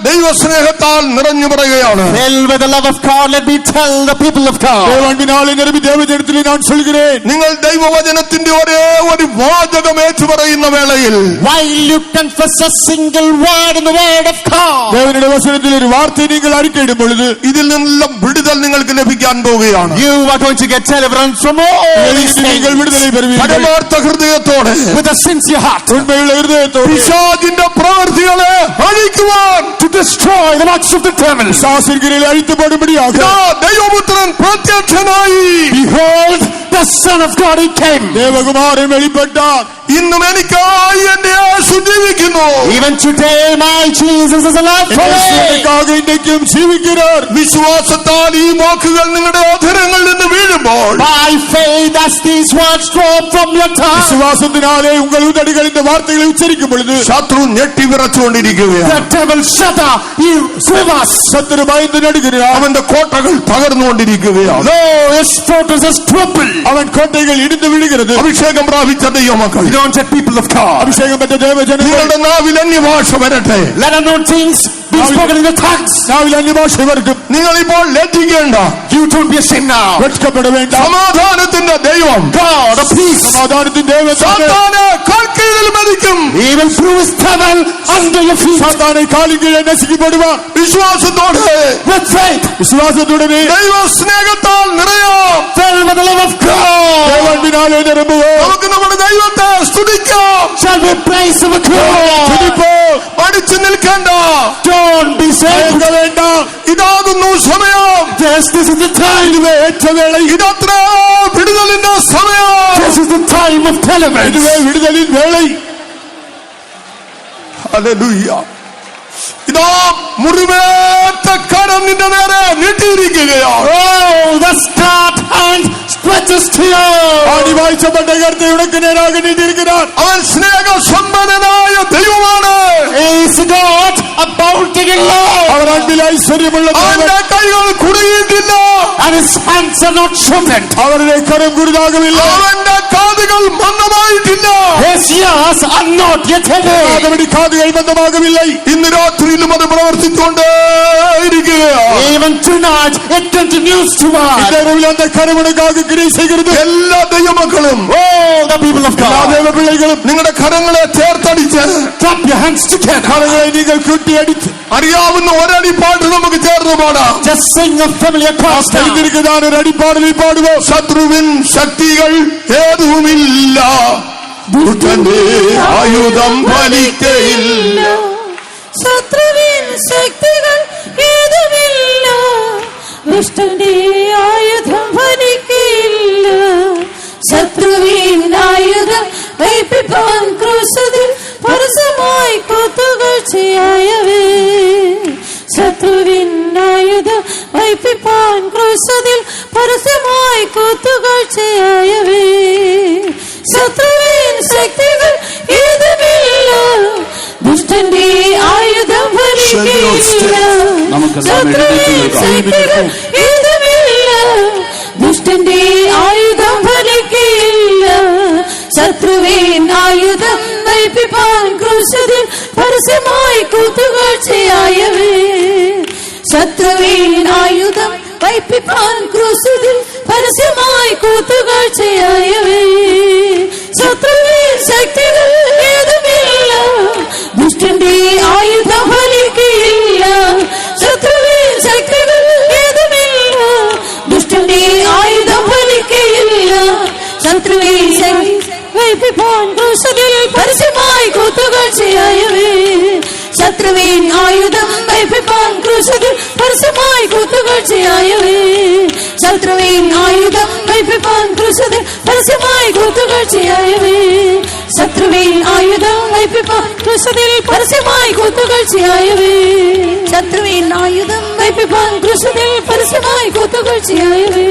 Speaker 1: ദൈവസ്നേഹത്താൽ നിറഞ്ഞു പറയുകയാണ്.
Speaker 2: Filled with the love of God, let me tell the people of God.
Speaker 3: ദേവൻപിനാലെ നിരവധി ദേവജനത്തിൽ ഞാൻ சொல்கிறேன்.
Speaker 1: നിങ്ങൾ ദൈവവചനത്തിന്റെ ഒരേ ഒരു വാചകം ഏറ്റുപറയുന്ന വേളയിൽ,
Speaker 2: While you confess a single word in the word of God,
Speaker 3: ദേവനുടെ വസനത്തിൽ ഒരു വാർത്ത നിങ്ങൾ അറിക്കയിടും പൊழுது
Speaker 1: ഇതിൽ നിന്നെല്ലാം വിടുതൽ നിങ്ങൾക്ക് ലഭിക്കാൻ പോവുകയാണ്.
Speaker 2: you are going to get deliverance from all these
Speaker 3: നിങ്ങൾ
Speaker 2: things.
Speaker 3: വിടുതலை പെறுவீர்கள்.
Speaker 1: പരമാർത്ഥ ഹൃദയത്തോടെ,
Speaker 2: With a sincere heart,
Speaker 3: ഉണ്മയുള്ള ഹൃദയത്തോടെ
Speaker 1: പിശാചിന്റെ പ്രവൃത്തികളെ അഴിക്കുവാൻ
Speaker 2: to destroy the works of the devil.
Speaker 3: ശാസനക്കിരയിൽ അഴിത്തുപോടുമ്പടിയാക.
Speaker 1: ഇതാ ദൈവപുത്രൻ പ്രത്യക്ഷനായി.
Speaker 2: Behold, the Son of God, he came.
Speaker 3: Devakumaran വെളിപ്പെട്ടാർ.
Speaker 1: ഇന്നും എനിക്കായി എന്റെ യേശു ജീവിക്കുന്നു.
Speaker 2: Even today, my Jesus is alive for me.
Speaker 3: യേശുവിനേക്കാக ഇന്നേക്കും ജീവിக்கிறார்.
Speaker 1: വിശ്വാസത്താൽ ഈ വാക്കുകൾ നിങ്ങളുടെ അധരങ്ങളിൽ നിന്ന് വീഴുമ്പോൾ,
Speaker 2: By faith, as these words drop from your tongue,
Speaker 3: വിശ്വാസത്തിനാലെ ഉங்கள் ഉദടികൾ இந்த വാർത്തകളെ ഉച്ചരിക്കും പൊழுது
Speaker 1: ശത്രു ഞെട്ടി വിറച്ചുകൊണ്ടിരിക്കുകയാണ്.
Speaker 2: the devil shudder, he quivers.
Speaker 3: ശത്രു ഭയന്ന് നടുகிறாർ.
Speaker 1: അവന്റെ കോട്ടകൾ തകർന്നുകൊണ്ടിരിക്കുകയാണ്.
Speaker 2: Though his fortresses crumble,
Speaker 3: അവൻ കോട്ടകൾ ഇടിந்து വിഴുகிறது.
Speaker 1: അഭിഷേകം പ്രാപിച്ച ദൈവമക്കൾ,
Speaker 2: anointed people of God.
Speaker 3: അഭിഷേകം പെറ്റ ദൈവജനങ്ങൾ
Speaker 1: നിങ്ങളുടെ നാവിൽ അന്യഭാഷ വരട്ടെ.
Speaker 2: Let unknown things be spoken in the tongues.
Speaker 3: നാവിൽ അന്യഭാഷ വരട്டும்.
Speaker 1: നിങ്ങൾ ഇപ്പോൾ ലജ്ജിക്കേണ്ട.
Speaker 2: You don't be ashamed now.
Speaker 3: വെட்കപ്പെട വേണ്ട.
Speaker 1: സമാധാനത്തിന്റെ ദൈവം,
Speaker 2: God of peace,
Speaker 3: സമാധാനത്തിന്റെ ദൈവം
Speaker 1: സാത്താനെ കാൽക്കീഴിൽ മതിക്കും.
Speaker 2: he will throw his devil under your feet.
Speaker 3: സാത്താനെ കാലിൻ കീഴെ നശിക്കപ്പെടുവാൻ
Speaker 1: വിശ്വാസത്തോടെ,
Speaker 2: With faith,
Speaker 3: വിശ്വാസത്തോടെ
Speaker 1: ദൈവ സ്നേഹത്താൽ നിറയാം.
Speaker 2: filled with the love of God,
Speaker 3: ദൈവത്തിനാലെ നിറമ്പുക.
Speaker 1: നമുക്ക് നമ്മുടെ ദൈവത്തെ സ്തുതിക്കാം.
Speaker 2: shall we praise our God.
Speaker 1: പഠിച്ചു നിൽക്കേണ്ട.
Speaker 2: Don't be ashamed.
Speaker 3: വേണ്ട.
Speaker 1: ഇതാകുന്നു സമയം.
Speaker 2: Yes, this is the time.
Speaker 1: ഇതത്ര വിടുതലിന്റെ സമയം.
Speaker 2: This is the time of deliverance.
Speaker 3: വിടുതലിൻ വേള.
Speaker 1: ഹല്ലേലൂയ. ഇതാ മുറിവേറ്റ കരം നിന്റെ നേരെ നീട്ടിയിരിക്കുകയാണ്.
Speaker 2: Oh, the scarred hand stretches to you.
Speaker 3: ആണിവായിച്ചപ്പെട്ട കർത്ത ഉടക്ക് നേരാകെ നീട്ടിയിരിக்கிறார்.
Speaker 1: അവൻ സ്നേഹസമ്പന്നനായ ദൈവമാണ്.
Speaker 2: He is God abounding in love.
Speaker 3: അവർ അൻപിൽ ഐശ്വര്യമുള്ള
Speaker 1: അവന്റെ കൈകൾ കുടുങ്ങിയിട്ടില്ല.
Speaker 2: And his hands are not shortened.
Speaker 3: അവരുടെ കരം കുരുതാകുമില്ല.
Speaker 1: അവന്റെ കാതുകൾ മന്ദമായിട്ടില്ല.
Speaker 2: His ears are not yet heavy.
Speaker 3: അവരുടെ കാതുകൾ മന്ദമാകുമില്ല.
Speaker 1: ഇന്ന് രാത്രിയിലും അത് പ്രവർത്തിച്ചുകൊണ്ടേയിരിക്കുകയാണ്.
Speaker 2: Even tonight it continues to work.
Speaker 3: ഇതരവില്ലാത്ത കരമുടക്കാതെ ക്രിയ ചെയ്യരുത്.
Speaker 1: എല്ലാ ദൈവമക്കളും,
Speaker 2: Oh, the people of
Speaker 3: എല്ലാ
Speaker 2: God,
Speaker 3: ദൈവപിള്ളകളും
Speaker 1: നിങ്ങളുടെ കരങ്ങളെ ചേർത്തടിച്ച്
Speaker 2: clap your hands together.
Speaker 3: കരങ്ങളെ നിങ്ങൾ കുട്ടിയടിച്ച്
Speaker 1: അറിയാവുന്ന ഒരടിപ്പാട്ട് നമുക്ക് ചേർന്ന് പാടാം.
Speaker 2: Just sing a familiar chorus now.
Speaker 3: ഒരു അടിപ്പാടിൽ പാടുവോ.
Speaker 1: ശത്രുവിൻ ശക്തികൾ ഏതുമില്ല, ദുഷ്ടന്റെ ആയുധം ഫലിക്കയില്ല.
Speaker 5: ശത്രുവിൻ ശക്തികൾ ഏതുമില്ല, ദുഷ്ടന്റെ ആയുധം ഫലിക്കില്ല. ശത്രുവിൻ ആയുധം വൈപ്പിപ്പാൻ ക്രൂശിൽ പരസ്യമായി കുത്തുകൾച്ചയായവേ. ശത്രുവിൻ ആയുധം വൈപ്പിപ്പാൻ ക്രൂശിൽ പരസ്യമായി കുത്തുകൾച്ചയായവേ. ശത്രുവിൻ ശക്തികൾ ഏതുമില്ല, ദുഷ്ടന്റെ ആയുധം ഫലിക്കില്ല. ശത്രുവിൻ ശക്തികൾ ഏതുമില്ല, ദുഷ്ടന്റെ ആയുധം ഫലിക്കില്ല. ശത്രുവിൻ ആയുധം വൈപ്പിപ്പാൻ ക്രൂശിൽ പരസ്യമായി കുത്തുകൾച്ചയായവേ. ശത്രുവിൻ ആയുധം വൈപ്പിപ്പാൻ ക്രൂശിൽ പരസ്യമായി കുത്തുകൾച്ചയായവേ. ശത്രുവിൻ ശക്തികൾ ഏതുമില്ല, ദുഷ്ടന്റെ ആയുധം ഫലിക്കില്ല. ശത്രുവിൻ ശക്തികൾ ഏതുമില്ല, ദുഷ്ടന്റെ ആയുധം ഫലിക്കില്ല. ശത്രുവിൻ വൈപ്പിപ്പാൻ ക്രൂശിൽ പരസ്യമായി കുത്തുകൾച്ചയായവേ. ശത്രുവിൻ ആയുധം വൈപ്പിപ്പാൻ ക്രൂശിൽ പരസ്യമായി കുത്തുകൾച്ചയായവേ. ശത്രുവിൻ ആയുധം വൈപ്പിപ്പാൻ ക്രൂശിൽ പരസ്യമായി കുത്തുകൾച്ചയായവേ. ശത്രുവിൻ ആയുധം വൈപ്പിപ്പാൻ ക്രൂശിൽ പരസ്യമായി കുത്തുകൾച്ചയായവേ. ശത്രുവിൻ ആയുധം വൈപ്പിപ്പാൻ ക്രൂശിൽ പരസ്യമായി കുത്തുകൾച്ചയായവേ.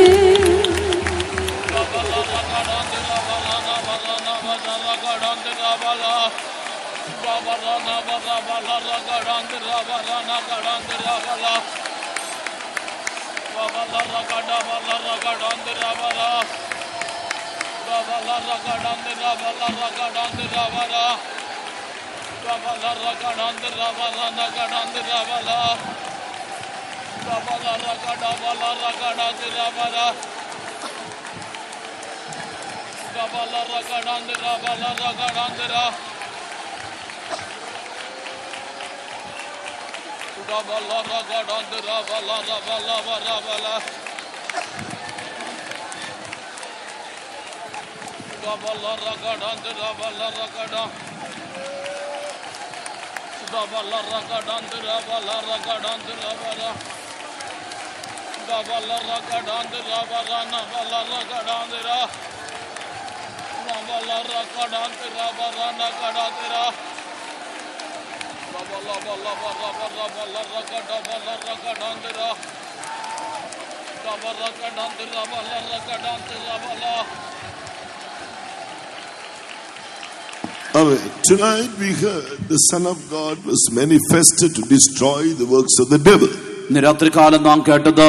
Speaker 7: Tonight we heard the Son of God was manifested to destroy the works of the devil. ഇന്ന് രാത്രികാലം നാം കേട്ടത്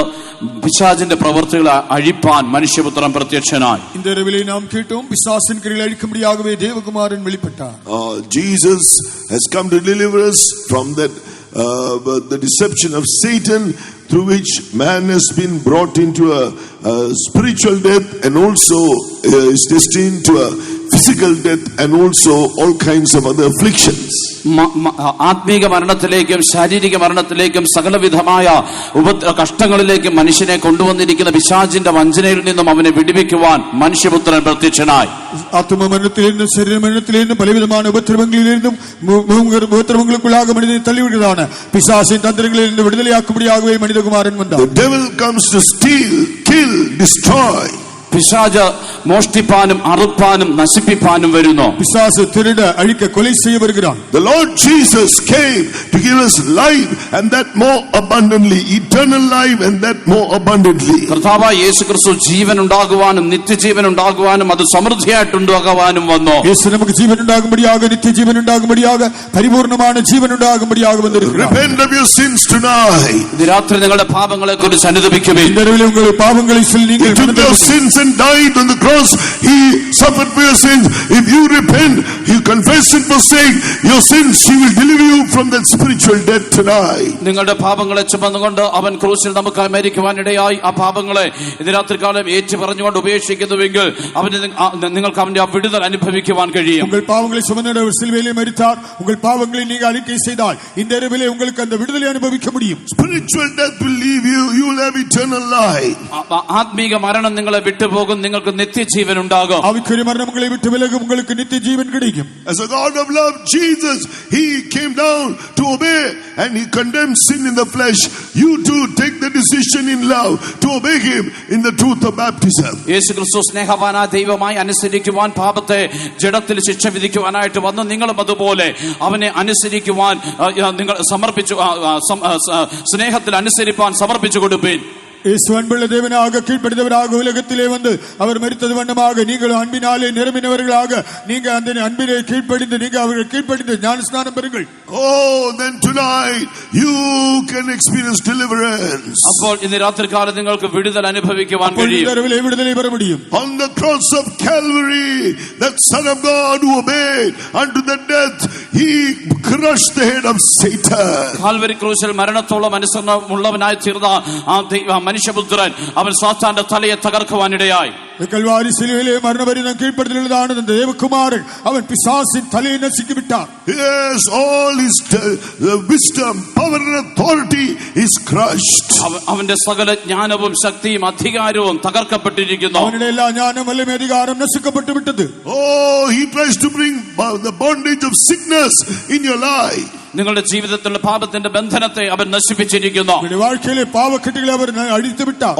Speaker 7: പിശാചിന്റെ പ്രവർത്തികളെ അഴിപ്പാൻ മനുഷ്യപുത്രൻ പ്രത്യക്ഷനായി.
Speaker 3: இந்த இரவிலே நாம் கேட்டோம் பிசாசின் கிரியைகளை அழிக்கும்படியாகவே தேவகுமாரன் வெளிப்பட்டார்.
Speaker 1: Jesus has come to deliver us from that the deception of Satan, through which man has been brought into a spiritual death and also is destined to a physical death and also all kinds of other afflictions.
Speaker 7: ആത്മീക മരണത്തിലേക്കും ശാരീരിക മരണത്തിലേക്കും സകലവിധമായ കഷ്ടങ്ങളിലേക്കും മനുഷ്യനെ കൊണ്ടുവന്നിരിക്കുന്ന പിശാചിന്റെ വഞ്ചനയിൽ നിന്നും അവനെ വിടുവിക്കുവാൻ മനുഷ്യപുത്രൻ പ്രത്യക്ഷനായി.
Speaker 3: ആത്മമരണത്തിൽ നിന്നും ശരീരമരണത്തിൽ നിന്നും പലവിധമായ ഉപദ്രവങ്ങളിൽ നിന്നും ഉപദ്രവങ്ങൾക്കുള്ളാകെ മനിതനെ തള്ളിവിടുന്നതാണ്. പിശാചിൻ തന്ത്രങ്ങളിൽ നിന്ന് വിടുതലയാക്കുമ്പടിയാകവേ മനിതകുമാരൻ വന്നു.
Speaker 1: The devil comes to steal, kill, destroy.
Speaker 7: പിശാച് മോഷ്ടിപ്പാനും അറുപ്പാനും നശിപ്പിപ്പാനും വരുന്നു.
Speaker 3: പിശാച് തിരുട അഴിക്ക കൊலை செய்ய வருகிறான்.
Speaker 1: The Lord Jesus came to give us life and that more abundantly, eternal life and that more abundantly.
Speaker 7: കർത്താവായ യേശുക്രിസ്തു ജീവൻ ഉണ്ടാകുവാനും നിത്യജീവൻ ഉണ്ടാകുവാനും അത് സമൃദ്ധിയായിട്ട് ഉണ്ടാകുവാനും വന്നു.
Speaker 3: യേശു നമുക്ക് ജീവൻ ഉണ്ടാകുമ്പടിയാകെ നിത്യജീവൻ ഉണ്ടാകുമ്പടിയാകെ പരിപൂർണமான ജീവൻ ഉണ്ടാകുമ്പടിയാകെ വന്നിരിക്കുന്നു.
Speaker 1: Repent of your sins tonight.
Speaker 7: ഈ രാത്രി നിങ്ങളുടെ പാപങ്ങളെക്കുറിച്ച് അനുതപിക്കുവിൻ.
Speaker 3: ഇന്നലെ ഉങ്ങളുടെ പാപങ്ങളിൽ നിങ്ങൾ
Speaker 1: He took your sins and died on the cross. He suffered for your sins. If you repent, you confess and forsake your sins, He will deliver you from that spiritual death tonight.
Speaker 7: നിങ്ങളുടെ പാപങ്ങളെ ചുമന്നുകൊണ്ട് അവൻ ക്രൂശിൽ നമുക്കായി മരിക്കുവാനിടയായി ആ പാപങ്ങളെ ഇന്ന് രാത്രികാലം ഏറ്റു പറഞ്ഞുകൊണ്ട് ഉപേക്ഷിക്കുന്നുവെങ്കിൽ നിങ്ങൾക്ക് അവന്റെ ആ വിടുതൽ അനുഭവിക്കുവാൻ കഴിയും.
Speaker 3: உங்கள் பாவங்களை சுமந்து சிலுவையிலே மரித்தார். உங்கள் பாவங்களை நீங்கள் அறிக்கை செய்தால் இந்த இரவிலே உங்களுக்கு அந்த விடுதலை அனுபவிக்க முடியும்.
Speaker 1: Spiritual death will leave you. You will have eternal life.
Speaker 7: ആത്മീക മരണം നിങ്ങളെ വിട്ടുപോകും. നിങ്ങൾക്ക് നിത്യജീവൻ ഉണ്ടാകും.
Speaker 3: ആവിക്കുரிய മരണം നിങ്ങളെ വിട്ടു വിലകും. നിങ്ങൾക്ക് നിത്യജീവൻ கிடைக்கும்.
Speaker 1: As a God of love, Jesus, He came down to obey and He condemned sin in the flesh. You too take the decision in love to obey Him in the truth of baptism.
Speaker 7: യേശുക്രിസ്തു സ്നേഹവാനായ ദൈവമായി അനുസരിക്കുവാൻ പാപത്തെ ജഡത്തിൽ ശിക്ഷ വിധിക്കുവാനായിട്ട് വന്നു. നിങ്ങളും അതുപോലെ അവനെ അനുസരിക്കുവാൻ നിങ്ങൾ സമർപ്പിച്ചു, സ്നേഹത്തിൽ അനുസരിപ്പാൻ സമർപ്പിച്ചു കൊടുപ്പീൻ.
Speaker 3: இயேசு அன்புள்ள தேவனாக கீழ்ப்படிந்தவராக உலகத்திலே வந்து அவர் மரித்தது வண்ணமாக நீங்கள் அன்பினாலே நிரம்பினவர்களாக நீங்க அந்த அன்பினை கீழ்ப்படிந்து நீங்க அவர்கள் கீழ்ப்படிந்து ஞானஸ்நானம் பெறுங்கள்.
Speaker 1: Oh, then tonight you can experience deliverance.
Speaker 7: അപ്പോൾ ഇന്ന് രാത്രികാലം നിങ്ങൾക്ക് വിടുതൽ അനുഭവിക്കുവാൻ കഴിയും.
Speaker 3: വിടുതலை பெற முடியும்.
Speaker 1: On the cross of Calvary, that Son of God who obeyed unto the death, He crushed the head of Satan.
Speaker 7: Calvary ക്രൂശിൽ മരണത്തോളം അനുസരണമുള്ളവനായി തീർന്ന ആ മനുഷ്യപുത്രൻ അവൻ സാത്താന്റെ തലയെ തകർക്കുവാനിടയായി.
Speaker 3: കൽവാരി സിലുവയിലെ മരണപരിധം കീഴ്പ്പെടുത്തലുള്ളതാണ് ദേവകുമാരൻ. അവൻ പിശാചിൻ തലയെ നശിക്കി വിട്ടാർ.
Speaker 1: Yes, all his wisdom, power and authority is crushed.
Speaker 7: അവന്റെ സകല ജ്ഞാനവും ശക്തിയും അധികാരവും തകർക്കപ്പെട്ടിരിക്കുന്നു.
Speaker 3: അവന്റെ എല്ലാ ജ്ഞാനം വല്ലതും അധികാരം നശിക്കപ്പെട്ടു വിട്ടത്.
Speaker 1: Oh, he tries to bring the bondage of sickness in your life.
Speaker 7: നിങ്ങളുടെ ജീവിതത്തിലുള്ള പാപത്തിന്റെ ബന്ധനത്തെ അവൻ നശിപ്പിച്ചിരിക്കുന്നു.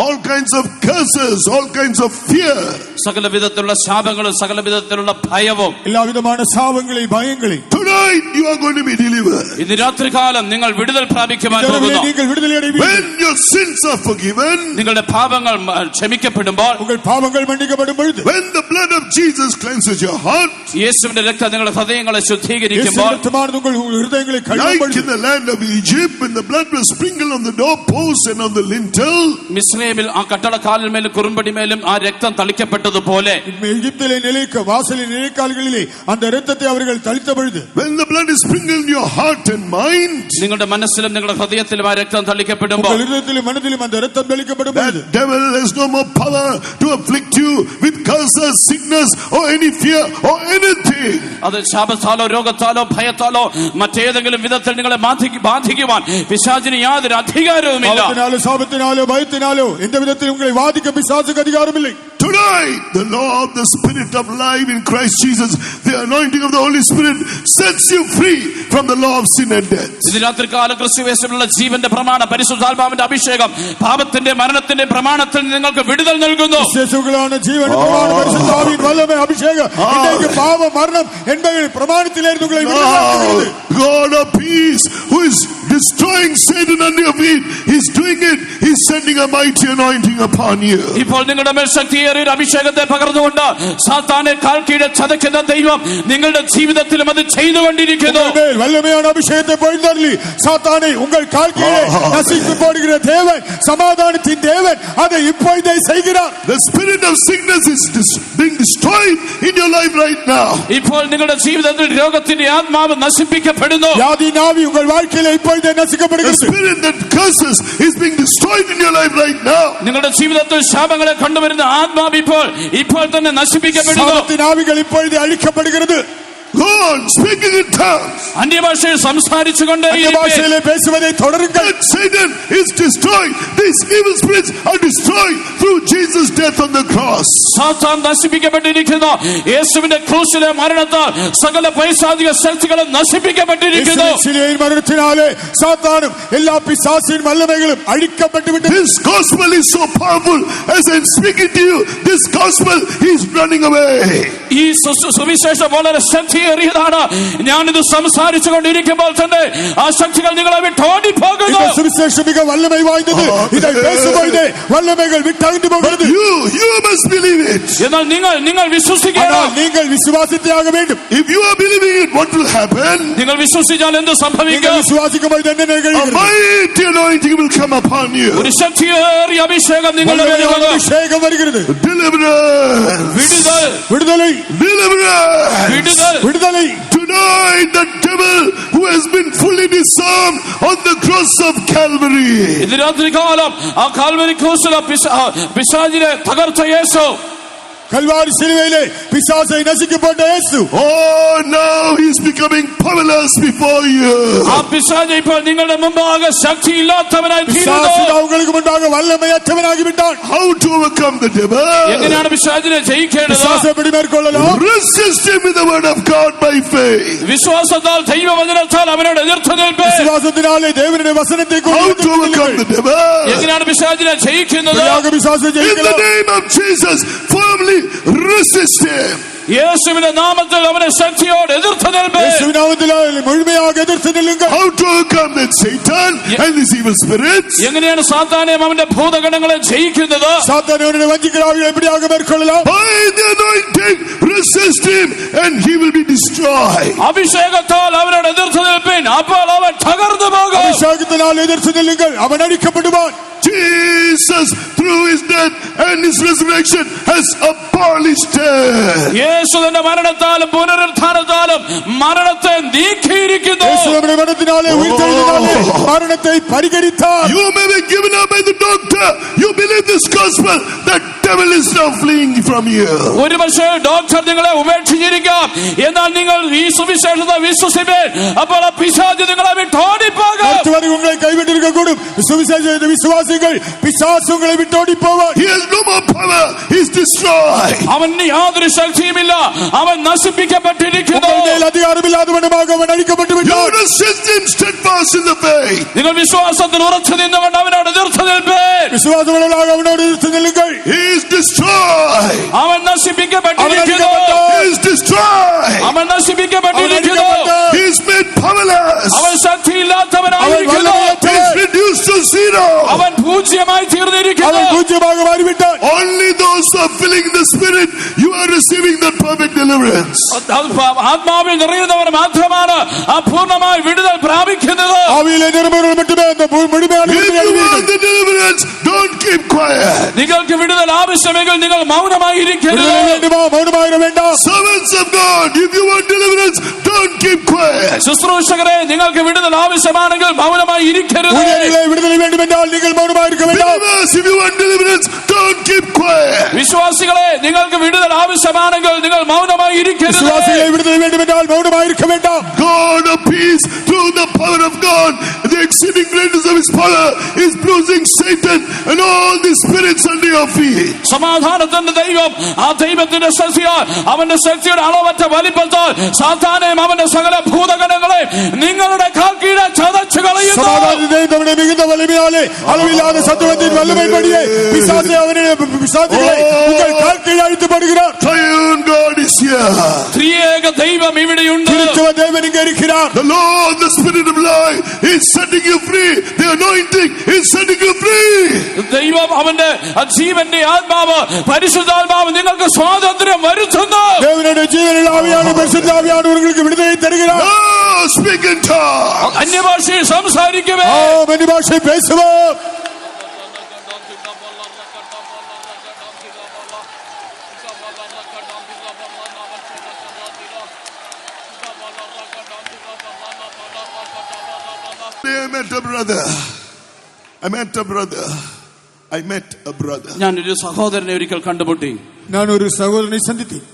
Speaker 1: All kinds of curses, all kinds of fear.
Speaker 7: സകല വിധത്തിലുള്ള ശാപങ്ങളും സകല വിധത്തിലുള്ള ഭയവും
Speaker 1: Tonight you are going to be delivered.
Speaker 7: ഇന്ന് രാത്രികാലം നിങ്ങൾ വിടുതൽ പ്രാപിക്കുവാൻ പോകുന്നു.
Speaker 1: When your sins are forgiven,
Speaker 7: നിങ്ങളുടെ പാപങ്ങൾ ക്ഷമിക്കപ്പെടുമ്പോൾ,
Speaker 1: when the blood of Jesus cleanses your heart,
Speaker 7: യേശുവിന്റെ രക്തം നിങ്ങളുടെ ഹൃദയങ്ങളെ ശുദ്ധീകരിക്കുമ്പോൾ,
Speaker 1: like in the land of Egypt, when the blood was sprinkled on the doorpost and on the lintel,
Speaker 7: മിസ്രയീമിൽ ആ കട്ടളക്കാലിന്മേലും കുറുമ്പടിമേലും ആ രക്തം തളിക്കപ്പെട്ടതുപോലെ,
Speaker 1: when the blood is sprinkled in your heart and mind,
Speaker 7: നിങ്ങളുടെ മനസ്സിലും നിങ്ങളുടെ ഹൃദയത്തിലും ആ രക്തം തളിക്കപ്പെടുമ്പോൾ,
Speaker 1: that devil has no more power to afflict you with curses, sickness or any fear or anything.
Speaker 7: അത് ശാപത്താലോ രോഗത്താലോ ഭയത്താലോ മറ്റേതെങ്കിലും വിധത്തിൽ നിങ്ങളെ ബാധിക്കുവാൻ പിശാചിന് യാതൊരു അധികാരവുമില്ല.
Speaker 1: Tonight, the law of the Spirit of life in Christ Jesus, the anointing of the Holy Spirit, sets you free from the law of sin and death.
Speaker 7: ഇന്ന് രാത്രികാലം ക്രിസ്തുയേശുവിലുള്ള ജീവന്റെ പ്രമാണം, പരിശുദ്ധാത്മാവിന്റെ അഭിഷേകം, പാപത്തിന്റെ മരണത്തിന്റെ പ്രമാണത്തിൽ നിങ്ങൾക്ക് വിടുതൽ നൽകുന്നു.
Speaker 1: God of peace, who is
Speaker 8: destroying Satan under your feet. He's doing it. He's sending a mighty anointing upon you.
Speaker 7: ഇപ്പോൾ നിങ്ങളുടെ മേൽ ശക്തിയേറിയ അഭിഷേകത്തെ പകർന്നുകൊണ്ട് സാത്താനെ കാൽ കീഴെ ചതയ്ക്കുന്ന ദൈവം നിങ്ങളുടെ ജീവിതത്തിലും അത് ചെയ്തുകൊണ്ടിരിക്കുന്നു.
Speaker 3: வல்லமையான அபிஷேகத்தை பொழிந்தருளி சாத்தானை உங்கள் கால் கீழே நசுக்கி போடுகிற தேவன், சமாதானத்தின் தேவன் அதை இப்பொழுதே செய்கிறார்.
Speaker 8: The spirit of sickness is being destroyed in your life right now.
Speaker 7: ഇപ്പോൾ നിങ്ങളുടെ ജീവിതത്തിൽ രോഗത്തിന്റെ ആത്മാവ് നശിപ്പിക്കപ്പെടുന്നു.
Speaker 3: வியாதியின் ஆவி உங்கள் வாழ்க்கையிலே இப்பொழுதே நசுக்கப்படுகிறது.
Speaker 8: The spirit that curses is being destroyed in your life right now.
Speaker 7: നിങ്ങളുടെ ജീവിതത്തിൽ ശാപങ്ങളെ കൊണ്ടുവരുന്ന ആത്മാവ് ഇപ്പോൾ തന്നെ നശിപ്പിക്കപ്പെടുന്നു.
Speaker 3: சாபத்தின் ஆவிகள் இப்பொழுது அழிக்கப்படுகிறது.
Speaker 8: Go on speaking in tongues.
Speaker 7: അന്യഭാഷയിൽ സംസാരിച്ചുകൊണ്ട്
Speaker 3: ഭാഷയിലെ പേശുവதை തുടരുங்கள்.
Speaker 8: Satan is destroyed. These evil spirits are destroyed through Jesus' death on the cross.
Speaker 7: സാത്താൻ നശിപ്പിക്കപ്പെട്ടിരിക്കുന്നു. യേശുവിന്റെ ക്രൂശിലെ മരണത്താൽ സകല പൈശാചിക ശക്തികളും നശിപ്പിക്കപ്പെട്ടിരിക്കുന്നു.
Speaker 3: യേശുവിന്റെ മരണത്തിനാലെ സാത്താനും എല്ലാ പിശാചിൻ വല്ലമകളും അഴിക്കപ്പെട്ടുവിട്ടു.
Speaker 8: This gospel is so powerful. As I'm speaking to you, this gospel is running away.
Speaker 7: ഈ സുവിശേഷം വളരെ ശക്തിയേറിയതാണ്. ഞാനിത് സംസാരിച്ചു കൊണ്ടിരിക്കുമ്പോൾ തന്നെ ആ ശക്തികൾ നിങ്ങളെ വിട്ട് ഓടിപ്പോകുന്നു.
Speaker 3: സുവിശേഷം മിക വല്ലമൈ വാய்ந்தது. ഇதை பேசும்போது വല്ലമകൾ വിട്ടകന്നു പോകുന്നത്.
Speaker 8: You must believe it.
Speaker 7: എന്നാൽ നിങ്ങൾ വിശ്വസിക്കണം.
Speaker 3: നിങ്ങൾ വിശ്വാസത്തിലാക வேண்டும்.
Speaker 8: If you are believing it, what will happen?
Speaker 7: നിങ്ങൾ വിശ്വസിച്ചാൽ എന്ത് സംഭവിക്കും?
Speaker 3: വിശ്വാസിക്കുമ്പോൾ തന്നെ
Speaker 8: a mighty anointing will come upon you.
Speaker 7: ഒരു ശക്തിയേറിയ അഭിഷേകം നിങ്ങളുടെ മേൽ വരും.
Speaker 3: അഭിഷേകം വരുகிறது.
Speaker 8: Deliverance.
Speaker 3: വിടുതலை.
Speaker 8: വിടുതலை. Tonight the devil who has been fully disarmed on the cross of Calvary.
Speaker 7: ഇന്ന് രാത്രികാലം ആ കാൽവരി ക്രൂശിലെ പിശാചിനെ തകർത്ത യേശു,
Speaker 3: കൽവാരി ശിലുവയിലെ പിശാചை നശിക്കപ്പെട്ട യേശു,
Speaker 8: oh now he is becoming powerless before you.
Speaker 7: ആ പിശാച് ഇപ്പോൾ നിങ്ങളുടെ മുമ്പാകെ ശക്തിയില്ലാത്തവനായി തീരുന്നു.
Speaker 3: உங்களுக்கு முன்பாக வல்லமையற்றவனாகி விட்டான்.
Speaker 8: How to overcome the devil?
Speaker 7: എങ്ങനെയാണ് പിശാചിനെ ജയിക്കേണ്ടത്?
Speaker 3: പിശാചை எப்படி மேற்கொள்ளலாம்?
Speaker 8: Resist him with the word of God by faith.
Speaker 7: വിശ്വാസത്താൽ ദൈവവചനത്താൽ അവനോട് എതിർത്ത് നിൽപ്പേ.
Speaker 3: വിശ്വാസത്തിനാലെ ദൈവത്തിന്റെ വചനത്തെ
Speaker 8: How to overcome the devil?
Speaker 7: എങ്ങനെയാണ് പിശാചിനെ ജയിക്കുന്നത്?
Speaker 8: In the name of Jesus, firmly resist him.
Speaker 7: യേശുവിന്റെ നാമത്തിൽ അവനെ ശക്തിയോട് എതിർത്ത് നിൽപ്പേ.
Speaker 3: യേശുവിന്റെ നാമത്തിൽ മുഴുവനായി എതിർത്ത് നിൽക്കുക.
Speaker 8: How to overcome that Satan and these evil spirits?
Speaker 7: എങ്ങനെയാണ് സാത്താനെയും അവന്റെ ഭൂതഗണങ്ങളെ ജയിക്കുന്നത്?
Speaker 3: സാത്താനെ വഞ്ചിക്കുന്ന ആവിയെ എങ്ങനെയാക മേற்கொள்ளலாம்?
Speaker 8: By the anointing, resist him and he will be destroyed.
Speaker 7: അഭിഷേകത്താൽ അവനോട് എതിർത്ത് നിൽപ്പിൻ, അപ്പോൾ അവൻ തകർന്നു പോകും.
Speaker 3: അഭിഷേകത്താൽ എതിർത്ത് നിൽക്കുക, അവൻ അടിക്കപ്പെടുവാൻ.
Speaker 8: Jesus, through his death and his resurrection, has abolished death.
Speaker 7: യേശുവിന്റെ മരണത്താലും പുനരുത്ഥാനത്താലും മരണത്തെ നീക്കിയിരിക്കുന്നു.
Speaker 3: യേശുവിന്റെ മരണത്തിനാലെ ഉയർത്തെഴുന്നേൽപ്പിനാലെ മരണത്തെ പരിഹരിത്താർ.
Speaker 8: You may be given up by the doctor. You believe this gospel. The devil is now fleeing from you.
Speaker 7: ഒരു പക്ഷേ ഡോക്ടർ നിങ്ങളെ ഉപേക്ഷിച്ചിരിക്കാം, എന്നാൽ നിങ്ങൾ ഈ സുവിശേഷത്തെ വിശ്വസിപ്പേൻ, അപ്പോൾ ആ പിശാച് നിങ്ങളെ വിട്ട് ഓടിപ്പോകും.
Speaker 3: ഉങ്ങളെ കൈവിട്ടിരിക്കൂടും. സുവിശേഷത്തെ വിശ്വാസികൾ പിശാച് ഉങ്ങളെ വിട്ട് ഓടിപ്പോവാൻ.
Speaker 8: He has no more power. He is destroyed.
Speaker 7: അവന് യാതൊരു ശക്തിയുമില്ല, അവൻ നശിപ്പിക്കപ്പെട്ടിരിക്കുന്നു.
Speaker 3: അധികാരമില്ലാത്തവനുമാകും അവൻ അഴിക്കപ്പെട്ടു.
Speaker 8: You resist him steadfast in the faith.
Speaker 7: നിങ്ങൾ വിശ്വാസത്തിൽ ഉറച്ചു നിന്നുകൊണ്ട് അവനോട് എതിർത്ത് നിൽപ്പേൻ.
Speaker 3: വിശ്വാസമുള്ളവരാக അവനോട് എതിർത്ത് നിൽക്കുക.
Speaker 8: He is destroyed.
Speaker 7: അവൻ നശിപ്പിക്കപ്പെട്ടിരിക്കുന്നു.
Speaker 8: He is destroyed.
Speaker 7: അവൻ നശിപ്പിക്കപ്പെട്ടിരിക്കുന്നു.
Speaker 8: He is made powerless.
Speaker 7: അവൻ ശക്തിയില്ലാത്തവനായിരിക്കുന്നു.
Speaker 8: He is reduced to zero.
Speaker 7: അവൻ പൂജ്യമായി തീർന്നിരിക്കുന്നു.
Speaker 8: Only those who are filling the spirit, you are receiving that perfect deliverance.
Speaker 7: ആത്മാവിൽ നിറയുന്നവർ മാത്രമാണ് ആ പൂർണ്ണമായി വിടുതൽ പ്രാപിക്കുന്നത്.
Speaker 8: If you want the deliverance, don't keep quiet.
Speaker 7: നിങ്ങൾക്ക് വിടുതൽ ആവശ്യമെങ്കിൽ നിങ്ങൾ മൗനമായിരിക്കരുത്.
Speaker 8: Servants of God, if you want deliverance, don't keep quiet.
Speaker 7: ശുശ്രൂഷകരെ, നിങ്ങൾക്ക് വിടുതൽ ആവശ്യമാണെങ്കിൽ മൗനമായി ഇരിക്കരുത്.
Speaker 8: Believers, if you want deliverance, don't keep quiet.
Speaker 7: വിശ്വാസികളെ, നിങ്ങൾക്ക് വിടുതൽ ആവശ്യമാണെങ്കിൽ നിങ്ങൾ മൗനമായി ഇരിക്കരുത്.
Speaker 8: God of peace, through the power of God, the exceeding greatness of his power, is bruising Satan and all the spirits under your feet.
Speaker 7: സമാധാനത്തിന്റെ ദൈവം, ആ ദൈവത്തിന്റെ ശക്തിയാൽ, അവന്റെ ശക്തിയുടെ അളവറ്റ വലിപ്പത്താൽ സാത്താനെയും അവന്റെ സകല ഭൂതഗണങ്ങളെ നിങ്ങളുടെ കാൽ കീഴെ ചതച്ചു കളയുന്നു.
Speaker 3: മികുന്ന വലമയാലെ അളവില്ലാതെ സത്വത്തിൻ വല്ലമൈപടിയെ പിശാചേ അവനെ പിശാചുകളെ ഉங்கள் കാൽ കീഴെ അഴിക്കപ്പെടുகிறார்.
Speaker 8: Triune God is here.
Speaker 7: ത്രിയേക ദൈവം ഇവിടെയുണ്ട്.
Speaker 3: தேவன் இங்கே இருக்கிறார்.
Speaker 8: The Lord, the Spirit of life, is setting you free. The anointing is setting you free.
Speaker 7: ദൈവം അവന്റെ ജീവന്റെ ആത്മാവ് പരിശുദ്ധാത്മാവ് നിങ്ങൾക്ക് സ്വാതന്ത്ര്യം വരുത്തുന്നു.
Speaker 3: தேவனுடைய ஜீவனுள்ள ஆவியான பரிசுத்த ஆவியான உங்களுக்கு விடுதலை தருகிறார்.
Speaker 8: Oh, speak in tongues.
Speaker 7: അന്യഭാഷയിൽ സംസാരിക്കുവേ.
Speaker 3: அந்நிய பேசுவோம்.
Speaker 8: I met a brother.
Speaker 7: ഞാനൊരു സഹോദരനെ ഒരിക്കൽ കണ്ടുമുട്ടി.
Speaker 3: நான் ஒரு சகோதரனை சந்தித்தேன்.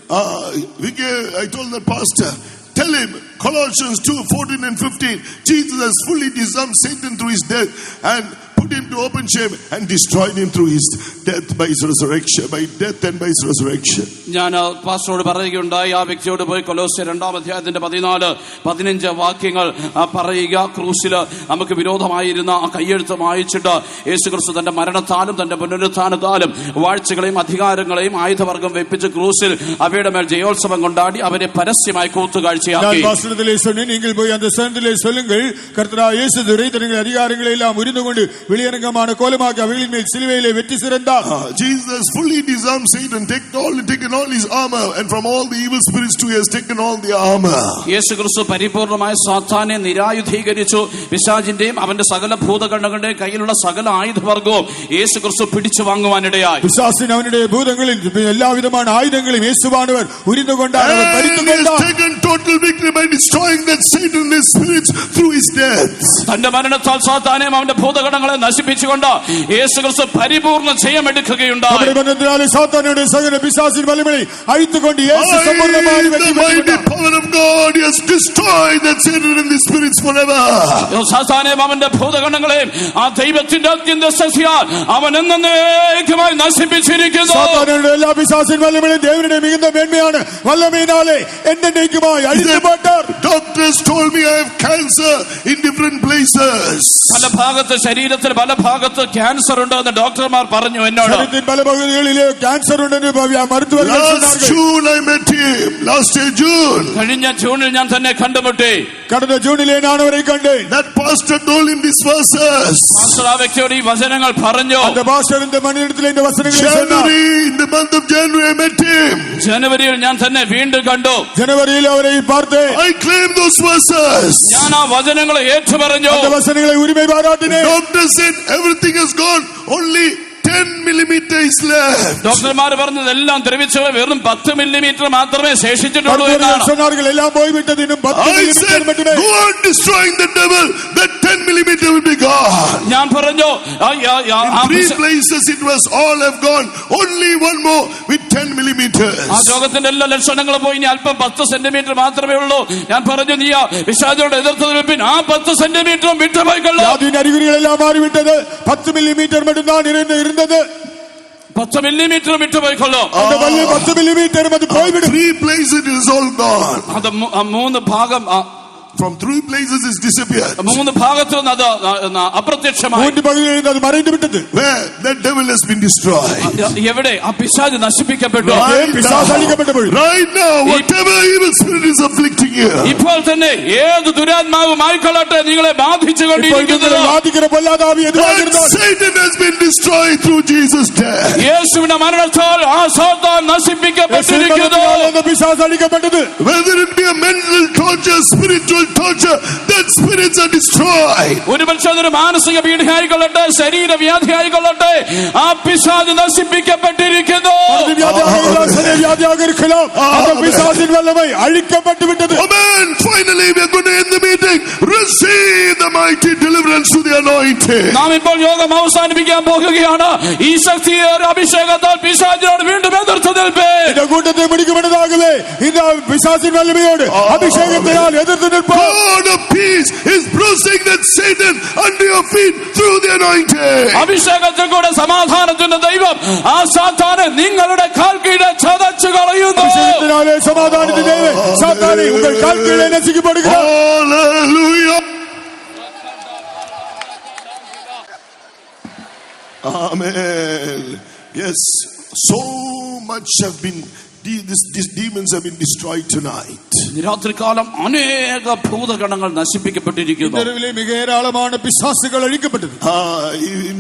Speaker 8: I told the pastor, tell him Colossians 2:14 and 15, Jesus has fully disarmed Satan through his death and put him to open shame and destroyed him through his death by his resurrection, by death and by his resurrection.
Speaker 7: ഞാൻ പാസ്റ്ററോട് പറയുകയുണ്ടായി, ആ വ്യക്തിയോട് പോയി കൊലോസ്യർ 2-ാം അധ്യായത്തിന്റെ 14-15 വാക്യങ്ങൾ പറയുക. ക്രൂസിൽ നമുക്ക് വിരോധമായിരുന്ന ആ കയ്യെഴുത്ത് വായിച്ചിട്ട് യേശുക്രിസ്തു തന്റെ മരണത്താലും തന്റെ പുനരുത്ഥാനത്താലും വാഴ്ചകളെയും അധികാരങ്ങളെയും ആയുധവർഗം വെപ്പിച്ച് ക്രൂസിൽ അവയുടെ മേൽ ജയോത്സവം കൊണ്ടാടി അവരെ പരസ്യമായി കൂത്തുകാഴ്ചയാക്കി.
Speaker 3: நீங்கள் போய் அந்த சந்திலே சொல்லுங்கள், கர்த்தராகிய இயேசு துரைத்தனங்கள் அதிகாரங்களை எல்லாம் உரிந்து கொண்டு வெளியரங்கமான கோலமாக்கி அவைகளின் மேல் சிலுவையிலே வெற்றி சிறந்தார்.
Speaker 8: Jesus fully disarmed Satan, taken all his armor, and from all the evil spirits too, he has taken all the armor. യേശുക്രിസ്തു
Speaker 7: പരിപൂർണമായ സാത്താനെ നിരായുധീകരിച്ചു. പിശാചിന്റെയും അവന്റെ സകല ഭൂതഗണങ്ങളുടെയും കയ്യിലുള്ള സകല ആയുധവർഗവും യേശുക്രിസ്തു പിടിച്ചു വാങ്ങുവാനിടയായി.
Speaker 3: പിശാചിന് അവന്റെ ഭൂതങ്ങളിൽ എല്ലാവിധமான ആയുധങ്ങളും യേശുവാനവർ ഉരിഞ്ഞു കൊണ്ടാണ് അവർ ഭരിക്കുന്നത്.
Speaker 8: taken total victory by destroying that Satan and his spirits through his death.
Speaker 7: തന്റെ മരണത്താൽ സാത്താനെയും അവന്റെ ഭൂതഗണങ്ങളെ നശിപ്പിച്ചുകൊണ്ട് യേശുക്രിസ്തു പരിപൂർണ്ണ ജയമെടുക്കുകയുണ്ടായി.
Speaker 3: സാത്താനുടെ സകല പിശാചിൻ വലകളെ അഴിച്ചുകൊണ്ട് യേശു സമ്പൂർണ്ണമായി വെട്ടിക്കൊടുത്തു.
Speaker 8: The power of God has destroyed that Satan and his spirits forever.
Speaker 7: സാത്താനെയും അവന്റെ ഭൂതഗണങ്ങളെയും ആ ദൈവത്തിന്റെ അത്യന്ത ശക്തിയാൽ അവൻ എന്നേക്കുമായി നശിപ്പിച്ചിരിക്കുന്നു.
Speaker 3: സാത്താനുടെ എല്ലാ പിശാചിൻ വലകളെയും ദൈവത്തിന്റെ മികുന്ന മേന്മയാണ് വല്ലമയിനാലെ എന്നേക്കുമായി അഴിച്ചുപോട്ടാർ.
Speaker 8: Doctors told me I have cancer in different places.
Speaker 7: പല ഭാഗത്ത് ശരീരത്തിൽ പല ഭാഗത്ത് ക്യാൻസർ ഉണ്ടെന്ന് ഡോക്ടർമാർ പറഞ്ഞു എന്നോട്.
Speaker 3: പല ഭാഗങ്ങളിലെ ക്യാൻസർ ഉണ്ടെന്ന് മരുത്തുവർ
Speaker 8: Last June I met him. Last June.
Speaker 7: കഴിഞ്ഞ ജൂണിൽ ഞാൻ തന്നെ കണ്ടുമുട്ടി.
Speaker 3: കടന്ന ജൂണിലെ ഞാൻ അവരെ കണ്ടു.
Speaker 8: That pastor told him these verses.
Speaker 7: Pastor ആ വ്യക്തിയോട് ഈ വചനങ്ങൾ പറഞ്ഞു.
Speaker 3: அந்த பாஸ்டர் இந்த மனிதனிடத்தில் இந்த வசனங்களை சொன்னார்.
Speaker 8: In the month of January I met him.
Speaker 7: ജനുവരിയിൽ ഞാൻ തന്നെ വീണ്ടും കണ്ടു.
Speaker 3: ജനുവരിയിൽ അവരെ പാർത്തേ.
Speaker 8: I claim those verses.
Speaker 7: ഞാൻ ആ വചനങ്ങളെ ഏറ്റുപറഞ്ഞു.
Speaker 3: அந்த വസനങ്ങളെ ഉരിമை പാരാട്ടിനേ.
Speaker 8: Doctor said everything has gone, only 10 millimeters left.
Speaker 7: ഡോക്ടർമാർ പറഞ്ഞതെല്ലാം ദ്രവിച്ചു, വെറും 10 മില്ലിമീറ്റർ മാത്രമേ ശേഷിച്ചിട്ടുള്ളൂ എന്നാണ്.
Speaker 3: എല്ലാം പോയി വിട്ടതിനും 10 മില്ലിമീറ്റർ മാത്രമേ.
Speaker 8: Go on destroying the devil, that 10 millimeter will be gone.
Speaker 7: ഞാൻ പറഞ്ഞു,
Speaker 8: three places it was, all have gone, only one more with 10 millimeters.
Speaker 7: ആ രോഗത്തിന്റെ എല്ലാ ലക്ഷണങ്ങളും പോയി, ഇനി അല്പം 10 സെന്റിമീറ്റർ മാത്രമേ ഉള്ളൂ. ഞാൻ പറഞ്ഞു, നീ വിശാചോട് എതിർത്തതിന് പിന്നെ ആ 10 സെന്റിമീറ്ററും വിട്ടുപോയിക്കൊള്ളൂ.
Speaker 3: അറികുറികളെല്ലാം മാറിവിട്ടത് 10 മില്ലിമീറ്റർ மட்டும்தான் இருந்தது.
Speaker 7: 10 മില്ലിമീറ്റർ വിട്ടുപോയിക്കൊള്ളൂ.
Speaker 3: 10 മില്ലിമീറ്റർ അത് പോയിവിടും.
Speaker 8: 3 places it is all gone.
Speaker 7: അത് 3 ഭാഗം
Speaker 8: from 3 places is disappeared.
Speaker 7: 3 ഭാഗത്തു നിന്ന് അത് അപ്രത്യക്ഷമായി.
Speaker 3: 3 ഭാഗങ്ങളിൽ അത് മറഞ്ഞു വിട്ടത്.
Speaker 8: Where that devil has been destroyed.
Speaker 7: എവിടെ ആ പിശാച് നശിപ്പിക്കപ്പെട്ടു.
Speaker 8: Right now whatever evil spirit is afflicting you.
Speaker 7: ഇപ്പോൾ തന്നെ ഏത് ദുരാത്മാവും ആയിക്കൊള്ളട്ടെ നിങ്ങളെ ബാധിച്ചുകൊണ്ടിരിക്കുന്നത്.
Speaker 8: Satan has been destroyed through Jesus' death.
Speaker 7: യേശുവിന്റെ മരണത്താൽ ആ സാത്താൻ നശിപ്പിക്കപ്പെട്ടിരിക്കുന്നു.
Speaker 8: Whether it be a mental torture, spiritual torture, that spirits are destroyed.
Speaker 7: ഒരു പക്ഷേ മാനസിക പീഡയായിക്കൊള്ളട്ടെ, ശരീരവ്യാധി ആയിക്കൊള്ളട്ടെ, ആ പിശാച് നശിപ്പിക്കപ്പെട്ടിരിക്കുന്നു.
Speaker 8: Amen. Finally we are going to end the meeting. Receive the mighty deliverance to the anointing.
Speaker 7: നാം ഇപ്പോൾ യോഗം അവസാനിപ്പിക്കാൻ പോകുകയാണ്. ഈ ശക്തിയേറിയ അഭിഷേകത്താൽ പിശാചിനോട് വീണ്ടും എതിർത്ത് നിൽപ്പേ.
Speaker 3: കൂട്ടത്തെ പിടിക്കുമെന്നതാകവേ இந்த பிசாசின் வல்லமையோடு அபிஷேகத்தால் எதிர்த்து நிற்போம்.
Speaker 8: God of peace is bruising that Satan under your feet through the anointing.
Speaker 7: അഭിഷേകത്തിൽ കൂടെ സമാധാനത്തിന്റെ ദൈവം ആ സാത്താനെ നിങ്ങളുടെ കാൽക്കീഴെ ചതച്ചു കളയുന്നു.
Speaker 3: അഭിഷേകത്തിനാലെ സമാധാനത്തിന്റെ ദൈവം സാത്താനെ ഉங்கள் കാൽക്കീഴെ നശിക്കപ്പെടുகிறார்.
Speaker 8: Hallelujah. Amen. Yes, so much have been these demons have been destroyed tonight.
Speaker 7: രാത്രികാലം അനേക ഭൂതഗണങ്ങൾ നശിപ്പിക്കപ്പെട്ടിരിക്കുന്നു.
Speaker 3: ഇന്നലെ മിക ഏരാളമാണ് പിശാചുകൾ അഴിക്കപ്പെട്ടത്.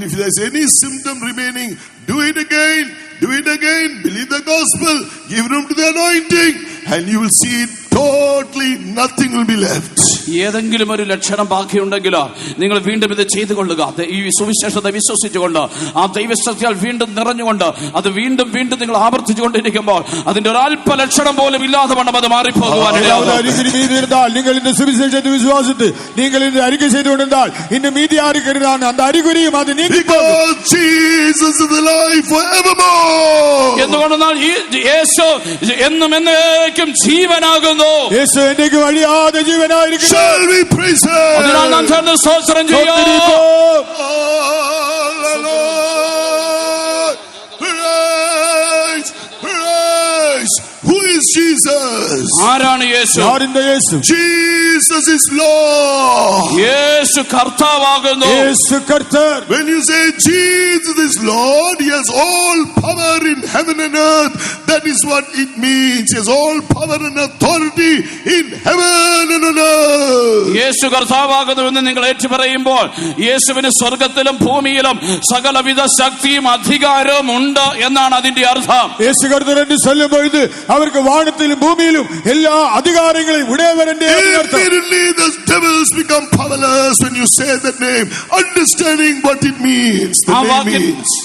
Speaker 8: If there's any symptom remaining, do it again. Do it again. Believe the gospel. Give room to the anointing, and you will see it totally. Nothing will be left.
Speaker 7: ഏതെങ്കിലും ഒരു ലക്ഷണം ബാക്കിയുണ്ടെങ്കിൽ നിങ്ങൾ വീണ്ടും ഇത് ചെയ്തുകൊള്ളുക. ഈ സുവിശേഷത്തെ വിശ്വസിച്ചുകൊണ്ട് ആ ദൈവശക്തിയാൽ വീണ്ടും നിറഞ്ഞുകൊണ്ട് അത് വീണ്ടും വീണ്ടും നിങ്ങൾ ആവർത്തിച്ചുകൊണ്ടിരിക്കുമ്പോൾ അതിന്റെ ഒരു അല്പ ലക്ഷണം പോലും ഇല്ലാതെ വേണം അത് മാറിപ്പോകുവാൻ.
Speaker 3: നിങ്ങൾ ഇന്ന് സുവിശേഷത്തെ വിശ്വാസത്തെ നിങ്ങൾ ഇന്ന് അറിക്കை ചെയ്തു കൊണ്ടിരുന്നാൽ ഇന്ന് മീതി ആർക്കരുതാണ് அந்த அறிகுறியும் அது நீங்கி
Speaker 8: because Jesus is alive forevermore.
Speaker 7: എന്തുകൊണ്ടെന്നാൽ യേശു എന്നും എന്നേക്കും ജീവനാകുന്നു.
Speaker 3: യേശു എന്നേക്കും അഴിയാതെ ജീവനായിരിക്കുന്നു.
Speaker 8: Shall we praise him?
Speaker 7: അതിനാൽ നാം ചേർന്ന് സ്തോത്രം ചെയ്യാം.
Speaker 8: Who is Jesus?
Speaker 7: ആരാണ് യേശു?
Speaker 3: ആരിന്റെ യേശു?
Speaker 8: Jesus is Lord.
Speaker 7: യേശു കർത്താവാകുന്നു.
Speaker 3: യേശു കർത്താവ്.
Speaker 8: When you say Jesus is Lord, he has all power in heaven and earth. That is what it means. He has all power and authority in heaven and on earth.
Speaker 7: യേശു കർത്താവാകുന്നു എന്ന് നിങ്ങൾ ഏറ്റുപറയുമ്പോൾ യേശുവിന് സ്വർഗത്തിലും ഭൂമിയിലും സകലവിധ ശക്തിയും അധികാരവും ഉണ്ട് എന്നാണ് അതിന്റെ അർത്ഥം.
Speaker 3: യേശു കർത്താവ് എന്ന് ചൊല്ലുമ്പോൾ അവർക്ക് വാനത്തിലും ഭൂമിയിലും എല്ലാ അധികാരങ്ങളെയും ഉടയവരന്റെ അർത്ഥം.
Speaker 8: Immediately the devils become powerless when you say that name, understanding what it means.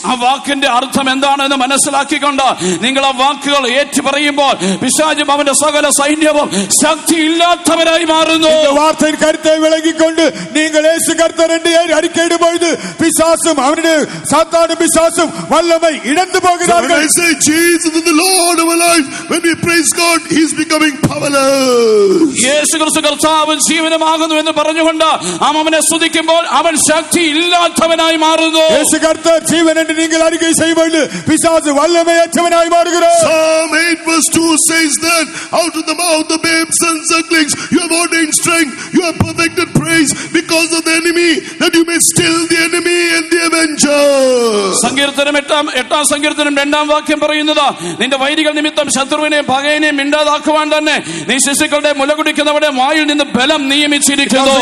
Speaker 7: ആ വാക്കിന്റെ അർത്ഥം എന്താണെന്ന് മനസ്സിലാക്കിക്കൊണ്ട് നിങ്ങൾ ആ വാക്കുകൾ ഏറ്റുപറയുമ്പോൾ പിശാചും അവന്റെ സകല സൈന്യവും ശക്തിയില്ലാത്തവരായി മാറുന്നു.
Speaker 3: വാർത്തയിൽ കരുത്തെ വിളങ്ങിക്കൊണ്ട് നിങ്ങൾ യേശു കർത്താവിന്റെ അറിക്കയിടുമ്പോൾ പിശാചും അവരുടെ സാത്താനും പിശാചും വല്ലമൈ ഇഴന്നു പോകുന്നു.
Speaker 8: When I say Jesus is the Lord of our life, when we praise God, He's becoming powerless.
Speaker 7: യേശു ക്രിസ്തു കർത്താവും ജീവനുമാകുന്നു എന്ന് പറഞ്ഞുകൊണ്ട് അവനെ സ്തുതിക്കുമ്പോൾ അവൻ ശക്തി ഇല്ലാത്തവനായി മാറുന്നു.
Speaker 3: യേശു കർത്താവ് ജീവൻ എന്ന് നിങ്ങൾ അറിക്കை ചെയ്യുമ്പോൾ പിശാച് വല്ലമയറ്റവനായി മാറുന്നു.
Speaker 8: Psalm 8 verse 2 says that out of the mouth of babes and sucklings you have ordained strength, you have perfected praise because of the enemy, that you may still the enemy and the avenger.
Speaker 7: സങ്കീർത്തനം 8-ാം സങ്കീർത്തനം 2-ാം വാക്യം പറയുന്നത് നിന്റെ വൈരികൾ നിമിത്തം ശത്രുവിനെയും പകയനെയും മിണ്ടാതാക്കുവാൻ തന്നെ നീ ശിശുക്കളുടെ മുല കുടിക്കുന്നവരുടെ വായിൽ നിന്ന് ബലം നിയമിച്ചിരിക്കുന്നു.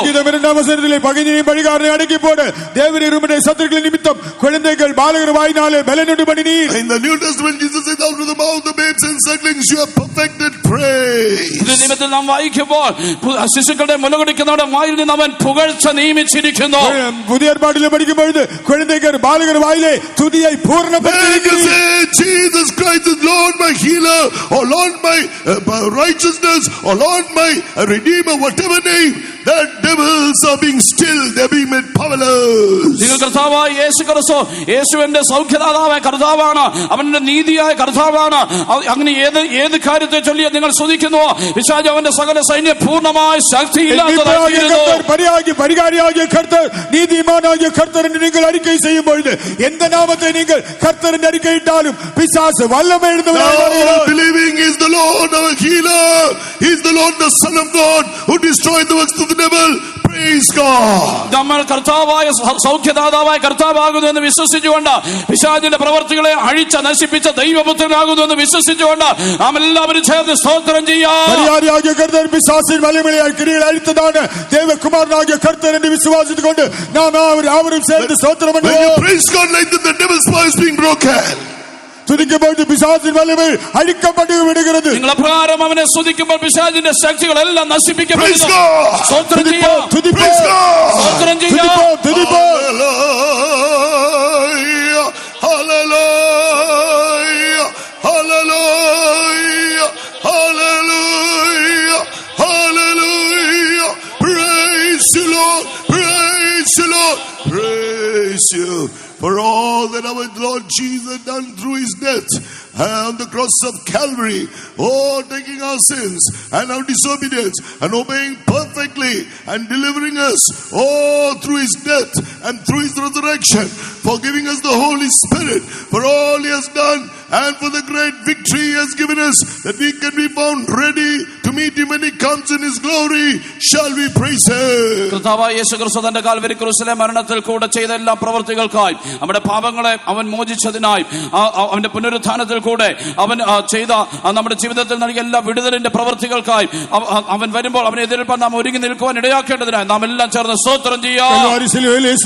Speaker 3: പകനെയും പഴികാരനെ അടക്കി പോട് ദേവരുടെ ശത്രുക്കളിൽ നിമിത്തം കുഴന്തകൾ ബാലകർ വായിനാലെ ബലനുണ്ട് പണി.
Speaker 8: In the New Testament Jesus said out of the mouth of babes and sucklings you have perfected praise.
Speaker 7: ഇത് നിമിത്തം നാം വായിക്കുമ്പോൾ ശിശുക്കളുടെ മുല കുടിക്കുന്നവരുടെ വായിൽ നിന്ന് അവൻ പുകഴ്ച നിയമിച്ചിരിക്കുന്നു.
Speaker 3: പുതിയ ഏർപ്പാടിൽ പഠിക്കുമ്പോൾ കുഴന്തകൾ ബാലകർ വായിലെ തുതിയായി പൂർണ്ണപ്പെടുത്തിയിരിക്കുന്നു.
Speaker 8: Jesus Christ is Lord my healer, or Lord my righteousness, or Lord my redeemer, whatever name, the devils are being still, they are being made powerless.
Speaker 7: നിങ്ങൾ കർത്താവായ യേശു ക്രിസ്തു യേശുവിന്റെ സൗഖ്യദാതാവായ കർത്താവാണ്, അവന്റെ നീതിയായ കർത്താവാണ്. അങ്ങനെ ഏത് കാര്യത്തെ ചൊല്ലി നിങ്ങൾ സ്തുതിക്കുന്നുവോ പിശാച് അവന്റെ സകല സൈന്യം പൂർണ്ണമായ ശക്തിയില്ലാത്തതായിരുന്നു.
Speaker 3: പരിഹാരിയാകിയ കർത്താവ് നീതിമാനാകിയ കർത്താവിനെ നിങ്ങൾ അറിക്കை ചെയ്യുമ്പോൾ എന്ത് നാമത്തെ നിങ്ങൾ കർത്താവിന്റെ അറിക്കയിട്ടാലും പിശാച് വല്ലമേഴുന്നവനായി.
Speaker 8: Believing is the Lord our healer, He is the Lord the Son of God who destroyed the works of the devil. Praise God.
Speaker 7: നമ്മൾ കർത്താവായ സൗഖ്യദാതാവായ കർത്താവാകുന്നു എന്ന് വിശ്വസിച്ചുകൊണ്ട് പിശാചിന്റെ പ്രവർത്തികളെ അഴിച്ച നശിപ്പിച്ച ദൈവപുത്രനാകുന്നു എന്ന് വിശ്വസിച്ചുകൊണ്ട് നാം എല്ലാവരും ചേർന്ന് സ്തോത്രം ചെയ്യാം.
Speaker 3: പരിഹാരിയാകിയ കർത്താവ് പിശാചിൻ വലമലയായി കിരീടം അഴിച്ചതാണ് ദേവകുമാരനാകിയ കർത്താവിന്റെ വിശ്വാസത്തികൊണ്ട് നാം അവരും ചേർന്ന് സ്തോത്രം.
Speaker 8: When you praise God like that, the devil's power is being broken.
Speaker 3: തുതിക്കുമ്പോൾ പിശാചിൻ വലമ അഴിക്കപ്പെട്ടു വിടുகிறது.
Speaker 7: നിങ്ങൾ അപ്രകാരം അവനെ സ്തുതിക്കുമ്പോൾ പിശാചിന്റെ ശക്തികളെല്ലാം നശിപ്പിക്കപ്പെടുന്നു. സ്തോത്രം ചെയ്യാം. സ്തോത്രം ചെയ്യാം.
Speaker 8: Hallelujah, hallelujah, hallelujah, hallelujah. Praise you, Lord. Praise you, Lord. Praise you for all that our Lord Jesus done through His death on the cross of Calvary, taking our sins and our disobedience and obeying perfectly and delivering us through His death and through His resurrection, for giving us the Holy Spirit, for all He has done and for the great victory He has given us, that we can be found ready to meet him when he comes in his glory, shall we praise him.
Speaker 7: കർത്താവായ യേശുക്രിസ്തു തന്റെ Calvary ക്രൂശിലെ മരണത്തിൽ കൂടെ ചെയ്ത എല്ലാ പ്രവൃത്തികൾക്കായി, നമ്മുടെ പാപങ്ങളെ അവൻ മോചിച്ചതിനായി, അവന്റെ പുനരുത്ഥാനത്തിൽ കൂടെ അവൻ ചെയ്ത നമ്മുടെ ജീവിതത്തിൽ നൽകിയ എല്ലാ വിടുതലിന്റെ പ്രവൃത്തികൾക്കായി അവൻ വരുമ്പോൾ അവനെ എതിരേൽപ്പാൻ നാം ഒരുങ്ങി നിൽക്കുവാൻ ഇടയാക്കേണ്ടതിനായി നാം എല്ലാം ചേർന്ന് സ്തോത്രം ചെയ്യാം.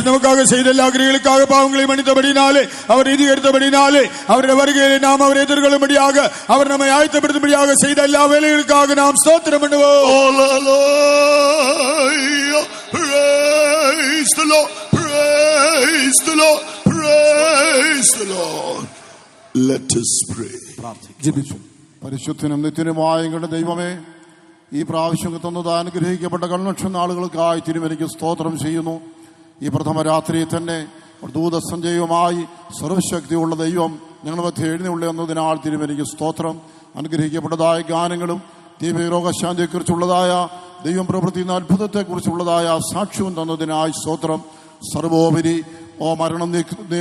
Speaker 3: நமக்காக செய்த எல்லா கிரிகளுக்காக பாவங்களை மன்னித்தபடினாலே, அவர் நீதி எடுத்தபடினாலே, அவருடைய வருகையிலே நாம் அவரை எதிர்கொள்ளும்படியாக, அவர் நம்மை ஆயத்தப்படுத்தும்படியாக செய்த எல்லா வேலைகளுக்காக நாம் ஸ்தோத்திரம் பண்ணுவோம்.
Speaker 8: Praise the Lord, praise the Lord, praise the Lord. Let us pray.
Speaker 9: പരിശുദ്ധനും നിത്യനുമായ ഞങ്ങളുടെ ദൈവമേ, ഈ പ്രാവശ്യം തന്നത് അനുഗ്രഹിക്കപ്പെട്ട കൺവെൻഷൻ നാളുകൾക്കായി തിരുവനിക്ക് സ്തോത്രം ചെയ്യുന്നു. ഈ പ്രഥമ രാത്രിയിൽ തന്നെ ദൂതസഞ്ചയവുമായി സർവശക്തിയുള്ള ദൈവം ഞങ്ങളുടെ മധ്യ എഴുന്നള്ളി എന്നതിനാൽ തിരുവനിക്ക് സ്തോത്രം. അനുഗ്രഹിക്കപ്പെട്ടതായ ഗാനങ്ങളും ദൈവരോഗശാന്തിയെക്കുറിച്ചുള്ളതായ ദൈവം പ്രവർത്തിക്കുന്ന അത്ഭുതത്തെക്കുറിച്ചുള്ളതായ സാക്ഷ്യവും തന്നതിനായി സ്തോത്രം. സർവോപരി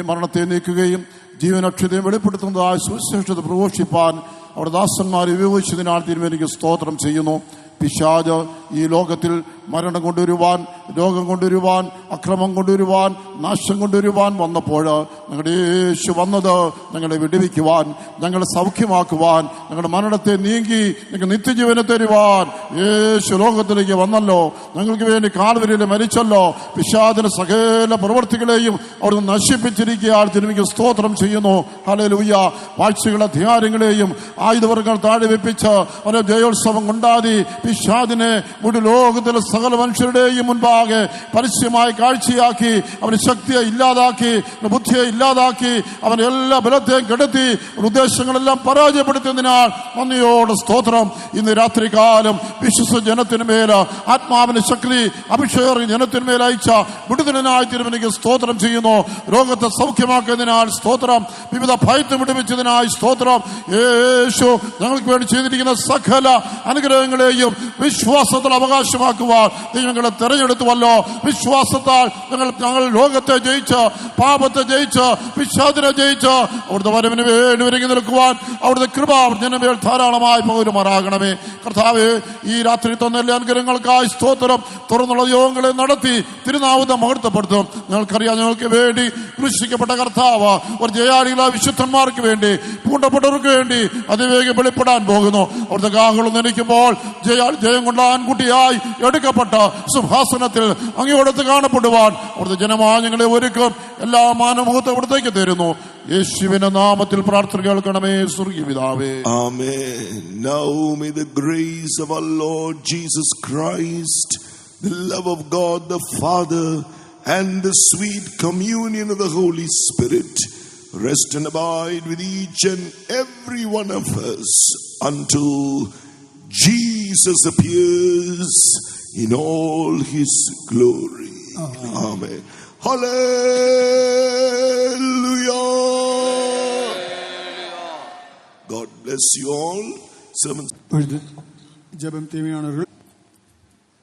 Speaker 9: മരണത്തെ നീക്കുകയും ജീവനക്ഷതയും വെളിപ്പെടുത്തുന്നതായ സുവിശേഷത പ്രഘോഷിപ്പാൻ അവിടെ ദാസന്മാരെ ഉപയോഗിച്ചതിനാൽ തിരുവനിക്ക് സ്തോത്രം ചെയ്യുന്നു. പിശാച് ഈ ലോകത്തിൽ മരണം കൊണ്ടുവരുവാൻ, രോഗം കൊണ്ടുവരുവാൻ, അക്രമം കൊണ്ടുവരുവാൻ, നാശം കൊണ്ടുവരുവാൻ വന്നപ്പോൾ ഞങ്ങളുടെ യേശു വന്നത് ഞങ്ങളെ വിടുവിക്കുവാൻ, ഞങ്ങളെ സൗഖ്യമാക്കുവാൻ, ഞങ്ങളുടെ മരണത്തെ നീങ്ങി ഞങ്ങൾക്ക് നിത്യജീവനെ തരുവാൻ യേശു ലോകത്തിലേക്ക് വന്നല്ലോ. ഞങ്ങൾക്ക് വേണ്ടി കാൽവരിയിൽ മരിച്ചല്ലോ. പിശാചിന്റെ സകല പ്രവൃത്തികളെയും അവിടുന്ന് നശിപ്പിച്ചിരിക്കുകയാൽ തിരുമിക്ക് സ്തോത്രം ചെയ്യുന്നു. ഹല്ലേലൂയ. വാഴ്ചകളെ ധ്യാനങ്ങളെയും ആയുധവർഗങ്ങൾ താഴെ വെപ്പിച്ച് അവരെ ജയോത്സവം കൊണ്ടാടി പിശാചിനെ മുഴു ലോകത്തിലെ സകല മനുഷ്യരുടെയും മുൻപാകെ പരസ്യമായി കാഴ്ചയാക്കി, അവന്റെ ശക്തിയെ ഇല്ലാതാക്കി, ബുദ്ധിയെ ഇല്ലാതാക്കി, അവന്റെ എല്ലാ ബലത്തെയും കെടുത്തി, ഉദ്ദേശങ്ങളെല്ലാം പരാജയപ്പെടുത്തിയതിനാൽ നന്ദിയോടെ സ്തോത്രം. ഇന്ന് രാത്രികാലം വിശ്വസ ജനത്തിന് മേൽ ആത്മാവിന്റെ ശക്തി അഭിഷേകം ജനത്തിന് മേൽ അയച്ച വിടുതലിനായി തിരുവനിക്ക് സ്തോത്രം ചെയ്യുന്നു. രോഗത്തെ സൗഖ്യമാക്കിയതിനാൽ സ്തോത്രം. വിവിധ ഭയത്തെ വിടുവിച്ചതിനായി സ്തോത്രം. യേശു ഞങ്ങൾക്ക് വേണ്ടി ചെയ്തിരിക്കുന്ന സകല അനുഗ്രഹങ്ങളെയും വിശ്വാസത്തിൽ അവകാശമാക്കുവാൻ ഞങ്ങളെ തെരഞ്ഞെടുത്തുവല്ലോ. വിശ്വാസത്താൽ ഞങ്ങൾ ലോകത്തെ ജയിച്ച്, പാപത്തെ ജയിച്ച്, പിശാചിനെ ജയിച്ച് അവിടുത്തെ വരവിന് വേണ്ടി ഒരുങ്ങി നിൽക്കുവാൻ അവിടുത്തെ കൃപ ജനമേൽ ധാരാളമായി പകരുമാറാകണമേ. കർത്താവേ, ഈ രാത്രി തന്ന എല്ലാ അനുഗ്രഹങ്ങൾക്കായി സ്തോത്രം. തുറന്നുള്ള യോഗങ്ങളെ നടത്തി തിരുനാമത്തെ മഹത്വപ്പെടുത്തും. ഞങ്ങൾക്കറിയാം, ഞങ്ങൾക്ക് വേണ്ടി ക്രൂശിക്കപ്പെട്ട കർത്താവ് ഒരു ജയാളികളായ വിശുദ്ധന്മാർക്ക് വേണ്ടി, പൂണ്ടപ്പെട്ടവർക്ക് വേണ്ടി അതിവേഗം വെളിപ്പെടാൻ പോകുന്നു. അവിടുത്തെ കാഹളം നനയ്ക്കുമ്പോൾ ജയം കൊണ്ട ആൺകുട്ടിയായി എടുക്കപ്പെട്ട സിംഹാസനത്തിൽ അങ്ങയോടത്ത് കാണപ്പെടുവാൻ അവിടുത്തെ ജനമായ ഞങ്ങളെ ഒരുക്കും. എല്ലാ മാനമുഖത്തും അവിടത്തേക്ക് തരുന്നു. യേശുവിന്റെ നാമത്തിൽ പ്രാർത്ഥന കേൾക്കണമേ സ്വർഗീയ പിതാവേ.
Speaker 8: Amen. Now may the grace of our Lord Jesus Christ, the love of God the Father, and the sweet communion of the Holy Spirit rest and abide with each and every one of us until Jesus appears in all his glory. Amen. Hallelujah. God bless you all. Sermons.
Speaker 3: ജപം തീവ്യാണവர்கள்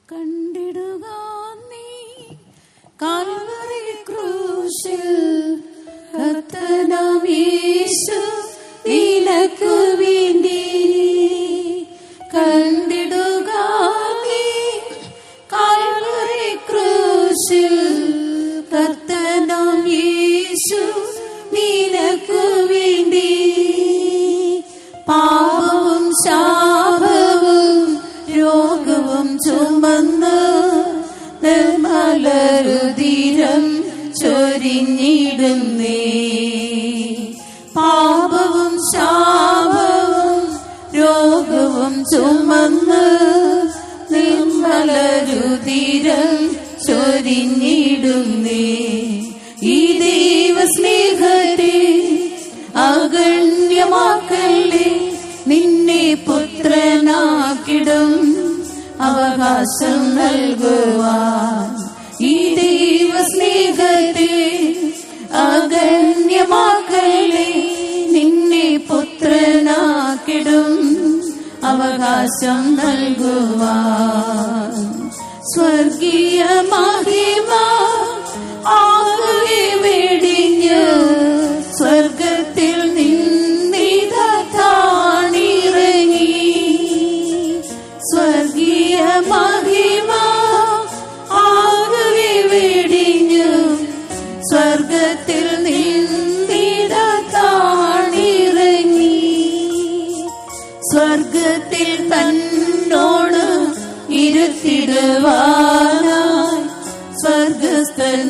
Speaker 6: കണ്ടിടുക നീ Calvary ക്രൂശിൽ കർത്തനാം യേശു നിനക്ക് വേണ്ടി. കണ്ടിടുക നീ Calvary ക്രൂശിൽ കർത്തനാം യേശു നിനക്ക് വേണ്ടി. പാപവും ശാപവും രോഗവും ചുമന്ന് നിർമ്മലരുതിരം ചൊരിഞ്ഞിടുന്നേ. പാപവും ശാപവും രോഗവും ചുമന്ന് നിർമ്മലരുതിരം ചൊരിഞ്ഞിടുന്നേ. ഈ ദൈവസ്നേഹത്തെ അഗണ്യമാക്കല്ലേ, നിന്നെ പുത്രനാക്കിടും അവകാശം നൽകുവാൻ. ഈ ദൈവസ്നേഹത്തെ അഗണ്യമാക്കല്ലേ, നിന്നെ പുത്രനാക്കിടും അവകാശം നൽകുവാൻ. സ്വർഗീയ മഹിമ ആകെ വെടിഞ്ഞ് സ്വർഗത്തിൽ നിന്നിതാണിറങ്ങി.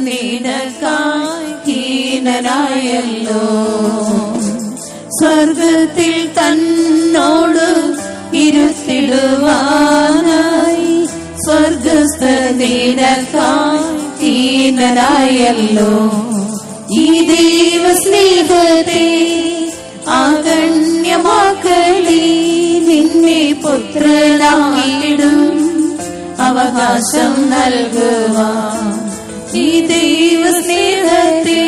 Speaker 6: നിനക്കായി ഹീനനായല്ലോ. സ്വർഗത്തിൽ തന്നോട് ഇരുത്തിടുവാനായി സ്വർഗസ്ഥ നിനക്കായി ഹീനനായല്ലോ. ഈ ദൈവസ്നേഹത്തെ ആഗണ്യമാക്കളി നിന്നെ പുത്രനായിടും അവകാശം നൽകുവാൻ. ഈ ദൈവസ്നേഹത്തെ